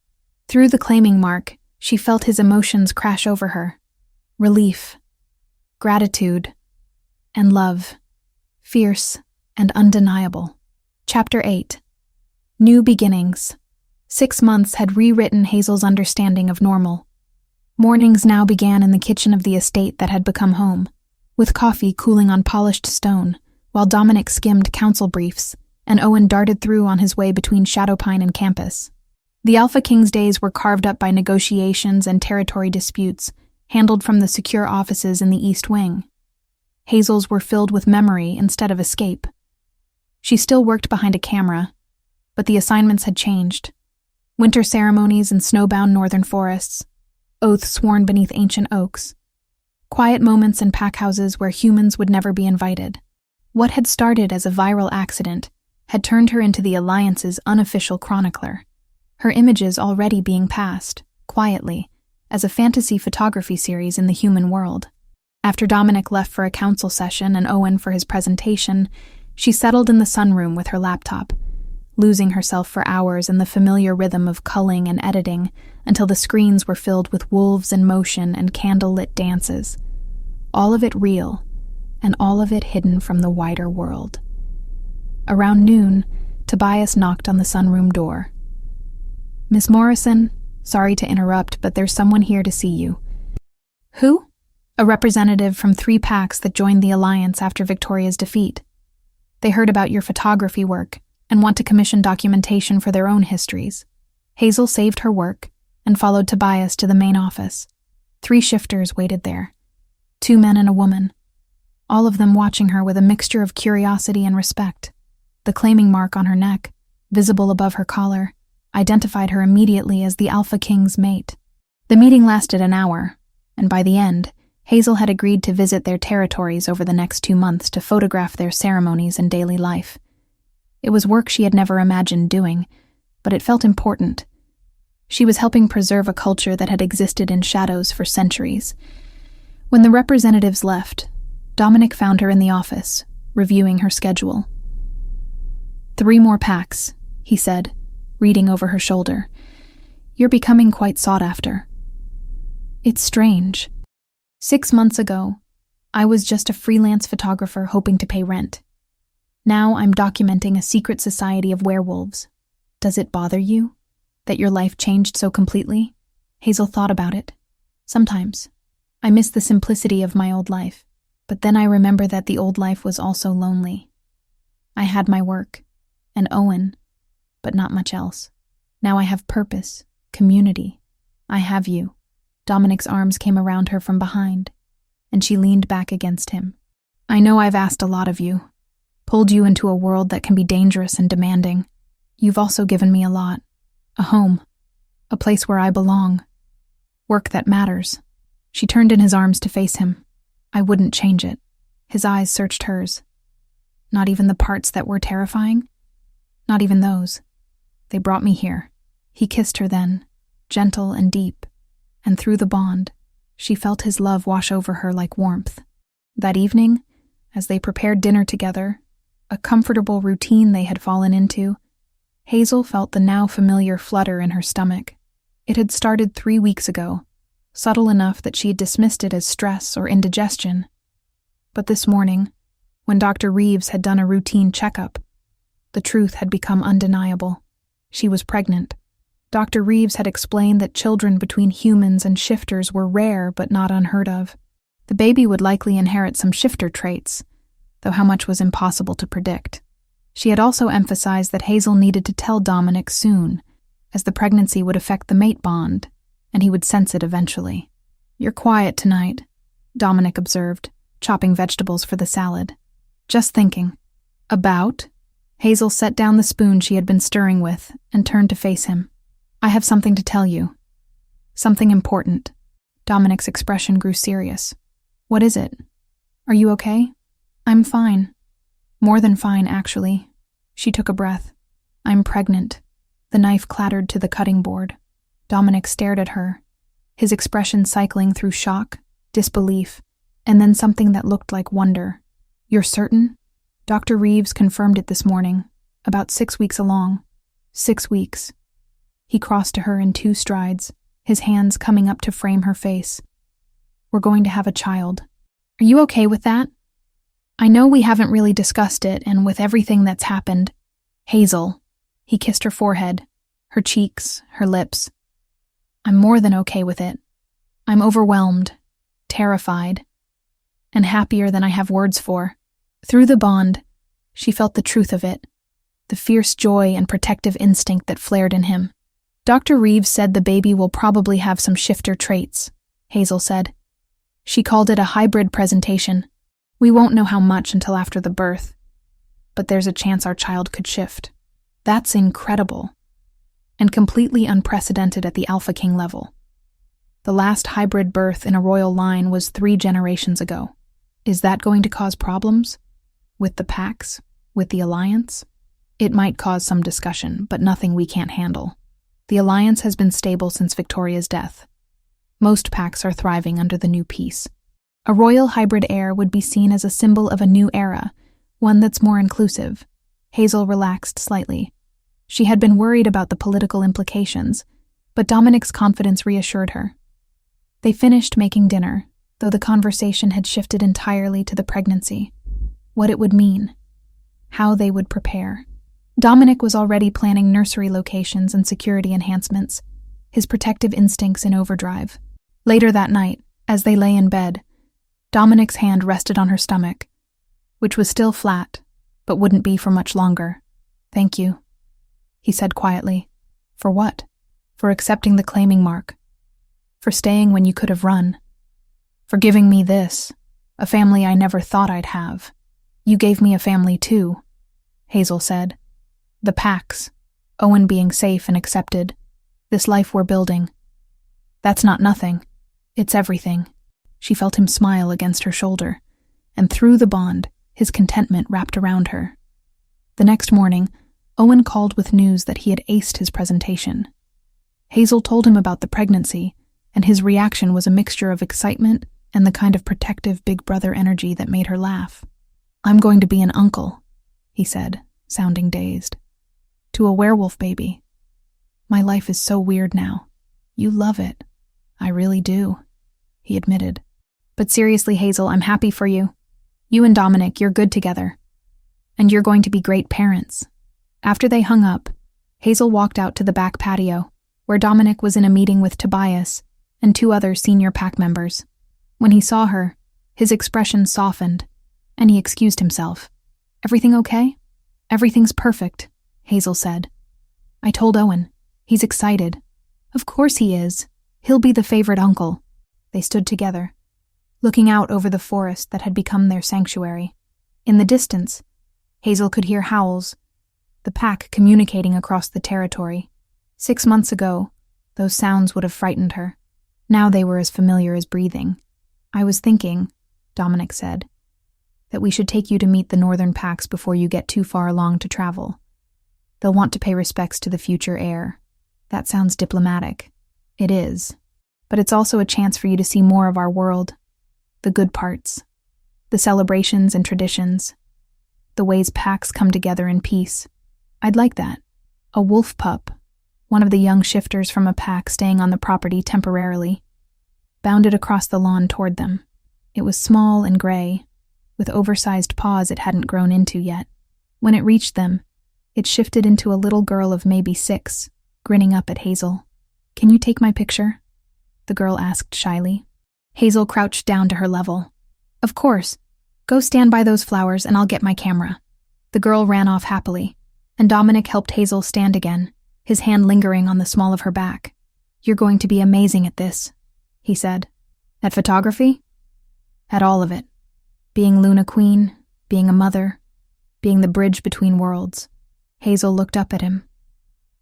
Through the claiming mark, she felt his emotions crash over her. Relief, gratitude, and love, fierce and undeniable. Chapter 8. New Beginnings. 6 months had rewritten Hazel's understanding of normal. Mornings now began in the kitchen of the estate that had become home, with coffee cooling on polished stone, while Dominic skimmed council briefs, and Owen darted through on his way between Shadowpine and campus. The Alpha King's days were carved up by negotiations and territory disputes, handled from the secure offices in the East Wing. Hazel's were filled with memory instead of escape. She still worked behind a camera, but the assignments had changed. Winter ceremonies in snowbound northern forests, oaths sworn beneath ancient oaks, quiet moments in packhouses where humans would never be invited. What had started as a viral accident had turned her into the Alliance's unofficial chronicler, her images already being passed, quietly, as a fantasy photography series in the human world. After Dominic left for a council session and Owen for his presentation, she settled in the sunroom with her laptop, losing herself for hours in the familiar rhythm of culling and editing until the screens were filled with wolves in motion and candle-lit dances. All of it real, and all of it hidden from the wider world. Around noon, Tobias knocked on the sunroom door. "Miss Morrison, sorry to interrupt, but there's someone here to see you." "Who?" "A representative from 3 packs that joined the Alliance after Victoria's defeat. They heard about your photography work and want to commission documentation for their own histories." Hazel saved her work and followed Tobias to the main office. 3 shifters waited there, 2 men and a woman, all of them watching her with a mixture of curiosity and respect. The claiming mark on her neck, visible above her collar, identified her immediately as the Alpha King's mate. The meeting lasted an hour, and by the end, Hazel had agreed to visit their territories over the next 2 months to photograph their ceremonies and daily life. It was work she had never imagined doing, but it felt important. She was helping preserve a culture that had existed in shadows for centuries. When the representatives left, Dominic found her in the office, reviewing her schedule. 3 more packs, he said, reading over her shoulder. "You're becoming quite sought after." "It's strange. 6 months ago, I was just a freelance photographer hoping to pay rent. Now I'm documenting a secret society of werewolves. Does it bother you that your life changed so completely?" Hazel thought about it. "Sometimes. I miss the simplicity of my old life, but then I remember that the old life was also lonely. I had my work, and Owen, but not much else." Now I have purpose, community. I have you. Dominic's arms came around her from behind, and she leaned back against him. I know I've asked a lot of you, pulled you into a world that can be dangerous and demanding. You've also given me a lot. A home, a place where I belong, work that matters. She turned in his arms to face him. I wouldn't change it. His eyes searched hers. Not even the parts that were terrifying? Not even those. They brought me here. He kissed her then, gentle and deep, and through the bond, she felt his love wash over her like warmth. That evening, as they prepared dinner together, a comfortable routine they had fallen into, Hazel felt the now familiar flutter in her stomach. It had started 3 weeks ago, subtle enough that she had dismissed it as stress or indigestion. But this morning, when Dr. Reeves had done a routine checkup, the truth had become undeniable. She was pregnant. Dr. Reeves had explained that children between humans and shifters were rare but not unheard of. The baby would likely inherit some shifter traits, though how much was impossible to predict. She had also emphasized that Hazel needed to tell Dominic soon, as the pregnancy would affect the mate bond, and he would sense it eventually. You're quiet tonight, Dominic observed, chopping vegetables for the salad. Just thinking. About? Hazel set down the spoon she had been stirring with and turned to face him. I have something to tell you. Something important. Dominic's expression grew serious. What is it? Are you okay? I'm fine. More than fine, actually. She took a breath. I'm pregnant. The knife clattered to the cutting board. Dominic stared at her, his expression cycling through shock, disbelief, and then something that looked like wonder. You're certain? Dr. Reeves confirmed it this morning, about 6 weeks along. 6 weeks. He crossed to her in 2 strides, his hands coming up to frame her face. We're going to have a child. Are you okay with that? I know we haven't really discussed it, and with everything that's happened. Hazel. He kissed her forehead, her cheeks, her lips. I'm more than okay with it. I'm overwhelmed, terrified, and happier than I have words for. Through the bond, she felt the truth of it, the fierce joy and protective instinct that flared in him. Dr. Reeves said the baby will probably have some shifter traits, Hazel said. She called it a hybrid presentation. We won't know how much until after the birth, but there's a chance our child could shift. That's incredible, and completely unprecedented at the Alpha King level. The last hybrid birth in a royal line was 3 generations ago. Is that going to cause problems? With the packs? With the Alliance? It might cause some discussion, but nothing we can't handle. The Alliance has been stable since Victoria's death. Most packs are thriving under the new peace. A royal hybrid heir would be seen as a symbol of a new era, one that's more inclusive. Hazel relaxed slightly. She had been worried about the political implications, but Dominic's confidence reassured her. They finished making dinner, though the conversation had shifted entirely to the pregnancy, what it would mean, how they would prepare. Dominic was already planning nursery locations and security enhancements, his protective instincts in overdrive. Later that night, as they lay in bed, Dominic's hand rested on her stomach, which was still flat, but wouldn't be for much longer. Thank you, he said quietly. For what? For accepting the claiming mark. For staying when you could have run. For giving me this, a family I never thought I'd have. You gave me a family too, Hazel said. The Pax, Owen being safe and accepted, this life we're building. That's not nothing. It's everything. She felt him smile against her shoulder, and through the bond, his contentment wrapped around her. The next morning, Owen called with news that he had aced his presentation. Hazel told him about the pregnancy, and his reaction was a mixture of excitement and the kind of protective big brother energy that made her laugh. I'm going to be an uncle, he said, sounding dazed. To a werewolf baby. My life is so weird now. You love it. I really do, he admitted. But seriously, Hazel, I'm happy for you. You and Dominic, you're good together. And you're going to be great parents. After they hung up, Hazel walked out to the back patio, where Dominic was in a meeting with Tobias and 2 other senior pack members. When he saw her, his expression softened, and he excused himself. Everything okay? Everything's perfect, Hazel said. I told Owen. He's excited. Of course he is. He'll be the favorite uncle. They stood together, looking out over the forest that had become their sanctuary. In the distance, Hazel could hear howls, the pack communicating across the territory. 6 months ago, those sounds would have frightened her. Now they were as familiar as breathing. I was thinking, Dominic said, that we should take you to meet the northern packs before you get too far along to travel. They'll want to pay respects to the future heir. That sounds diplomatic. It is. But it's also a chance for you to see more of our world. The good parts. The celebrations and traditions. The ways packs come together in peace. I'd like that. A wolf pup, one of the young shifters from a pack staying on the property temporarily, bounded across the lawn toward them. It was small and gray, with oversized paws it hadn't grown into yet. When it reached them, it shifted into a little girl of maybe 6, grinning up at Hazel. "Can you take my picture?" the girl asked shyly. Hazel crouched down to her level. "Of course. Go stand by those flowers and I'll get my camera." The girl ran off happily, and Dominic helped Hazel stand again, his hand lingering on the small of her back. "You're going to be amazing at this," he said. "At photography?" "At all of it. Being Luna Queen, being a mother, being the bridge between worlds." Hazel looked up at him.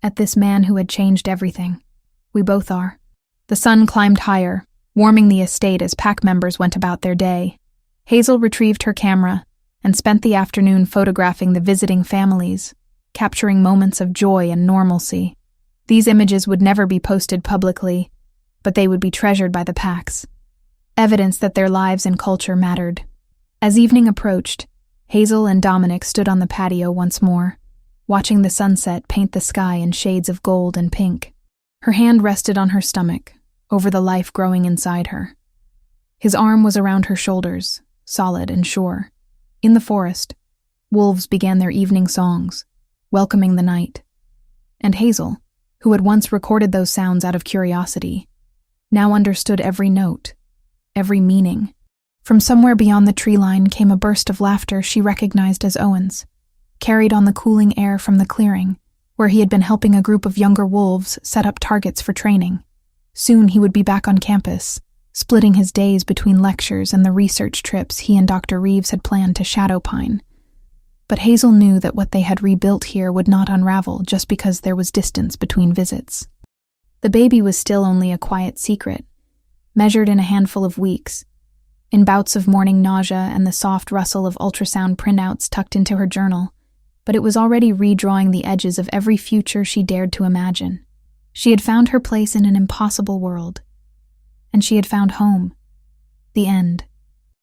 At this man who had changed everything. "We both are." The sun climbed higher, warming the estate as pack members went about their day. Hazel retrieved her camera and spent the afternoon photographing the visiting families, capturing moments of joy and normalcy. These images would never be posted publicly, but they would be treasured by the packs. Evidence that their lives and culture mattered. As evening approached, Hazel and Dominic stood on the patio once more, watching the sunset paint the sky in shades of gold and pink. Her hand rested on her stomach, over the life growing inside her. His arm was around her shoulders, solid and sure. In the forest, wolves began their evening songs, welcoming the night. And Hazel, who had once recorded those sounds out of curiosity, now understood every note, every meaning. From somewhere beyond the tree line came a burst of laughter she recognized as Owen's, carried on the cooling air from the clearing, where he had been helping a group of younger wolves set up targets for training. Soon he would be back on campus, splitting his days between lectures and the research trips he and Dr. Reeves had planned to Shadowpine. But Hazel knew that what they had rebuilt here would not unravel just because there was distance between visits. The baby was still only a quiet secret, measured in a handful of weeks, in bouts of morning nausea and the soft rustle of ultrasound printouts tucked into her journal, but it was already redrawing the edges of every future she dared to imagine. She had found her place in an impossible world, and she had found home. The end.